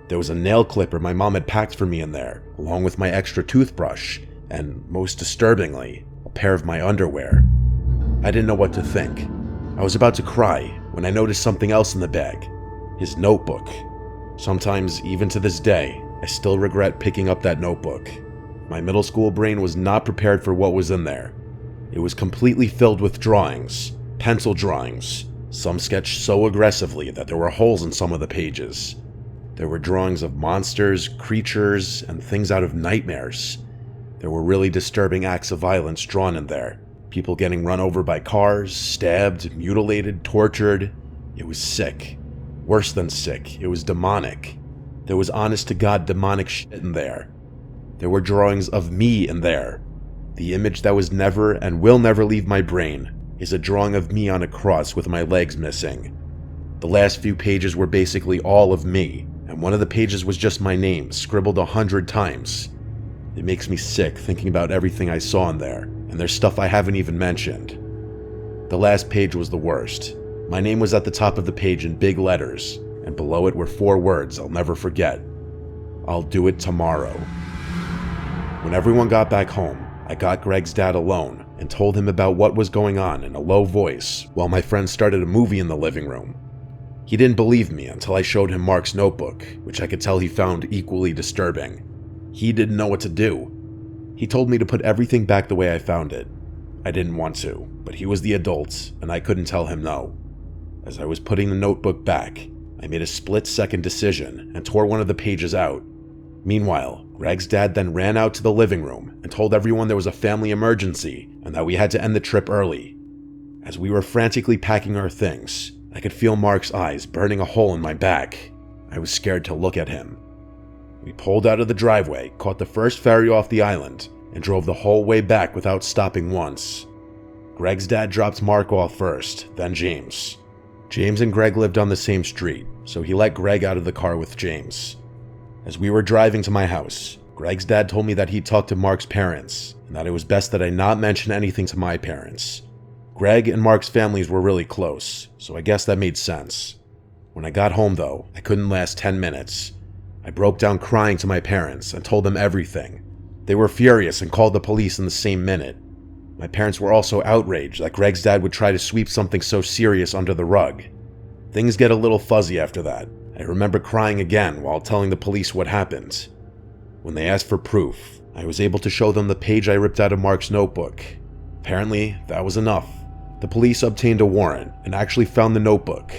There was a nail clipper my mom had packed for me in there, along with my extra toothbrush, and most disturbingly, a pair of my underwear. I didn't know what to think. I was about to cry when I noticed something else in the bag. His notebook. Sometimes, even to this day, I still regret picking up that notebook. My middle school brain was not prepared for what was in there. It was completely filled with drawings, pencil drawings, some sketched so aggressively that there were holes in some of the pages. There were drawings of monsters, creatures, and things out of nightmares. There were really disturbing acts of violence drawn in there. People getting run over by cars, stabbed, mutilated, tortured. It was sick. Worse than sick, it was demonic. There was honest-to-God demonic shit in there. There were drawings of me in there. The image that was never and will never leave my brain is a drawing of me on a cross with my legs missing. The last few pages were basically all of me, and one of the pages was just my name, scribbled 100 times. It makes me sick thinking about everything I saw in there, and there's stuff I haven't even mentioned. The last page was the worst. My name was at the top of the page in big letters, and below it were 4 words I'll never forget. I'll do it tomorrow. When everyone got back home, I got Greg's dad alone and told him about what was going on in a low voice while my friend started a movie in the living room. He didn't believe me until I showed him Mark's notebook, which I could tell he found equally disturbing. He didn't know what to do. He told me to put everything back the way I found it. I didn't want to, but he was the adult, and I couldn't tell him no. As I was putting the notebook back, I made a split-second decision and tore one of the pages out. Meanwhile, Greg's dad then ran out to the living room and told everyone there was a family emergency and that we had to end the trip early. As we were frantically packing our things, I could feel Mark's eyes burning a hole in my back. I was scared to look at him. We pulled out of the driveway, caught the first ferry off the island, and drove the whole way back without stopping once. Greg's dad dropped Mark off first, then James. James and Greg lived on the same street, so he let Greg out of the car with James. As we were driving to my house, Greg's dad told me that he'd talked to Mark's parents, and that it was best that I not mention anything to my parents. Greg and Mark's families were really close, so I guess that made sense. When I got home though, I couldn't last 10 minutes. I broke down crying to my parents and told them everything. They were furious and called the police in the same minute. My parents were also outraged that Greg's dad would try to sweep something so serious under the rug. Things get a little fuzzy after that. I remember crying again while telling the police what happened. When they asked for proof, I was able to show them the page I ripped out of Mark's notebook. Apparently, that was enough. The police obtained a warrant and actually found the notebook.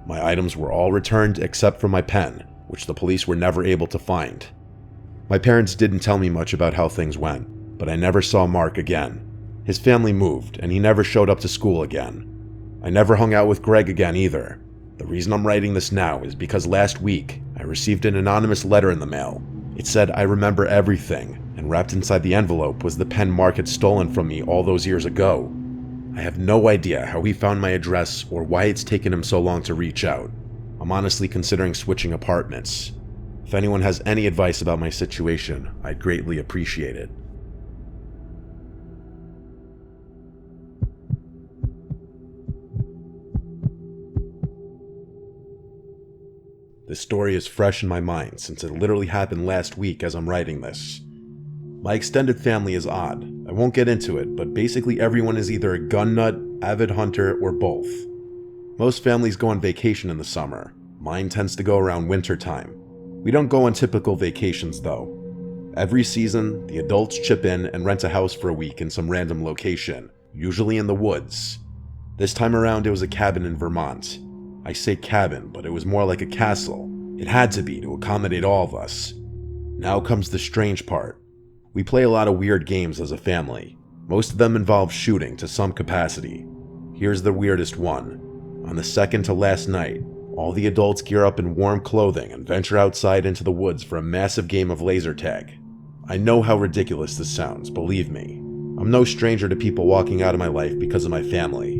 My items were all returned except for my pen, which the police were never able to find. My parents didn't tell me much about how things went, but I never saw Mark again. His family moved, and he never showed up to school again. I never hung out with Greg again either. The reason I'm writing this now is because last week I received an anonymous letter in the mail. It said I remember everything, and wrapped inside the envelope was the pen Mark had stolen from me all those years ago. I have no idea how he found my address or why it's taken him so long to reach out. I'm honestly considering switching apartments. If anyone has any advice about my situation, I'd greatly appreciate it. This story is fresh in my mind since it literally happened last week as I'm writing this. My extended family is odd. I won't get into it, but basically everyone is either a gun nut, avid hunter, or both. Most families go on vacation in the summer. Mine tends to go around winter time. We don't go on typical vacations though. Every season, the adults chip in and rent a house for a week in some random location, usually in the woods. This time around it was a cabin in Vermont. I say cabin, but it was more like a castle. It had to be to accommodate all of us. Now comes the strange part. We play a lot of weird games as a family. Most of them involve shooting to some capacity. Here's the weirdest one. On the second to last night, all the adults gear up in warm clothing and venture outside into the woods for a massive game of laser tag. I know how ridiculous this sounds, believe me. I'm no stranger to people walking out of my life because of my family.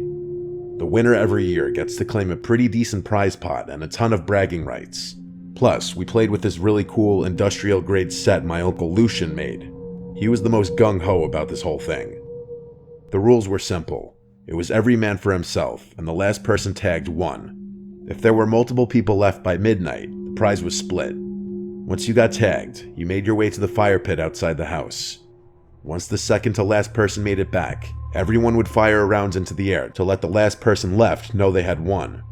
The winner every year gets to claim a pretty decent prize pot and a ton of bragging rights. Plus, we played with this really cool industrial-grade set my uncle Lucian made. He was the most gung-ho about this whole thing. The rules were simple. It was every man for himself, and the last person tagged won. If there were multiple people left by midnight, the prize was split. Once you got tagged, you made your way to the fire pit outside the house. Once the second to last person made it back, everyone would fire rounds into the air to let the last person left know they had won.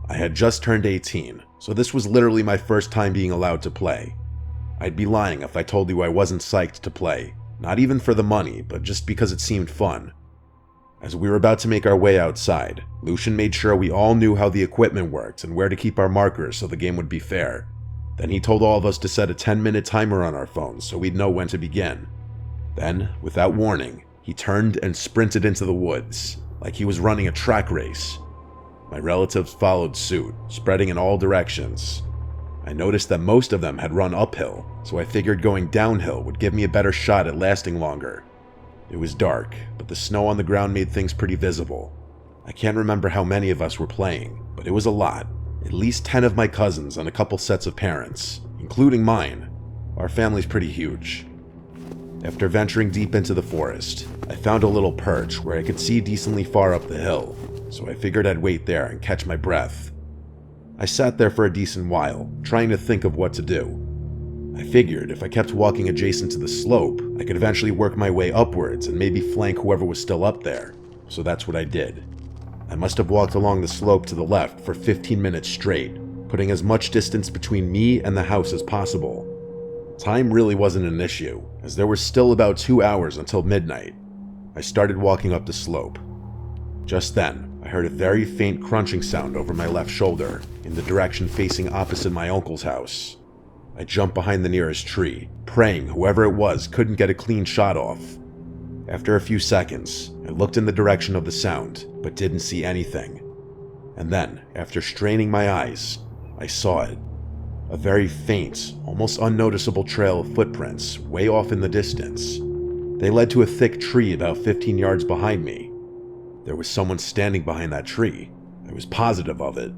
I had just turned 18, so this was literally my first time being allowed to play. I'd be lying if I told you I wasn't psyched to play, not even for the money, but just because it seemed fun. As we were about to make our way outside, Lucian made sure we all knew how the equipment worked and where to keep our markers so the game would be fair. Then he told all of us to set a 10-minute timer on our phones so we'd know when to begin. Then, without warning, he turned and sprinted into the woods, like he was running a track race. My relatives followed suit, spreading in all directions. I noticed that most of them had run uphill, so I figured going downhill would give me a better shot at lasting longer. It was dark, but the snow on the ground made things pretty visible. I can't remember how many of us were playing, but it was a lot. At least 10 of my cousins and a couple sets of parents, including mine. Our family's pretty huge. After venturing deep into the forest, I found a little perch where I could see decently far up the hill, so I figured I'd wait there and catch my breath. I sat there for a decent while, trying to think of what to do. I figured if I kept walking adjacent to the slope, I could eventually work my way upwards and maybe flank whoever was still up there, so that's what I did. I must have walked along the slope to the left for 15 minutes straight, putting as much distance between me and the house as possible. Time really wasn't an issue, as there were still about 2 hours until midnight. I started walking up the slope. Just then, I heard a very faint crunching sound over my left shoulder, in the direction facing opposite my uncle's house. I jumped behind the nearest tree, praying whoever it was couldn't get a clean shot off. After a few seconds, I looked in the direction of the sound, but didn't see anything. And then, after straining my eyes, I saw it. A very faint, almost unnoticeable trail of footprints way off in the distance. They led to a thick tree about 15 yards behind me. There was someone standing behind that tree. I was positive of it.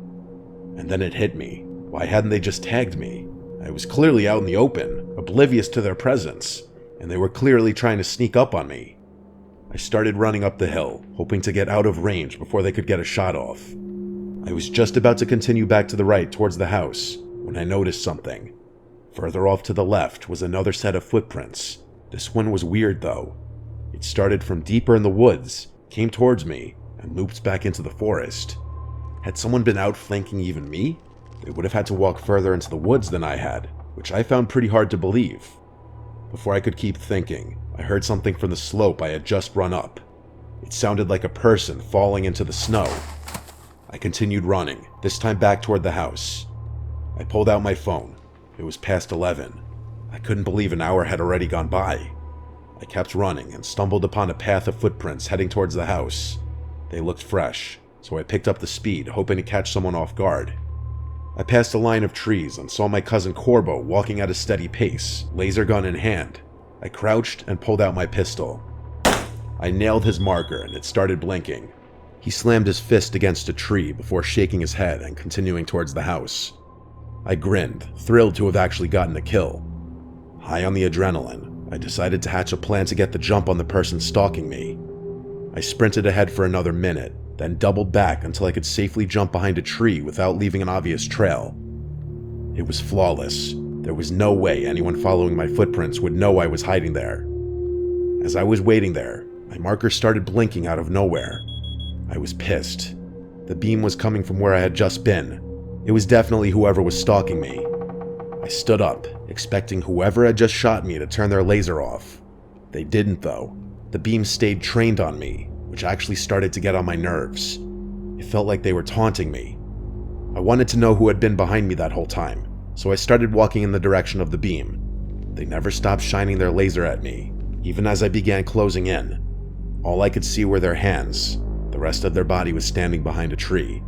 And then it hit me. Why hadn't they just tagged me? I was clearly out in the open, oblivious to their presence, and they were clearly trying to sneak up on me. I started running up the hill, hoping to get out of range before they could get a shot off. I was just about to continue back to the right towards the house when I noticed something. Further off to the left was another set of footprints. This one was weird though. It started from deeper in the woods, came towards me, and looped back into the forest. Had someone been outflanking even me? They would have had to walk further into the woods than I had, which I found pretty hard to believe. Before I could keep thinking, I heard something from the slope I had just run up. It sounded like a person falling into the snow. I continued running, this time back toward the house. I pulled out my phone. It was past 11. I couldn't believe an hour had already gone by. I kept running and stumbled upon a path of footprints heading towards the house. They looked fresh, so I picked up the speed, hoping to catch someone off guard. I passed a line of trees and saw my cousin Corbo walking at a steady pace, laser gun in hand. I crouched and pulled out my pistol. I nailed his marker and it started blinking. He slammed his fist against a tree before shaking his head and continuing towards the house. I grinned, thrilled to have actually gotten a kill. High on the adrenaline, I decided to hatch a plan to get the jump on the person stalking me. I sprinted ahead for another minute, then doubled back until I could safely jump behind a tree without leaving an obvious trail. It was flawless. There was no way anyone following my footprints would know I was hiding there. As I was waiting there, my marker started blinking out of nowhere. I was pissed. The beam was coming from where I had just been. It was definitely whoever was stalking me. I stood up, expecting whoever had just shot me to turn their laser off. They didn't though. The beam stayed trained on me, which actually started to get on my nerves. It felt like they were taunting me. I wanted to know who had been behind me that whole time, so I started walking in the direction of the beam. They never stopped shining their laser at me, even as I began closing in. All I could see were their hands. The rest of their body was standing behind a tree.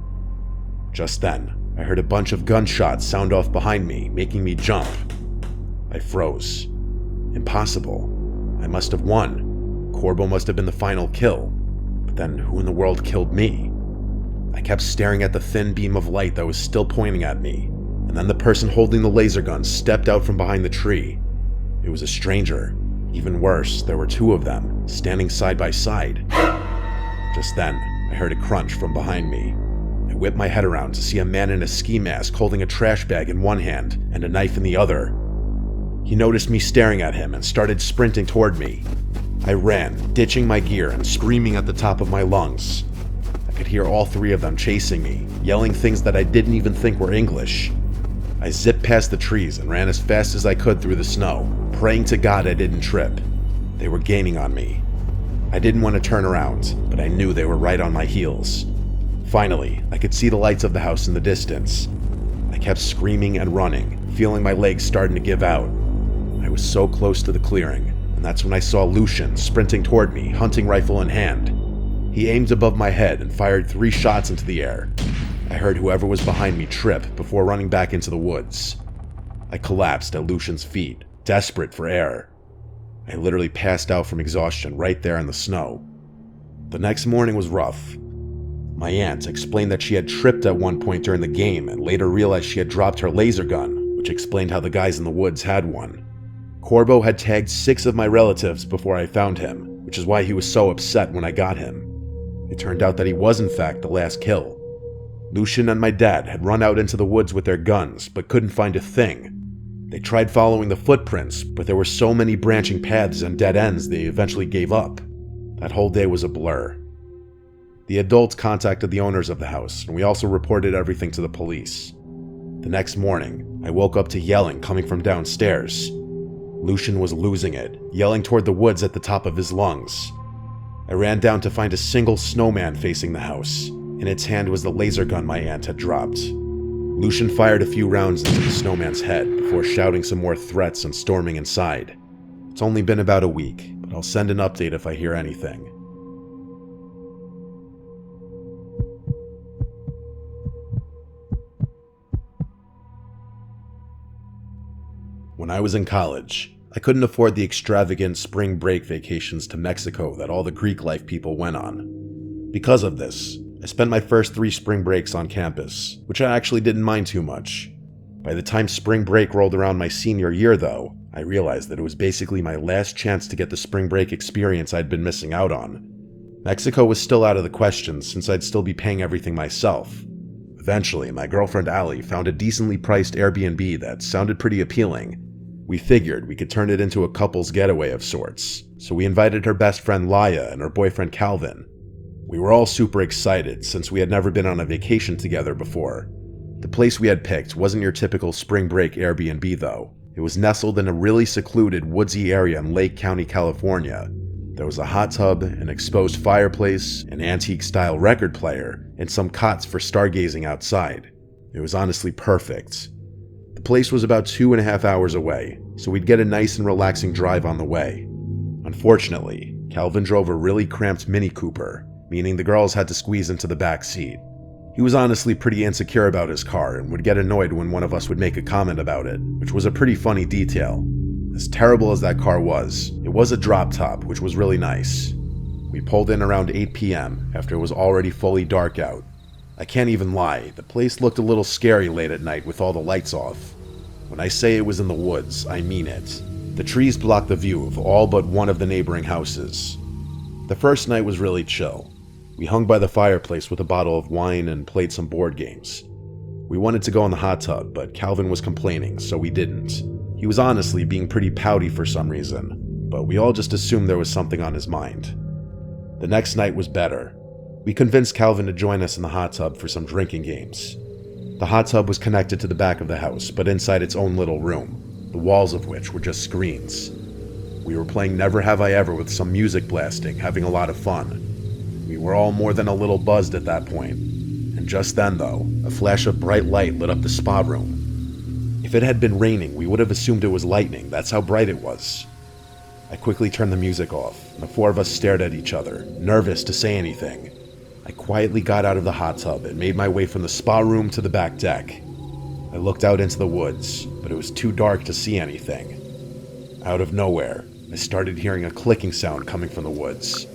Just then, I heard a bunch of gunshots sound off behind me, making me jump. I froze. Impossible. I must have won. Corbo must have been the final kill. But then who in the world killed me? I kept staring at the thin beam of light that was still pointing at me, and then the person holding the laser gun stepped out from behind the tree. It was a stranger. Even worse, there were two of them, standing side by side. Just then, I heard a crunch from behind me. I whipped my head around to see a man in a ski mask holding a trash bag in one hand and a knife in the other. He noticed me staring at him and started sprinting toward me. I ran, ditching my gear and screaming at the top of my lungs. I could hear all three of them chasing me, yelling things that I didn't even think were English. I zipped past the trees and ran as fast as I could through the snow, praying to God I didn't trip. They were gaining on me. I didn't want to turn around, but I knew they were right on my heels. Finally, I could see the lights of the house in the distance. I kept screaming and running, feeling my legs starting to give out. I was so close to the clearing, and that's when I saw Lucian sprinting toward me, hunting rifle in hand. He aimed above my head and fired 3 shots into the air. I heard whoever was behind me trip before running back into the woods. I collapsed at Lucian's feet, desperate for air. I literally passed out from exhaustion right there in the snow. The next morning was rough. My aunt explained that she had tripped at one point during the game and later realized she had dropped her laser gun, which explained how the guys in the woods had one. Corbo had tagged 6 of my relatives before I found him, which is why he was so upset when I got him. It turned out that he was in fact the last kill. Lucian and my dad had run out into the woods with their guns, but couldn't find a thing. They tried following the footprints, but there were so many branching paths and dead ends they eventually gave up. That whole day was a blur. The adults contacted the owners of the house, and we also reported everything to the police. The next morning, I woke up to yelling coming from downstairs. Lucian was losing it, yelling toward the woods at the top of his lungs. I ran down to find a single snowman facing the house. In its hand was the laser gun my aunt had dropped. Lucian fired a few rounds into the snowman's head before shouting some more threats and storming inside. It's only been about a week, but I'll send an update if I hear anything. When I was in college, I couldn't afford the extravagant spring break vacations to Mexico that all the Greek life people went on. Because of this, I spent my first 3 spring breaks on campus, which I actually didn't mind too much. By the time spring break rolled around my senior year, though, I realized that it was basically my last chance to get the spring break experience I'd been missing out on. Mexico was still out of the question since I'd still be paying everything myself. Eventually, my girlfriend Allie found a decently priced Airbnb that sounded pretty appealing. We figured we could turn it into a couple's getaway of sorts, so we invited her best friend Laya and her boyfriend Calvin. We were all super excited since we had never been on a vacation together before. The place we had picked wasn't your typical spring break Airbnb though. It was nestled in a really secluded woodsy area in Lake County, California. There was a hot tub, an exposed fireplace, an antique-style record player, and some cots for stargazing outside. It was honestly perfect. The place was about 2.5 hours away, so we'd get a nice and relaxing drive on the way. Unfortunately, Calvin drove a really cramped Mini Cooper, meaning the girls had to squeeze into the back seat. He was honestly pretty insecure about his car and would get annoyed when one of us would make a comment about it, which was a pretty funny detail. As terrible as that car was, it was a drop top, which was really nice. We pulled in around 8 p.m. after it was already fully dark out. I can't even lie, the place looked a little scary late at night with all the lights off. When I say it was in the woods, I mean it. The trees blocked the view of all but one of the neighboring houses. The first night was really chill. We hung by the fireplace with a bottle of wine and played some board games. We wanted to go in the hot tub, but Calvin was complaining, so we didn't. He was honestly being pretty pouty for some reason, but we all just assumed there was something on his mind. The next night was better. We convinced Calvin to join us in the hot tub for some drinking games. The hot tub was connected to the back of the house, but inside its own little room, the walls of which were just screens. We were playing Never Have I Ever with some music blasting, having a lot of fun. We were all more than a little buzzed at that point. And just then, though, a flash of bright light lit up the spa room. If it had been raining, we would have assumed it was lightning. That's how bright it was. I quickly turned the music off, and the four of us stared at each other, nervous to say anything. I quietly got out of the hot tub and made my way from the spa room to the back deck. I looked out into the woods, but it was too dark to see anything. Out of nowhere, I started hearing a clicking sound coming from the woods.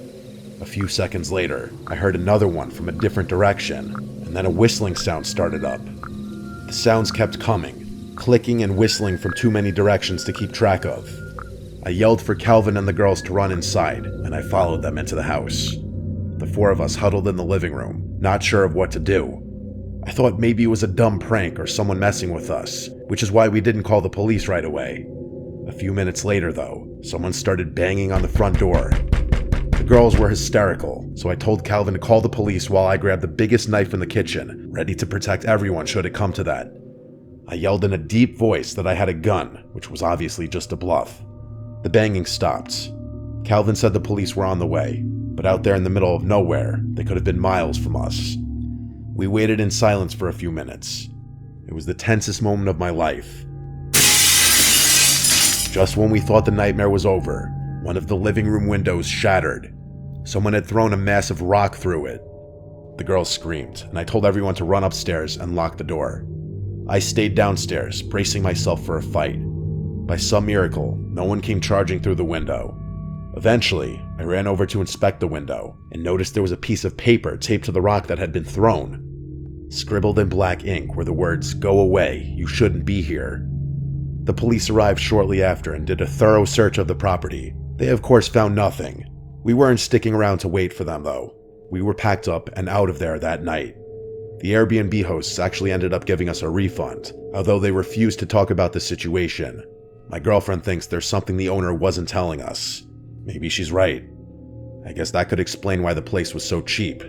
A few seconds later, I heard another one from a different direction, and then a whistling sound started up. The sounds kept coming, clicking and whistling from too many directions to keep track of. I yelled for Calvin and the girls to run inside, and I followed them into the house. The four of us huddled in the living room, not sure of what to do. I thought maybe it was a dumb prank or someone messing with us, which is why we didn't call the police right away. A few minutes later, though, someone started banging on the front door. The girls were hysterical, so I told Calvin to call the police while I grabbed the biggest knife in the kitchen, ready to protect everyone should it come to that. I yelled in a deep voice that I had a gun, which was obviously just a bluff. The banging stopped. Calvin said the police were on the way, but out there in the middle of nowhere, they could have been miles from us. We waited in silence for a few minutes. It was the tensest moment of my life. Just when we thought the nightmare was over, one of the living room windows shattered. Someone had thrown a massive rock through it. The girls screamed, and I told everyone to run upstairs and lock the door. I stayed downstairs, bracing myself for a fight. By some miracle, no one came charging through the window. Eventually, I ran over to inspect the window and noticed there was a piece of paper taped to the rock that had been thrown. Scribbled in black ink were the words, "Go away, you shouldn't be here." The police arrived shortly after and did a thorough search of the property. They of course found nothing. We weren't sticking around to wait for them though. We were packed up and out of there that night. The Airbnb hosts actually ended up giving us a refund, although they refused to talk about the situation. My girlfriend thinks there's something the owner wasn't telling us. Maybe she's right. I guess that could explain why the place was so cheap.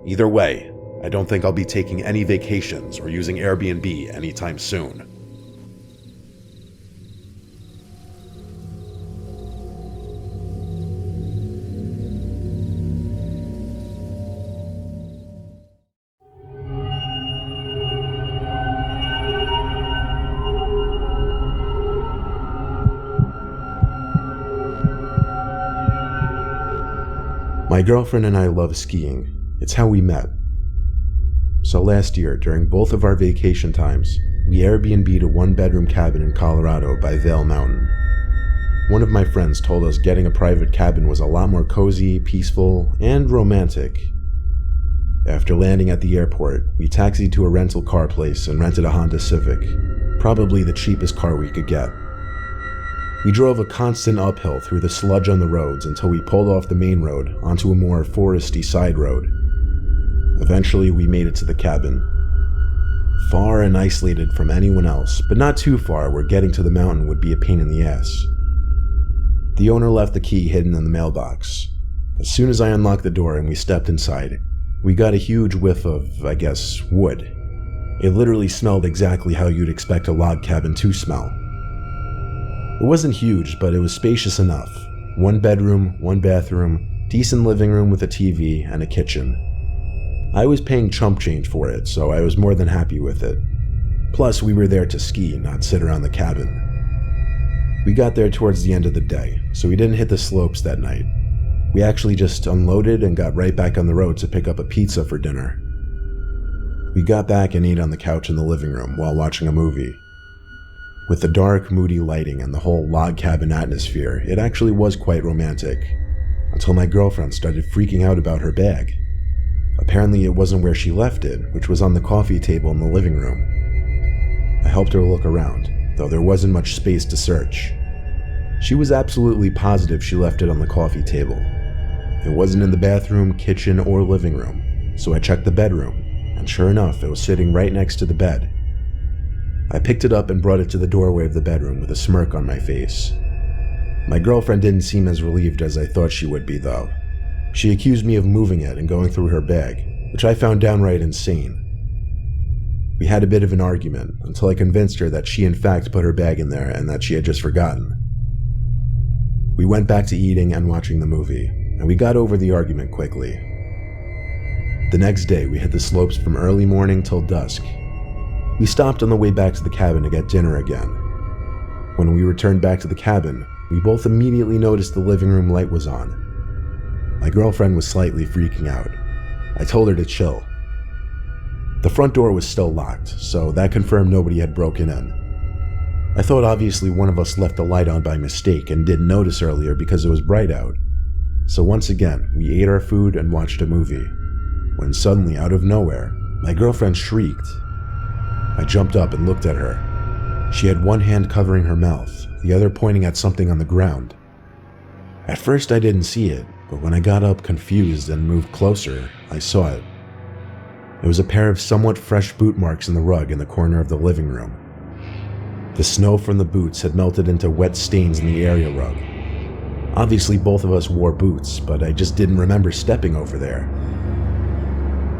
Either way, I don't think I'll be taking any vacations or using Airbnb anytime soon. My girlfriend and I love skiing. It's how we met. So last year, during both of our vacation times, we Airbnb'd a one-bedroom cabin in Colorado by Vail Mountain. One of my friends told us getting a private cabin was a lot more cozy, peaceful, and romantic. After landing at the airport, we taxied to a rental car place and rented a Honda Civic, probably the cheapest car we could get. We drove a constant uphill through the sludge on the roads until we pulled off the main road onto a more foresty side road. Eventually, we made it to the cabin. Far and isolated from anyone else, but not too far where getting to the mountain would be a pain in the ass. The owner left the key hidden in the mailbox. As soon as I unlocked the door and we stepped inside, we got a huge whiff of, wood. It literally smelled exactly how you'd expect a log cabin to smell. It wasn't huge, but it was spacious enough. One bedroom, one bathroom, decent living room with a TV and a kitchen. I was paying chump change for it, so I was more than happy with it. Plus, we were there to ski, not sit around the cabin. We got there towards the end of the day, so we didn't hit the slopes that night. We actually just unloaded and got right back on the road to pick up a pizza for dinner. We got back and ate on the couch in the living room while watching a movie. With the dark, moody lighting and the whole log cabin atmosphere, it actually was quite romantic, until my girlfriend started freaking out about her bag. Apparently it wasn't where she left it, which was on the coffee table in the living room. I helped her look around, though there wasn't much space to search. She was absolutely positive she left it on the coffee table. It wasn't in the bathroom, kitchen, or living room, so I checked the bedroom, and sure enough, it was sitting right next to the bed. I picked it up and brought it to the doorway of the bedroom with a smirk on my face. My girlfriend didn't seem as relieved as I thought she would be, though. She accused me of moving it and going through her bag, which I found downright insane. We had a bit of an argument until I convinced her that she in fact put her bag in there and that she had just forgotten. We went back to eating and watching the movie, and we got over the argument quickly. The next day, we hit the slopes from early morning till dusk. We stopped on the way back to the cabin to get dinner again. When we returned back to the cabin, we both immediately noticed the living room light was on. My girlfriend was slightly freaking out. I told her to chill. The front door was still locked, so that confirmed nobody had broken in. I thought obviously one of us left the light on by mistake and didn't notice earlier because it was bright out. So once again, we ate our food and watched a movie, when suddenly, out of nowhere, my girlfriend shrieked. I jumped up and looked at her. She had one hand covering her mouth, the other pointing at something on the ground. At first I didn't see it, but when I got up confused and moved closer, I saw it. It was a pair of somewhat fresh boot marks in the rug in the corner of the living room. The snow from the boots had melted into wet stains in the area rug. Obviously both of us wore boots, but I just didn't remember stepping over there.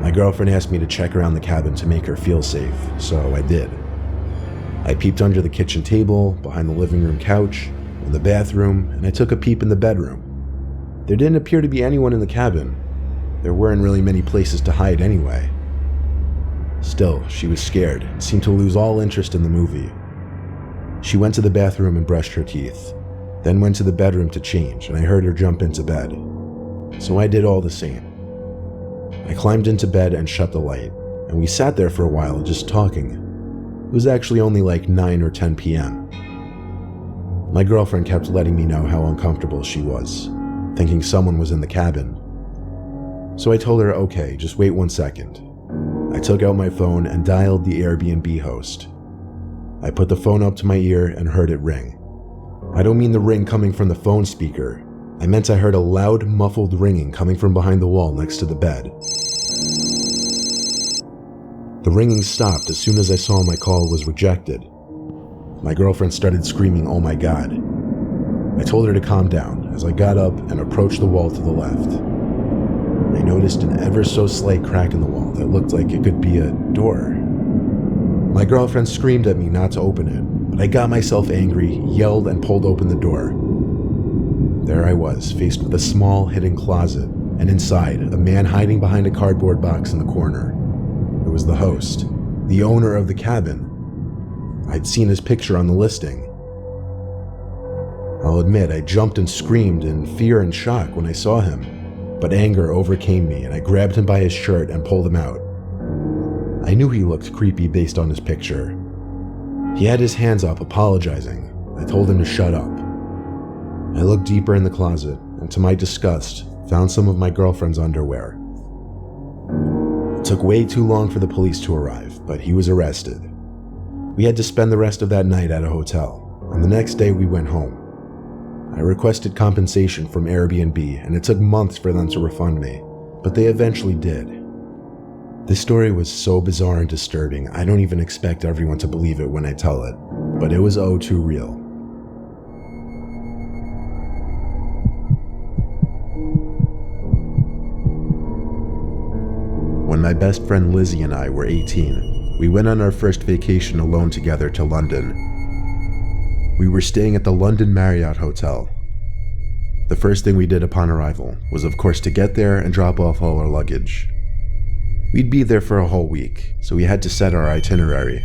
My girlfriend asked me to check around the cabin to make her feel safe, so I did. I peeped under the kitchen table, behind the living room couch, in the bathroom, and I took a peep in the bedroom. There didn't appear to be anyone in the cabin. There weren't really many places to hide anyway. Still, she was scared and seemed to lose all interest in the movie. She went to the bathroom and brushed her teeth, then went to the bedroom to change, and I heard her jump into bed. So I did all the same. I climbed into bed and shut the light, and we sat there for a while just talking. It was actually only like 9 or 10 p.m. My girlfriend kept letting me know how uncomfortable she was, thinking someone was in the cabin. So I told her, okay, just wait 1 second. I took out my phone and dialed the Airbnb host. I put the phone up to my ear and heard it ring. I don't mean the ring coming from the phone speaker. I meant I heard a loud, muffled ringing coming from behind the wall next to the bed. The ringing stopped as soon as I saw my call was rejected. My girlfriend started screaming, "Oh my God." I told her to calm down as I got up and approached the wall to the left. I noticed an ever so slight crack in the wall that looked like it could be a door. My girlfriend screamed at me not to open it, but I got myself angry, yelled, and pulled open the door. There I was, faced with a small, hidden closet, and inside, a man hiding behind a cardboard box in the corner. It was the host, the owner of the cabin. I'd seen his picture on the listing. I'll admit, I jumped and screamed in fear and shock when I saw him, but anger overcame me and I grabbed him by his shirt and pulled him out. I knew he looked creepy based on his picture. He had his hands up, apologizing. I told him to shut up. I looked deeper in the closet and, to my disgust, found some of my girlfriend's underwear. It took way too long for the police to arrive, but he was arrested. We had to spend the rest of that night at a hotel, and the next day we went home. I requested compensation from Airbnb, and it took months for them to refund me, but they eventually did. This story was so bizarre and disturbing, I don't even expect everyone to believe it when I tell it, but it was oh too real. When my best friend Lizzie and I were 18, we went on our first vacation alone together to London. We were staying at the London Marriott Hotel. The first thing we did upon arrival was, of course, to get there and drop off all our luggage. We'd be there for a whole week, so we had to set our itinerary.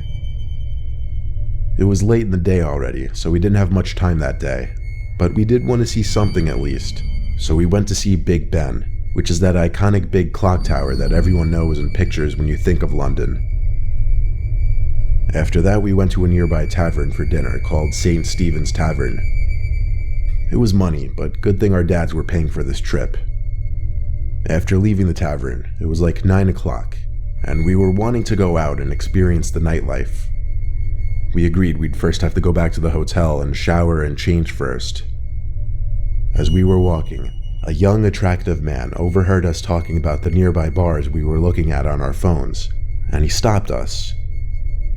It was late in the day already, so we didn't have much time that day, but we did want to see something at least, so we went to see Big Ben, which is that iconic big clock tower that everyone knows in pictures when you think of London. After that, we went to a nearby tavern for dinner called St. Stephen's Tavern. It was money, but good thing our dads were paying for this trip. After leaving the tavern, it was like 9 o'clock, and we were wanting to go out and experience the nightlife. We agreed we'd first have to go back to the hotel and shower and change first. As we were walking, a young, attractive man overheard us talking about the nearby bars we were looking at on our phones, and he stopped us.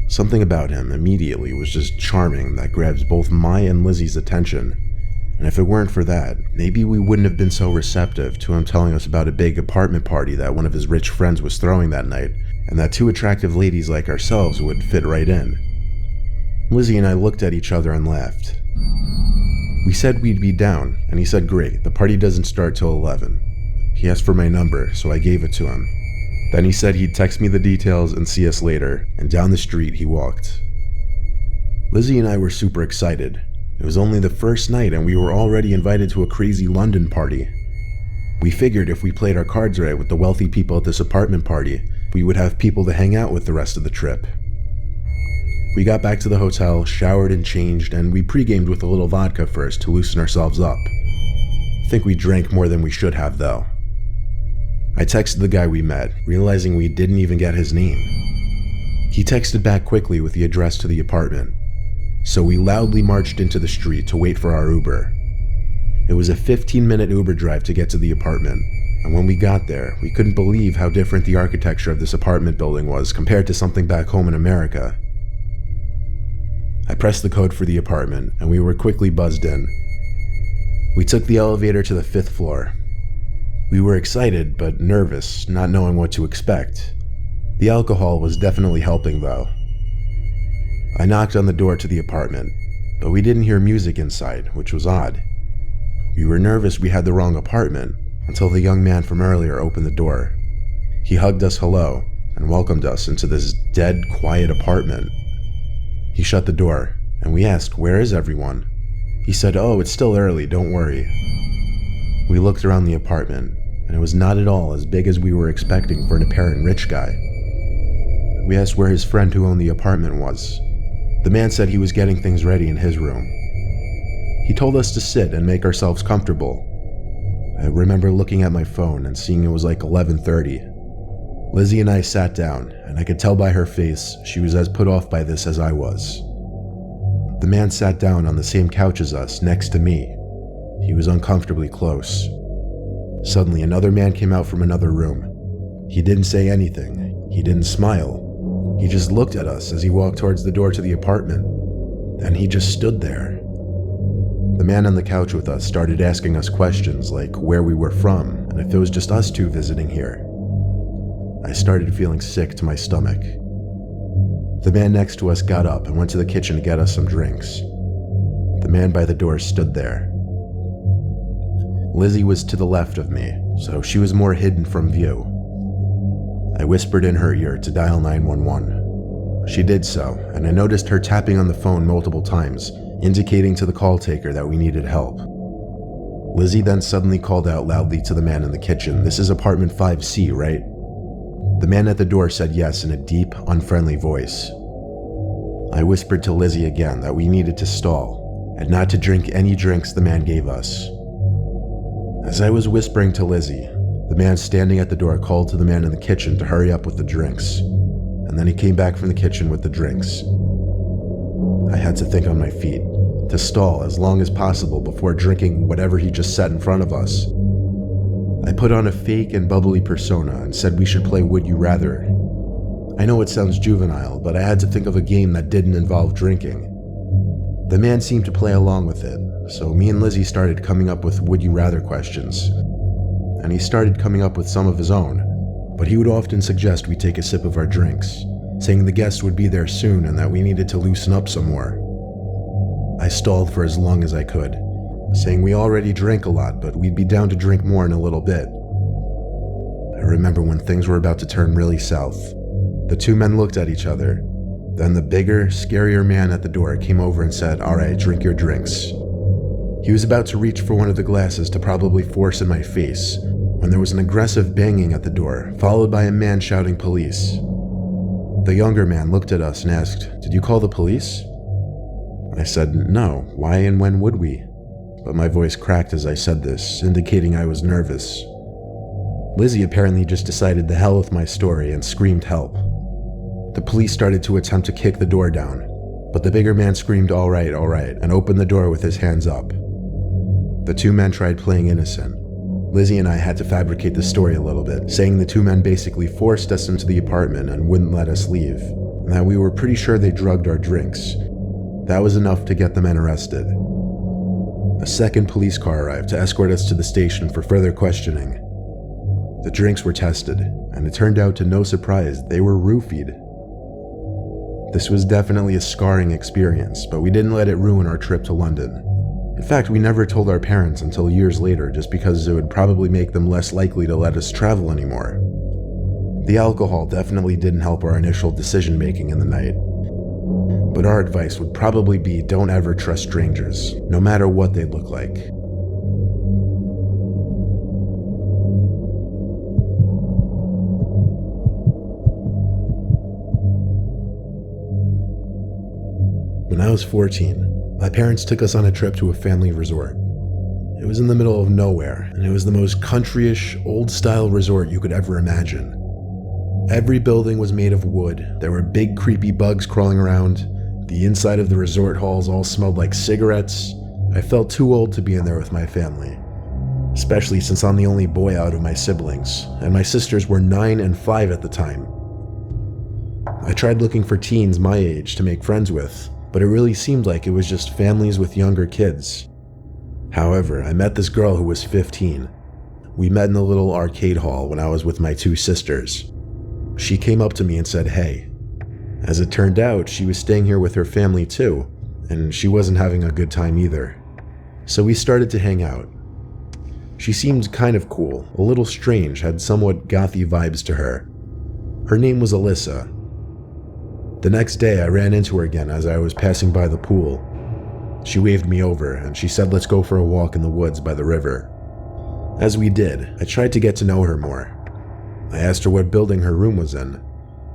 Something about him immediately was just charming that grabs both my and Lizzie's attention, and if it weren't for that, maybe we wouldn't have been so receptive to him telling us about a big apartment party that one of his rich friends was throwing that night, and that two attractive ladies like ourselves would fit right in. Lizzie and I looked at each other and laughed. We said we'd be down, and he said great, the party doesn't start till 11. He asked for my number, so I gave it to him. Then he said he'd text me the details and see us later, and down the street he walked. Lizzie and I were super excited. It was only the first night and we were already invited to a crazy London party. We figured if we played our cards right with the wealthy people at this apartment party, we would have people to hang out with the rest of the trip. We got back to the hotel, showered and changed, and we pre-gamed with a little vodka first to loosen ourselves up. I think we drank more than we should have though. I texted the guy we met, realizing we didn't even get his name. He texted back quickly with the address to the apartment, so we loudly marched into the street to wait for our Uber. It was a 15-minute Uber drive to get to the apartment, and when we got there, we couldn't believe how different the architecture of this apartment building was compared to something back home in America. I pressed the code for the apartment, and we were quickly buzzed in. We took the elevator to the 5th floor. We were excited, but nervous, not knowing what to expect. The alcohol was definitely helping, though. I knocked on the door to the apartment, but we didn't hear music inside, which was odd. We were nervous we had the wrong apartment, until the young man from earlier opened the door. He hugged us hello, and welcomed us into this dead, quiet apartment. He shut the door, and we asked, "Where is everyone?" He said, "Oh, it's still early, don't worry." We looked around the apartment, and it was not at all as big as we were expecting for an apparent rich guy. We asked where his friend who owned the apartment was. The man said he was getting things ready in his room. He told us to sit and make ourselves comfortable. I remember looking at my phone and seeing it was like 11:30. Lizzie and I sat down, and I could tell by her face she was as put off by this as I was. The man sat down on the same couch as us, next to me. He was uncomfortably close. Suddenly, another man came out from another room. He didn't say anything. He didn't smile. He just looked at us as he walked towards the door to the apartment. And he just stood there. The man on the couch with us started asking us questions like where we were from and if it was just us two visiting here. I started feeling sick to my stomach. The man next to us got up and went to the kitchen to get us some drinks. The man by the door stood there. Lizzie was to the left of me, so she was more hidden from view. I whispered in her ear to dial 911. She did so, and I noticed her tapping on the phone multiple times, indicating to the call taker that we needed help. Lizzie then suddenly called out loudly to the man in the kitchen, "This is apartment 5C, right?" The man at the door said yes in a deep, unfriendly voice. I whispered to Lizzie again that we needed to stall, and not to drink any drinks the man gave us. As I was whispering to Lizzie, the man standing at the door called to the man in the kitchen to hurry up with the drinks, and then he came back from the kitchen with the drinks. I had to think on my feet, to stall as long as possible before drinking whatever he just set in front of us. I put on a fake and bubbly persona and said we should play Would You Rather. I know it sounds juvenile, but I had to think of a game that didn't involve drinking. The man seemed to play along with it, so me and Lizzie started coming up with Would You Rather questions. And he started coming up with some of his own, but he would often suggest we take a sip of our drinks, saying the guests would be there soon and that we needed to loosen up some more. I stalled for as long as I could, saying we already drank a lot, but we'd be down to drink more in a little bit. I remember when things were about to turn really south. The two men looked at each other. Then the bigger, scarier man at the door came over and said, "All right, drink your drinks." He was about to reach for one of the glasses to probably force in my face when there was an aggressive banging at the door, followed by a man shouting police. The younger man looked at us and asked, "Did you call the police?" I said, "No, why and when would we?" But my voice cracked as I said this, indicating I was nervous. Lizzie apparently just decided the hell with my story and screamed help. The police started to attempt to kick the door down, but the bigger man screamed, all right, and opened the door with his hands up. The two men tried playing innocent. Lizzie and I had to fabricate the story a little bit, saying the two men basically forced us into the apartment and wouldn't let us leave, and that we were pretty sure they drugged our drinks. That was enough to get the men arrested. A second police car arrived to escort us to the station for further questioning. The drinks were tested, and it turned out to no surprise they were roofied. This was definitely a scarring experience, but we didn't let it ruin our trip to London. In fact, we never told our parents until years later, just because it would probably make them less likely to let us travel anymore. The alcohol definitely didn't help our initial decision-making in the night. But our advice would probably be don't ever trust strangers, no matter what they look like. When I was 14, my parents took us on a trip to a family resort. It was in the middle of nowhere, and it was the most country-ish, old-style resort you could ever imagine. Every building was made of wood, there were big creepy bugs crawling around, the inside of the resort halls all smelled like cigarettes. I felt too old to be in there with my family, especially since I'm the only boy out of my siblings, and my sisters were 9 and 5 at the time. I tried looking for teens my age to make friends with, but it really seemed like it was just families with younger kids. However, I met this girl who was 15. We met in the little arcade hall when I was with my 2 sisters. She came up to me and said, "Hey." As it turned out, she was staying here with her family too, and she wasn't having a good time either. So we started to hang out. She seemed kind of cool, a little strange, had somewhat gothy vibes to her. Her name was Alyssa. The next day, I ran into her again as I was passing by the pool. She waved me over, and she said let's go for a walk in the woods by the river. As we did, I tried to get to know her more. I asked her what building her room was in.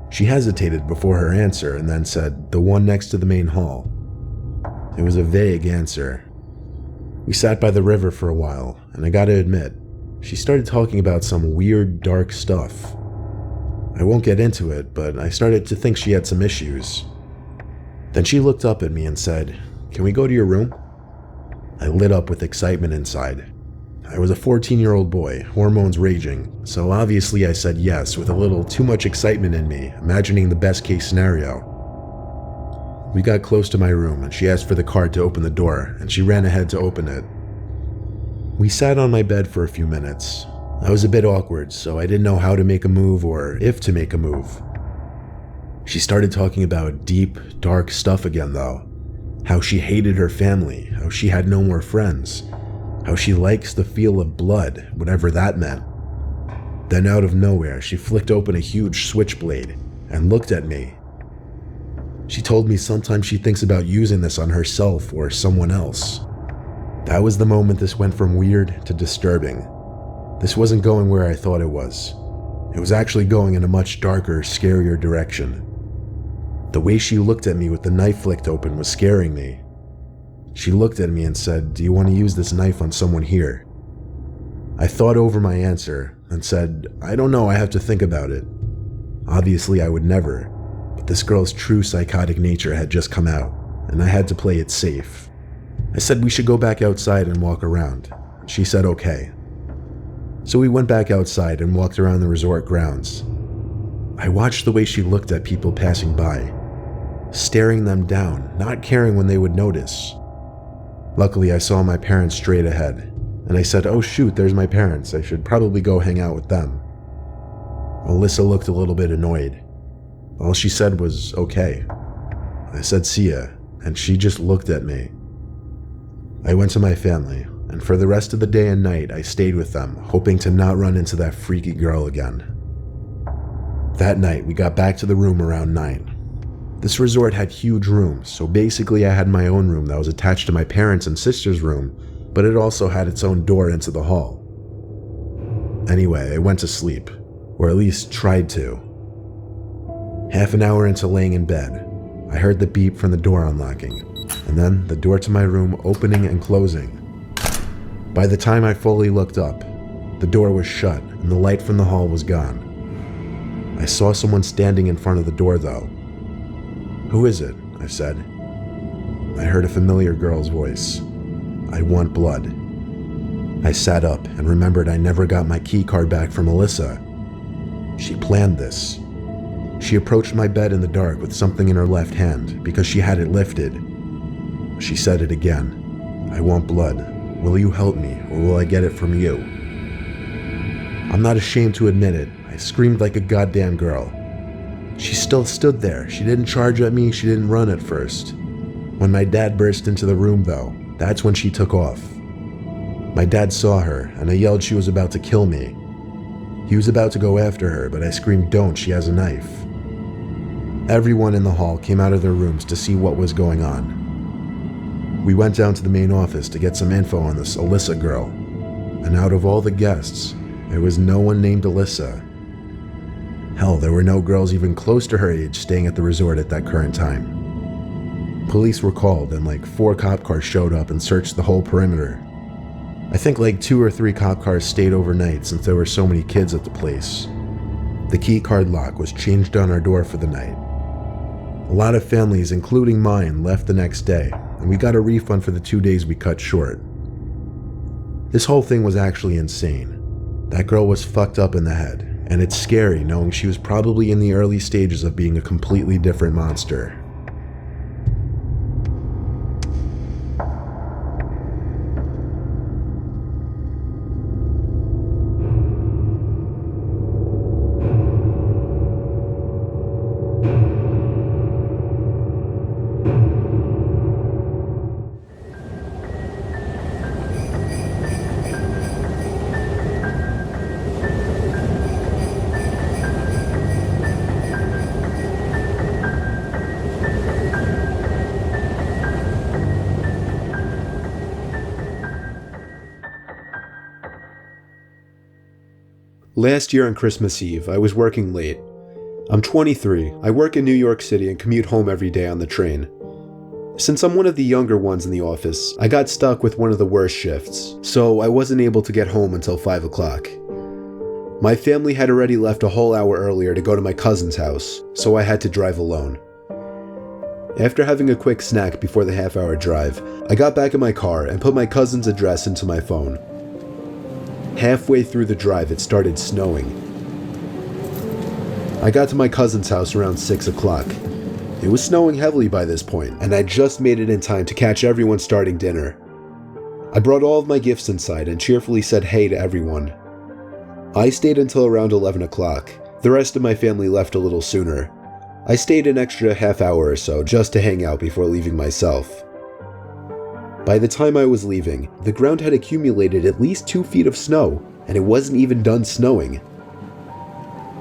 She hesitated before her answer and then said, "The one next to the main hall." It was a vague answer. We sat by the river for a while, and I gotta admit, she started talking about some weird, dark stuff. I won't get into it, but I started to think she had some issues. Then she looked up at me and said, "Can we go to your room?" I lit up with excitement inside. I was a 14-year-old boy, hormones raging, so obviously I said yes with a little too much excitement in me, imagining the best case scenario. We got close to my room and she asked for the card to open the door, and she ran ahead to open it. We sat on my bed for a few minutes. I was a bit awkward, so I didn't know how to make a move or if to make a move. She started talking about deep, dark stuff again though. How she hated her family, how she had no more friends, how she likes the feel of blood, whatever that meant. Then out of nowhere, she flicked open a huge switchblade and looked at me. She told me sometimes she thinks about using this on herself or someone else. That was the moment this went from weird to disturbing. This wasn't going where I thought it was. It was actually going in a much darker, scarier direction. The way she looked at me with the knife flicked open was scaring me. She looked at me and said, "Do you want to use this knife on someone here?" I thought over my answer and said, "I don't know, I have to think about it." Obviously I would never, but this girl's true psychotic nature had just come out, and I had to play it safe. I said we should go back outside and walk around, and she said okay. So we went back outside and walked around the resort grounds. I watched the way she looked at people passing by, staring them down, not caring when they would notice. Luckily, I saw my parents straight ahead, and I said, "Oh shoot, there's my parents. I should probably go hang out with them." Alyssa looked a little bit annoyed. All she said was, "Okay." I said, "See ya," and she just looked at me. I went to my family, and for the rest of the day and night, I stayed with them, hoping to not run into that freaky girl again. That night, we got back to the room around 9. This resort had huge rooms, so basically I had my own room that was attached to my parents' and sister's room, but it also had its own door into the hall. Anyway, I went to sleep, or at least tried to. Half an hour into laying in bed, I heard the beep from the door unlocking, and then the door to my room opening and closing. By the time I fully looked up, the door was shut and the light from the hall was gone. I saw someone standing in front of the door though. "Who is it?" I said. I heard a familiar girl's voice. "I want blood." I sat up and remembered I never got my key card back from Alyssa. She planned this. She approached my bed in the dark with something in her left hand because she had it lifted. She said it again. "I want blood. Will you help me, or will I get it from you?" I'm not ashamed to admit it. I screamed like a goddamn girl. She still stood there. She didn't charge at me. She didn't run at first. When my dad burst into the room, though, that's when she took off. My dad saw her, and I yelled she was about to kill me. He was about to go after her, but I screamed, "Don't, she has a knife." Everyone in the hall came out of their rooms to see what was going on. We went down to the main office to get some info on this Alyssa girl, and out of all the guests, there was no one named Alyssa. Hell, there were no girls even close to her age staying at the resort at that current time. Police were called, and like 4 cop cars showed up and searched the whole perimeter. I think like 2 or 3 cop cars stayed overnight since there were so many kids at the place. The key card lock was changed on our door for the night. A lot of families, including mine, left the next day, and we got a refund for the 2 days we cut short. This whole thing was actually insane. That girl was fucked up in the head, and it's scary knowing she was probably in the early stages of being a completely different monster. Last year on Christmas Eve, I was working late. I'm 23, I work in New York City and commute home every day on the train. Since I'm one of the younger ones in the office, I got stuck with one of the worst shifts, so I wasn't able to get home until 5 o'clock. My family had already left a whole hour earlier to go to my cousin's house, so I had to drive alone. After having a quick snack before the half-hour drive, I got back in my car and put my cousin's address into my phone. Halfway through the drive, it started snowing. I got to my cousin's house around 6 o'clock. It was snowing heavily by this point, and I just made it in time to catch everyone starting dinner. I brought all of my gifts inside and cheerfully said hey to everyone. I stayed until around 11 o'clock. The rest of my family left a little sooner. I stayed an extra half hour or so just to hang out before leaving myself. By the time I was leaving, the ground had accumulated at least 2 feet of snow, and it wasn't even done snowing.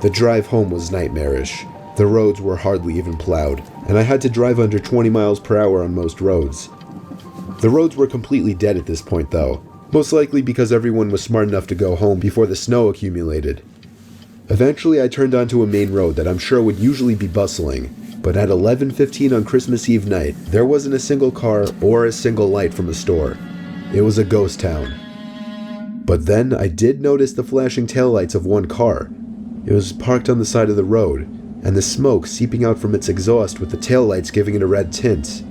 The drive home was nightmarish. The roads were hardly even plowed, and I had to drive under 20 miles per hour on most roads. The roads were completely dead at this point though, most likely because everyone was smart enough to go home before the snow accumulated. Eventually I turned onto a main road that I'm sure would usually be bustling, but at 11:15 on Christmas Eve night, there wasn't a single car or a single light from a store. It was a ghost town. But then I did notice the flashing taillights of one car. It was parked on the side of the road, and the smoke seeping out from its exhaust with the taillights giving it a red tint.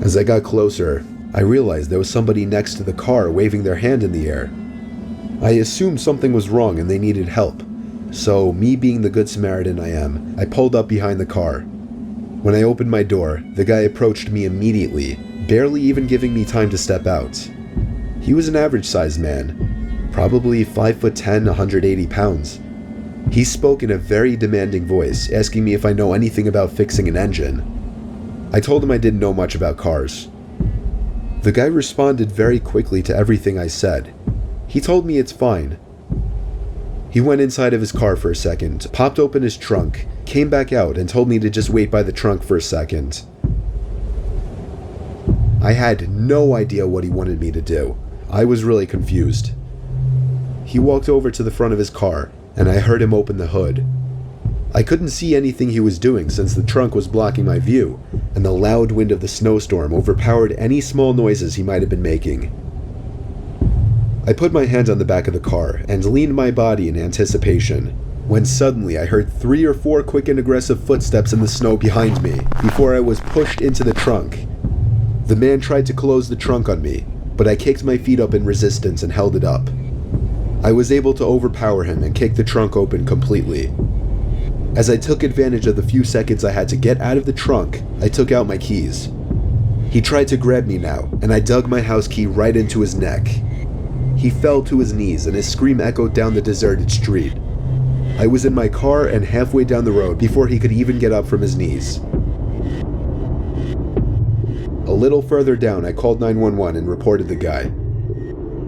As I got closer, I realized there was somebody next to the car waving their hand in the air. I assumed something was wrong and they needed help. So, me being the good Samaritan I am, I pulled up behind the car. When I opened my door, the guy approached me immediately, barely even giving me time to step out. He was an average-sized man, probably 5'10", 180 pounds. He spoke in a very demanding voice, asking me if I know anything about fixing an engine. I told him I didn't know much about cars. The guy responded very quickly to everything I said. He told me it's fine. He went inside of his car for a second, popped open his trunk, came back out and told me to just wait by the trunk for a second. I had no idea what he wanted me to do. I was really confused. He walked over to the front of his car, and I heard him open the hood. I couldn't see anything he was doing since the trunk was blocking my view, and the loud wind of the snowstorm overpowered any small noises he might have been making. I put my hand on the back of the car and leaned my body in anticipation, when suddenly I heard 3 or 4 quick and aggressive footsteps in the snow behind me before I was pushed into the trunk. The man tried to close the trunk on me, but I kicked my feet up in resistance and held it up. I was able to overpower him and kick the trunk open completely. As I took advantage of the few seconds I had to get out of the trunk, I took out my keys. He tried to grab me now, and I dug my house key right into his neck. He fell to his knees and his scream echoed down the deserted street. I was in my car and halfway down the road before he could even get up from his knees. A little further down, I called 911 and reported the guy.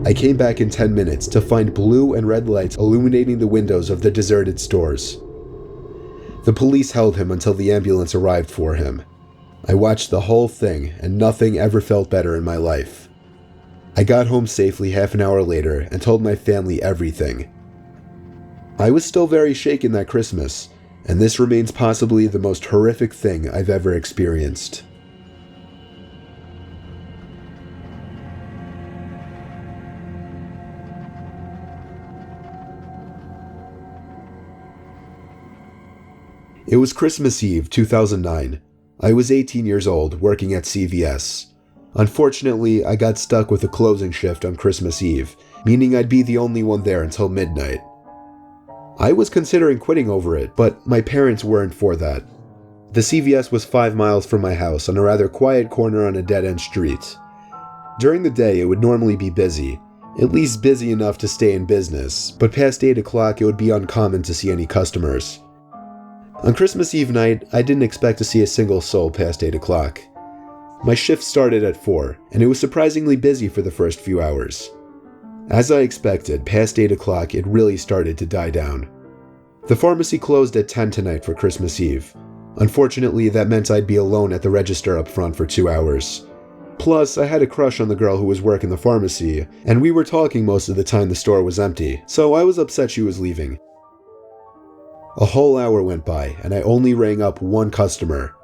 I came back in 10 minutes to find blue and red lights illuminating the windows of the deserted stores. The police held him until the ambulance arrived for him. I watched the whole thing, and nothing ever felt better in my life. I got home safely half an hour later and told my family everything. I was still very shaken that Christmas, and this remains possibly the most horrific thing I've ever experienced. It was Christmas Eve, 2009. I was 18 years old, working at CVS. Unfortunately, I got stuck with a closing shift on Christmas Eve, meaning I'd be the only one there until midnight. I was considering quitting over it, but my parents weren't for that. The CVS was 5 miles from my house on a rather quiet corner on a dead-end street. During the day, it would normally be busy, at least busy enough to stay in business, but past 8 o'clock it would be uncommon to see any customers. On Christmas Eve night, I didn't expect to see a single soul past 8 o'clock. My shift started at 4, and it was surprisingly busy for the first few hours. As I expected, past 8 o'clock it really started to die down. The pharmacy closed at 10 tonight for Christmas Eve. Unfortunately, that meant I'd be alone at the register up front for 2 hours. Plus, I had a crush on the girl who was working the pharmacy, and we were talking most of the time the store was empty, so I was upset she was leaving. A whole hour went by, and I only rang up one customer.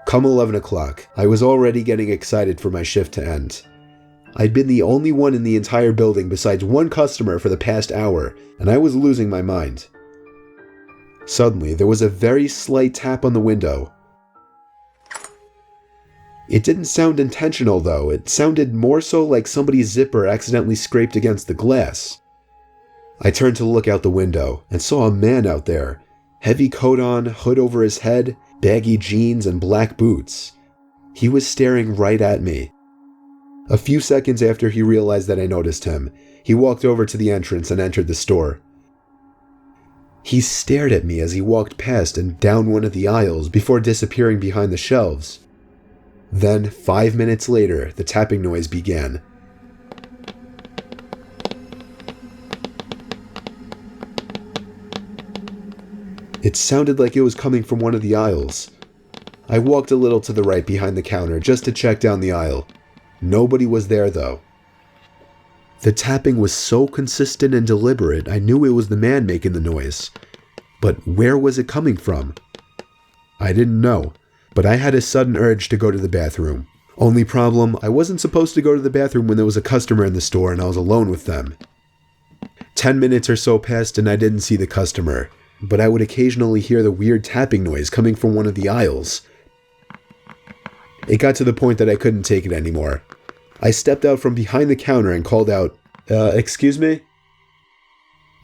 Come 11 o'clock, I was already getting excited for my shift to end. I'd been the only one in the entire building besides one customer for the past hour, and I was losing my mind. Suddenly, there was a very slight tap on the window. It didn't sound intentional though, it sounded more so like somebody's zipper accidentally scraped against the glass. I turned to look out the window and saw a man out there, heavy coat on, hood over his head, baggy jeans, and black boots. He was staring right at me. A few seconds after he realized that I noticed him, he walked over to the entrance and entered the store. He stared at me as he walked past and down one of the aisles before disappearing behind the shelves. Then, 5 minutes later, the tapping noise began. It sounded like it was coming from one of the aisles. I walked a little to the right behind the counter just to check down the aisle. Nobody was there though. The tapping was so consistent and deliberate, I knew it was the man making the noise. But where was it coming from? I didn't know, but I had a sudden urge to go to the bathroom. Only problem, I wasn't supposed to go to the bathroom when there was a customer in the store and I was alone with them. 10 minutes or so passed and I didn't see the customer, but I would occasionally hear the weird tapping noise coming from one of the aisles. It got to the point that I couldn't take it anymore. I stepped out from behind the counter and called out, excuse me?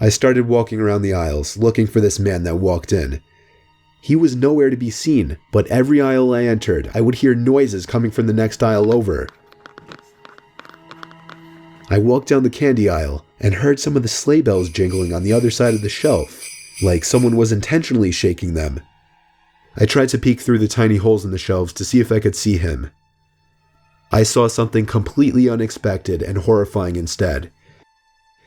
I started walking around the aisles, looking for this man that walked in. He was nowhere to be seen, but every aisle I entered, I would hear noises coming from the next aisle over. I walked down the candy aisle and heard some of the sleigh bells jingling on the other side of the shelf, like someone was intentionally shaking them. I tried to peek through the tiny holes in the shelves to see if I could see him. I saw something completely unexpected and horrifying instead.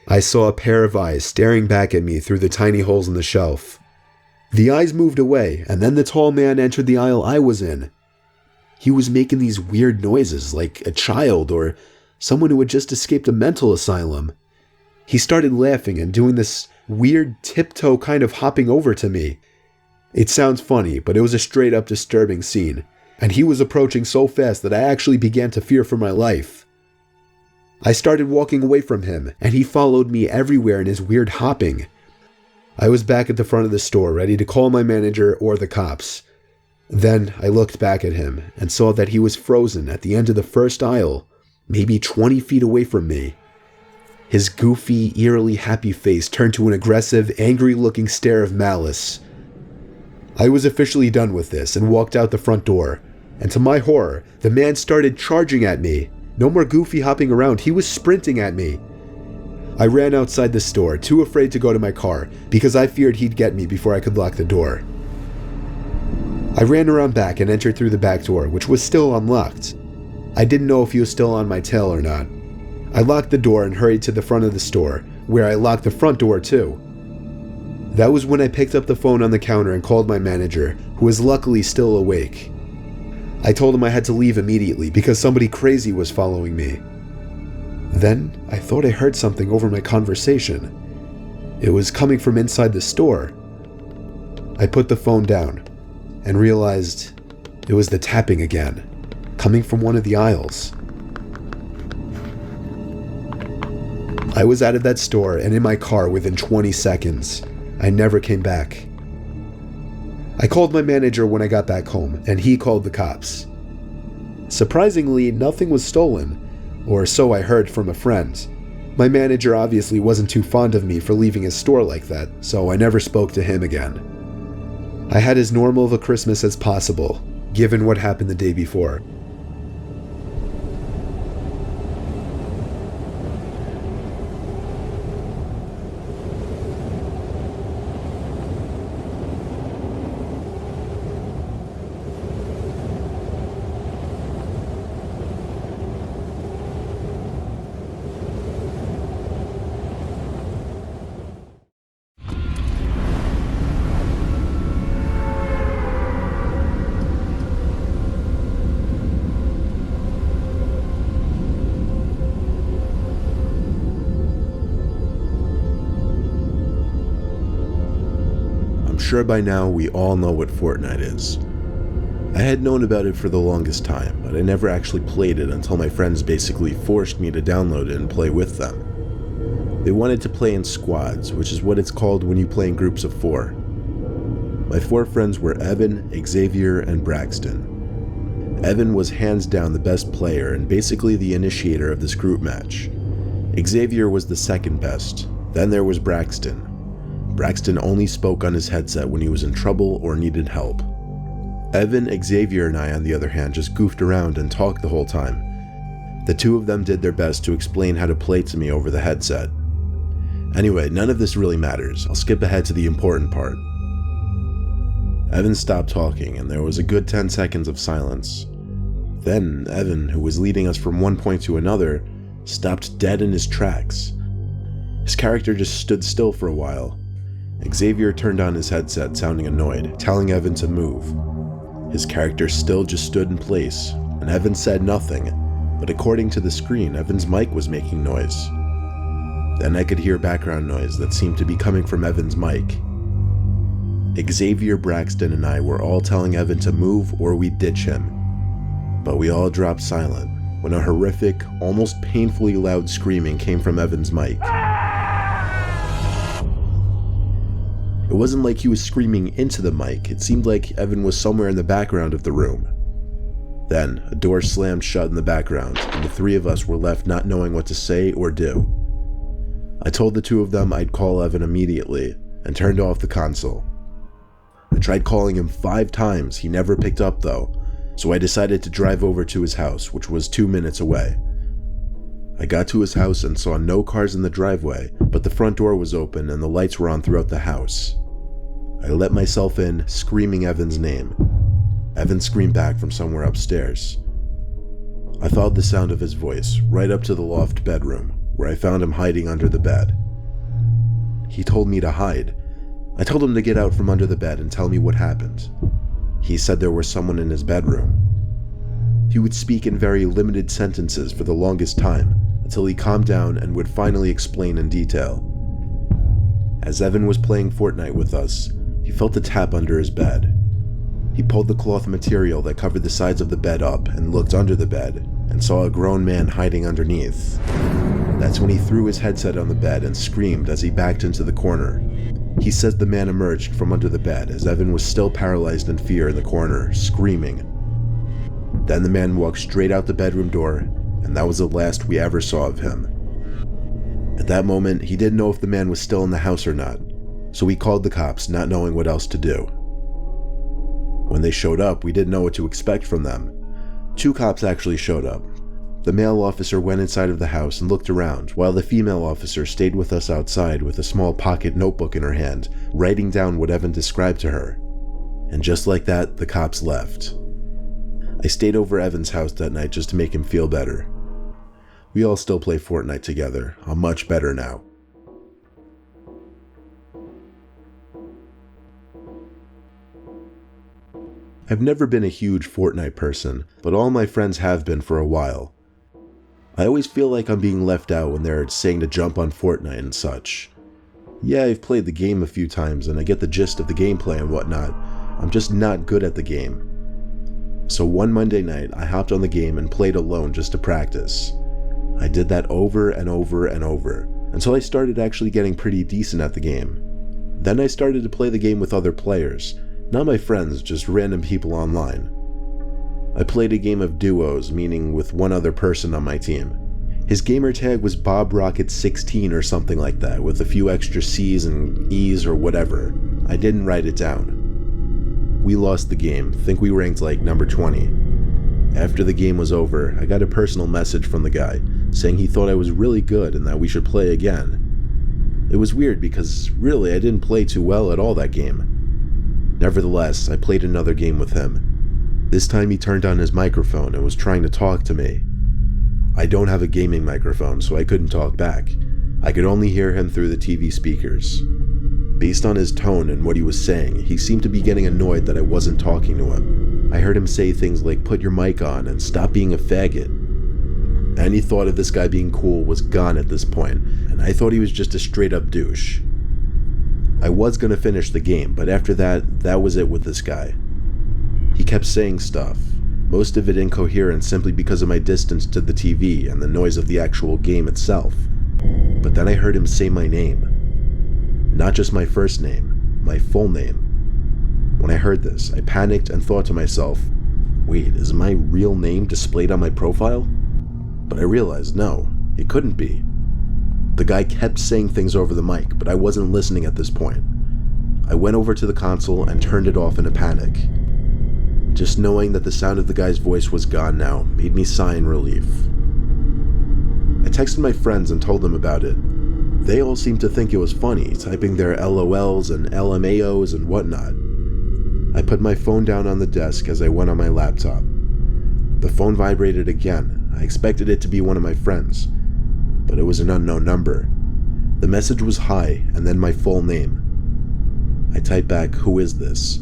I saw a pair of eyes staring back at me through the tiny holes in the shelf. The eyes moved away, and then the tall man entered the aisle I was in. He was making these weird noises like a child or someone who had just escaped a mental asylum. He started laughing and doing this weird tiptoe kind of hopping over to me. It sounds funny, but it was a straight up disturbing scene, and he was approaching so fast that I actually began to fear for my life. I started walking away from him, and he followed me everywhere in his weird hopping. I was back at the front of the store, ready to call my manager or the cops. Then I looked back at him and saw that he was frozen at the end of the first aisle, maybe 20 feet away from me. His goofy, eerily happy face turned to an aggressive, angry-looking stare of malice. I was officially done with this and walked out the front door, and to my horror, the man started charging at me. No more goofy hopping around, he was sprinting at me. I ran outside the store, too afraid to go to my car, because I feared he'd get me before I could lock the door. I ran around back and entered through the back door, which was still unlocked. I didn't know if he was still on my tail or not. I locked the door and hurried to the front of the store, where I locked the front door too. That was when I picked up the phone on the counter and called my manager, who was luckily still awake. I told him I had to leave immediately because somebody crazy was following me. Then I thought I heard something over my conversation. It was coming from inside the store. I put the phone down and realized it was the tapping again, coming from one of the aisles. I was out of that store and in my car within 20 seconds. I never came back. I called my manager when I got back home, and he called the cops. Surprisingly, nothing was stolen, or so I heard from a friend. My manager obviously wasn't too fond of me for leaving his store like that, so I never spoke to him again. I had as normal of a Christmas as possible, given what happened the day before. Sure, by now we all know what Fortnite is. I had known about it for the longest time, but I never actually played it until my friends basically forced me to download it and play with them. They wanted to play in squads, which is what it's called when you play in groups of 4. My 4 friends were Evan, Xavier, and Braxton. Evan was hands down the best player and basically the initiator of this group match. Xavier was the second best, then there was Braxton. Braxton only spoke on his headset when he was in trouble or needed help. Evan, Xavier, and I, on the other hand, just goofed around and talked the whole time. The two of them did their best to explain how to play to me over the headset. Anyway, none of this really matters. I'll skip ahead to the important part. Evan stopped talking, and there was a good 10 seconds of silence. Then, Evan, who was leading us from one point to another, stopped dead in his tracks. His character just stood still for a while. Xavier turned on his headset, sounding annoyed, telling Evan to move. His character still just stood in place, and Evan said nothing, but according to the screen, Evan's mic was making noise. Then I could hear background noise that seemed to be coming from Evan's mic. Xavier, Braxton, and I were all telling Evan to move or we'd ditch him, but we all dropped silent when a horrific, almost painfully loud screaming came from Evan's mic. It wasn't like he was screaming into the mic, it seemed like Evan was somewhere in the background of the room. Then, a door slammed shut in the background, and the 3 of us were left not knowing what to say or do. I told the 2 of them I'd call Evan immediately, and turned off the console. I tried calling him 5 times, he never picked up though, so I decided to drive over to his house, which was 2 minutes away. I got to his house and saw no cars in the driveway, but the front door was open and the lights were on throughout the house. I let myself in, screaming Evan's name. Evan screamed back from somewhere upstairs. I followed the sound of his voice right up to the loft bedroom, where I found him hiding under the bed. He told me to hide. I told him to get out from under the bed and tell me what happened. He said there was someone in his bedroom. He would speak in very limited sentences for the longest time, until he calmed down and would finally explain in detail. As Evan was playing Fortnite with us, he felt a tap under his bed. He pulled the cloth material that covered the sides of the bed up and looked under the bed, and saw a grown man hiding underneath. That's when he threw his headset on the bed and screamed as he backed into the corner. He says the man emerged from under the bed as Evan was still paralyzed in fear in the corner, screaming. Then the man walked straight out the bedroom door, and that was the last we ever saw of him. At that moment, he didn't know if the man was still in the house or not, so we called the cops, not knowing what else to do. When they showed up, we didn't know what to expect from them. 2 cops actually showed up. The male officer went inside of the house and looked around, while the female officer stayed with us outside with a small pocket notebook in her hand, writing down what Evan described to her. And just like that, the cops left. I stayed over Evan's house that night just to make him feel better. We all still play Fortnite together. I'm much better now. I've never been a huge Fortnite person, but all my friends have been for a while. I always feel like I'm being left out when they're saying to jump on Fortnite and such. Yeah, I've played the game a few times and I get the gist of the gameplay and whatnot. I'm just not good at the game. So one Monday night, I hopped on the game and played alone just to practice. I did that over and over and over, until I started actually getting pretty decent at the game. Then I started to play the game with other players, not my friends, just random people online. I played a game of duos, meaning with one other person on my team. His gamer tag was BobRocket16 or something like that, with a few extra C's and E's or whatever. I didn't write it down. We lost the game, think we ranked like number 20. After the game was over, I got a personal message from the guy, saying he thought I was really good and that we should play again. It was weird because really I didn't play too well at all that game. Nevertheless, I played another game with him. This time he turned on his microphone and was trying to talk to me. I don't have a gaming microphone, so I couldn't talk back. I could only hear him through the TV speakers. Based on his tone and what he was saying, he seemed to be getting annoyed that I wasn't talking to him. I heard him say things like, "Put your mic on and stop being a faggot." Any thought of this guy being cool was gone at this point, and I thought he was just a straight up douche. I was gonna finish the game, but after that was it with this guy. He kept saying stuff, most of it incoherent simply because of my distance to the TV and the noise of the actual game itself. But then I heard him say my name. Not just my first name, my full name. When I heard this, I panicked and thought to myself, wait, is my real name displayed on my profile? But I realized, no, it couldn't be. The guy kept saying things over the mic, but I wasn't listening at this point. I went over to the console and turned it off in a panic. Just knowing that the sound of the guy's voice was gone now made me sigh in relief. I texted my friends and told them about it. They all seemed to think it was funny, typing their LOLs and LMAOs and whatnot. I put my phone down on the desk as I went on my laptop. The phone vibrated again. I expected it to be one of my friends, but it was an unknown number. The message was hi, and then my full name. I typed back, "Who is this?"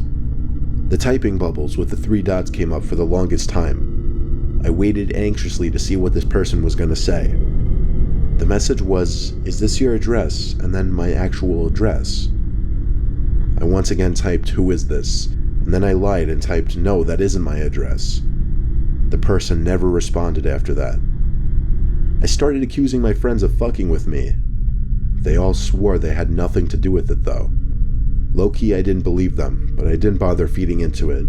The typing bubbles with the 3 dots came up for the longest time. I waited anxiously to see what this person was going to say. The message was, "Is this your address?" and then my actual address. I once again typed, "Who is this?" and then I lied and typed, "No, that isn't my address." The person never responded after that. I started accusing my friends of fucking with me. They all swore they had nothing to do with it though. Low-key, I didn't believe them, but I didn't bother feeding into it.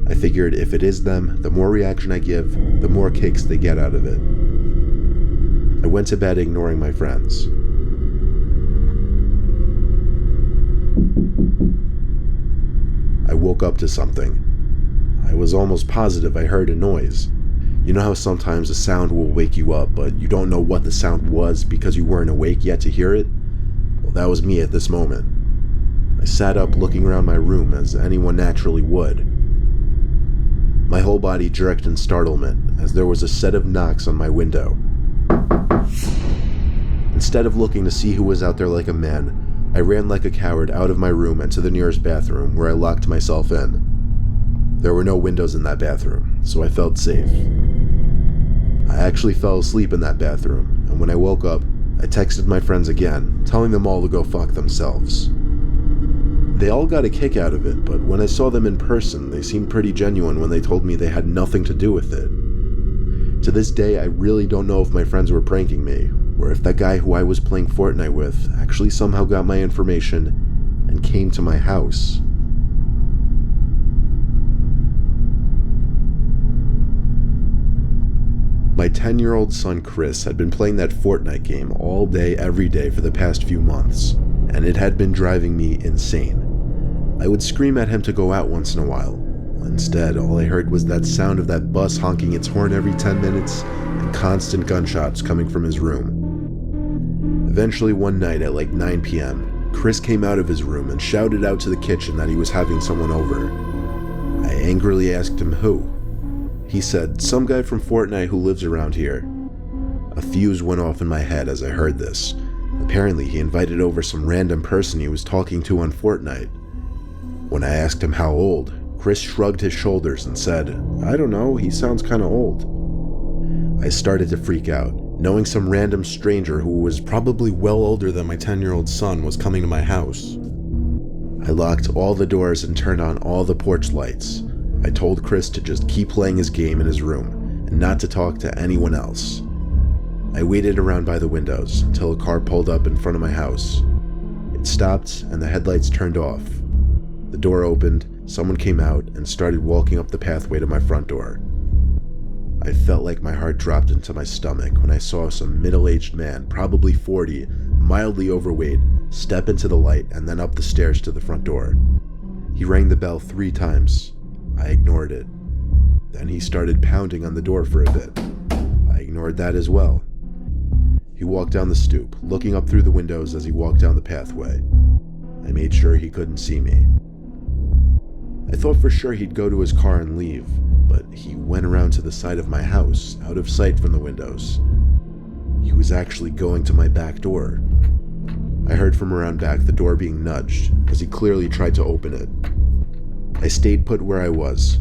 I figured if it is them, the more reaction I give, the more kicks they get out of it. I went to bed ignoring my friends. I woke up to something. I was almost positive I heard a noise. You know how sometimes a sound will wake you up, but you don't know what the sound was because you weren't awake yet to hear it? Well, that was me at this moment. I sat up looking around my room as anyone naturally would. My whole body jerked in startlement as there was a set of knocks on my window. Instead of looking to see who was out there like a man, I ran like a coward out of my room and to the nearest bathroom where I locked myself in. There were no windows in that bathroom, so I felt safe. I actually fell asleep in that bathroom, and when I woke up, I texted my friends again, telling them all to go fuck themselves. They all got a kick out of it, but when I saw them in person, they seemed pretty genuine when they told me they had nothing to do with it. To this day, I really don't know if my friends were pranking me, or if that guy who I was playing Fortnite with actually somehow got my information and came to my house. My 10-year-old son Chris had been playing that Fortnite game all day, every day for the past few months, and it had been driving me insane. I would scream at him to go out once in a while. Instead, all I heard was that sound of that bus honking its horn every 10 minutes and constant gunshots coming from his room. Eventually one night at like 9 p.m., Chris came out of his room and shouted out to the kitchen that he was having someone over. I angrily asked him who. He said, "Some guy from Fortnite who lives around here." A fuse went off in my head as I heard this. Apparently, he invited over some random person he was talking to on Fortnite. When I asked him how old, Chris shrugged his shoulders and said, "I don't know, he sounds kinda old." I started to freak out, knowing some random stranger who was probably well older than my 10-year-old son was coming to my house. I locked all the doors and turned on all the porch lights. I told Chris to just keep playing his game in his room and not to talk to anyone else. I waited around by the windows until a car pulled up in front of my house. It stopped and the headlights turned off. The door opened, someone came out and started walking up the pathway to my front door. I felt like my heart dropped into my stomach when I saw some middle-aged man, probably 40, mildly overweight, step into the light and then up the stairs to the front door. He rang the bell 3 times. I ignored it. Then he started pounding on the door for a bit. I ignored that as well. He walked down the stoop, looking up through the windows as he walked down the pathway. I made sure he couldn't see me. I thought for sure he'd go to his car and leave, but he went around to the side of my house, out of sight from the windows. He was actually going to my back door. I heard from around back the door being nudged, as he clearly tried to open it. I stayed put where I was.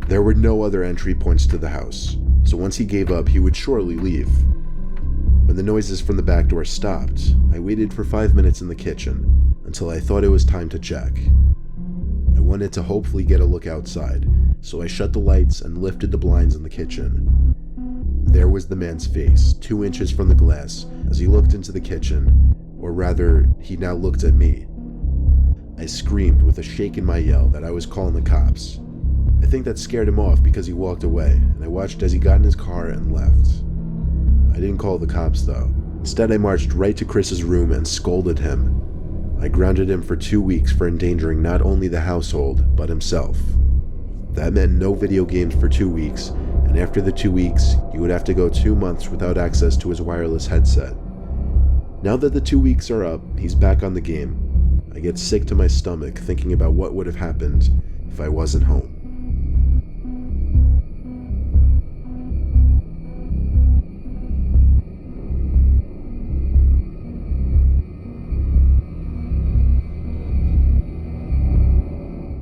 There were no other entry points to the house, so once he gave up, he would surely leave. When the noises from the back door stopped, I waited for 5 minutes in the kitchen until I thought it was time to check. I wanted to hopefully get a look outside, so I shut the lights and lifted the blinds in the kitchen. There was the man's face, 2 inches from the glass, as he looked into the kitchen, or rather, he now looked at me. I screamed with a shake in my yell that I was calling the cops. I think that scared him off because he walked away, and I watched as he got in his car and left. I didn't call the cops though. Instead, I marched right to Chris's room and scolded him. I grounded him for 2 weeks for endangering not only the household, but himself. That meant no video games for 2 weeks, and after the 2 weeks, he would have to go 2 months without access to his wireless headset. Now that the 2 weeks are up, he's back on the game. I get sick to my stomach thinking about what would have happened if I wasn't home.